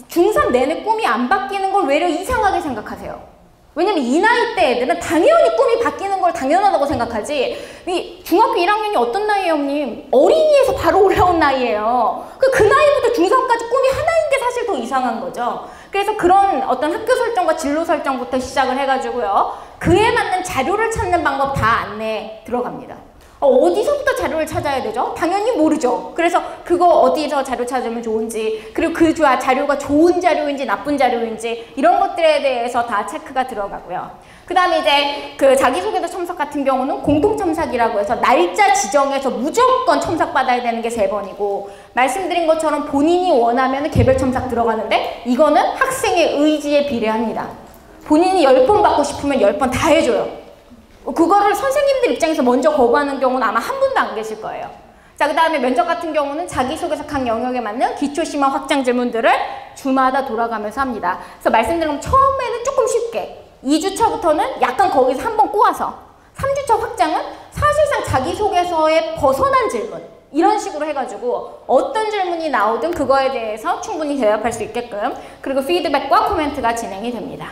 중3 내내 꿈이 안 바뀌는 걸 외려 이상하게 생각하세요. 왜냐면 이 나이 때 애들은 당연히 꿈이 바뀌는 걸 당연하다고 생각하지. 이 중학교 1학년이 어떤 나이예요, 언니? 어린이에서 바로 올라온 나이예요. 그 나이부터 중3까지 꿈이 하나인 게 사실 더 이상한 거죠. 그래서 그런 어떤 학교 설정과 진로 설정부터 시작을 해가지고요. 그에 맞는 자료를 찾는 방법 다 안내에 들어갑니다. 어디서부터 자료를 찾아야 되죠? 당연히 모르죠. 그래서 그거 어디서 자료 찾으면 좋은지, 그리고 그 자료가 좋은 자료인지 나쁜 자료인지 이런 것들에 대해서 다 체크가 들어가고요. 그 다음에 이제 그 자기소개서 첨삭 같은 경우는 공통첨삭이라고 해서 날짜 지정해서 무조건 첨삭받아야 되는 게 3번이고, 말씀드린 것처럼 본인이 원하면 개별 첨삭 들어가는데 이거는 학생의 의지에 비례합니다. 본인이 10번 받고 싶으면 10번 다 해줘요. 그거를 선생님들 입장에서 먼저 거부하는 경우는 아마 한 분도 안 계실 거예요. 자, 그 다음에 면접 같은 경우는 자기소개서 각 영역에 맞는 기초심화 확장 질문들을 주마다 돌아가면서 합니다. 그래서 말씀드린 것처럼 처음에는 조금 쉽게, 2주차부터는 약간 거기서 한번 꼬아서, 3주차 확장은 사실상 자기소개서에 벗어난 질문, 이런 식으로 해가지고 어떤 질문이 나오든 그거에 대해서 충분히 대답할 수 있게끔, 그리고 피드백과 코멘트가 진행이 됩니다.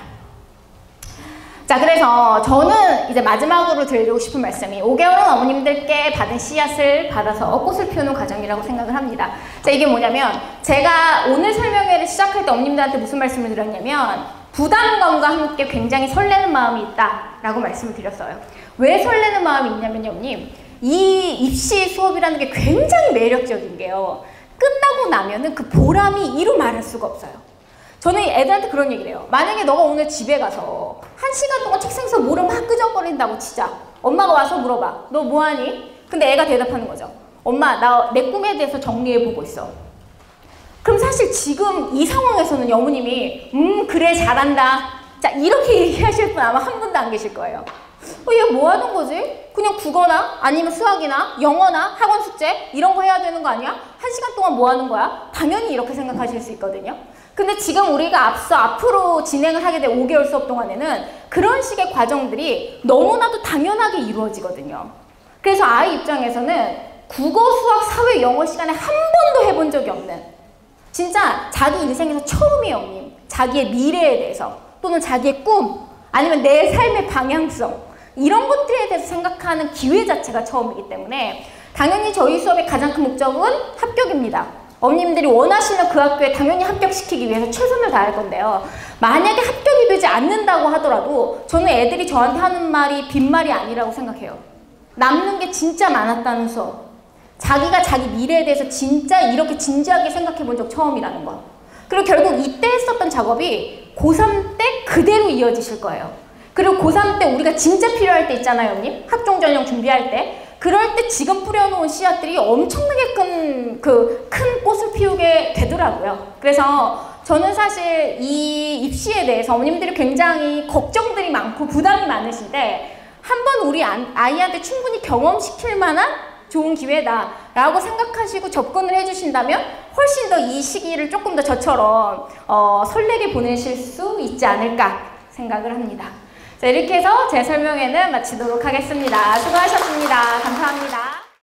자, 그래서 저는 이제 마지막으로 드리고 싶은 말씀이 5개월은 어머님들께 받은 씨앗을 받아서 꽃을 피우는 과정이라고 생각을 합니다. 자, 이게 뭐냐면 제가 오늘 설명회를 시작할 때 어머님들한테 무슨 말씀을 드렸냐면 부담감과 함께 굉장히 설레는 마음이 있다라고 말씀을 드렸어요. 왜 설레는 마음이 있냐면요, 어머님. 이 입시 수업이라는 게 굉장히 매력적인 게요. 끝나고 나면은 그 보람이 이루 말할 수가 없어요. 저는 애들한테 그런 얘기를 해요. 만약에 너가 오늘 집에 가서 1시간 동안 책상에서 뭐를 막 끄적거린다고 치자. 엄마가 와서 물어봐. 너 뭐하니? 근데 애가 대답하는 거죠. 엄마, 나 내 꿈에 대해서 정리해보고 있어. 그럼 사실 지금 이 상황에서는 어머님이 그래 잘한다. 자, 이렇게 얘기하실 분 아마 한 분도 안 계실 거예요. 얘 뭐 하는 거지? 그냥 국어나 아니면 수학이나 영어나 학원 숙제 이런 거 해야 되는 거 아니야? 1시간 동안 뭐 하는 거야? 당연히 이렇게 생각하실 수 있거든요. 근데 지금 우리가 앞으로 진행을 하게 된 5개월 수업 동안에는 그런 식의 과정들이 너무나도 당연하게 이루어지거든요. 그래서 아이 입장에서는 국어, 수학, 사회, 영어 시간에 한 번도 해본 적이 없는, 진짜 자기 인생에서 처음이에요, 언니. 자기의 미래에 대해서 또는 자기의 꿈 아니면 내 삶의 방향성 이런 것들에 대해서 생각하는 기회 자체가 처음이기 때문에 당연히 저희 수업의 가장 큰 목적은 합격입니다. 어머님들이 원하시는 그 학교에 당연히 합격시키기 위해서 최선을 다할 건데요. 만약에 합격이 되지 않는다고 하더라도 저는 애들이 저한테 하는 말이 빈말이 아니라고 생각해요. 남는 게 진짜 많았다는 수업. 자기가 자기 미래에 대해서 진짜 이렇게 진지하게 생각해 본 적 처음이라는 거. 그리고 결국 이때 했었던 작업이 고3 때 그대로 이어지실 거예요. 그리고 고3 때 우리가 진짜 필요할 때 있잖아요, 언니? 학종 전형 준비할 때. 그럴 때 지금 뿌려놓은 씨앗들이 엄청나게 큰 꽃을 피우게 되더라고요. 그래서 저는 사실 이 입시에 대해서 어머님들이 굉장히 걱정들이 많고 부담이 많으신데 한번 우리 아이한테 충분히 경험시킬 만한 좋은 기회다라고 생각하시고 접근을 해주신다면 훨씬 더 이 시기를 조금 더 저처럼 설레게 보내실 수 있지 않을까 생각을 합니다. 자, 이렇게 해서 제 설명회는 마치도록 하겠습니다. 수고하셨습니다. 감사합니다.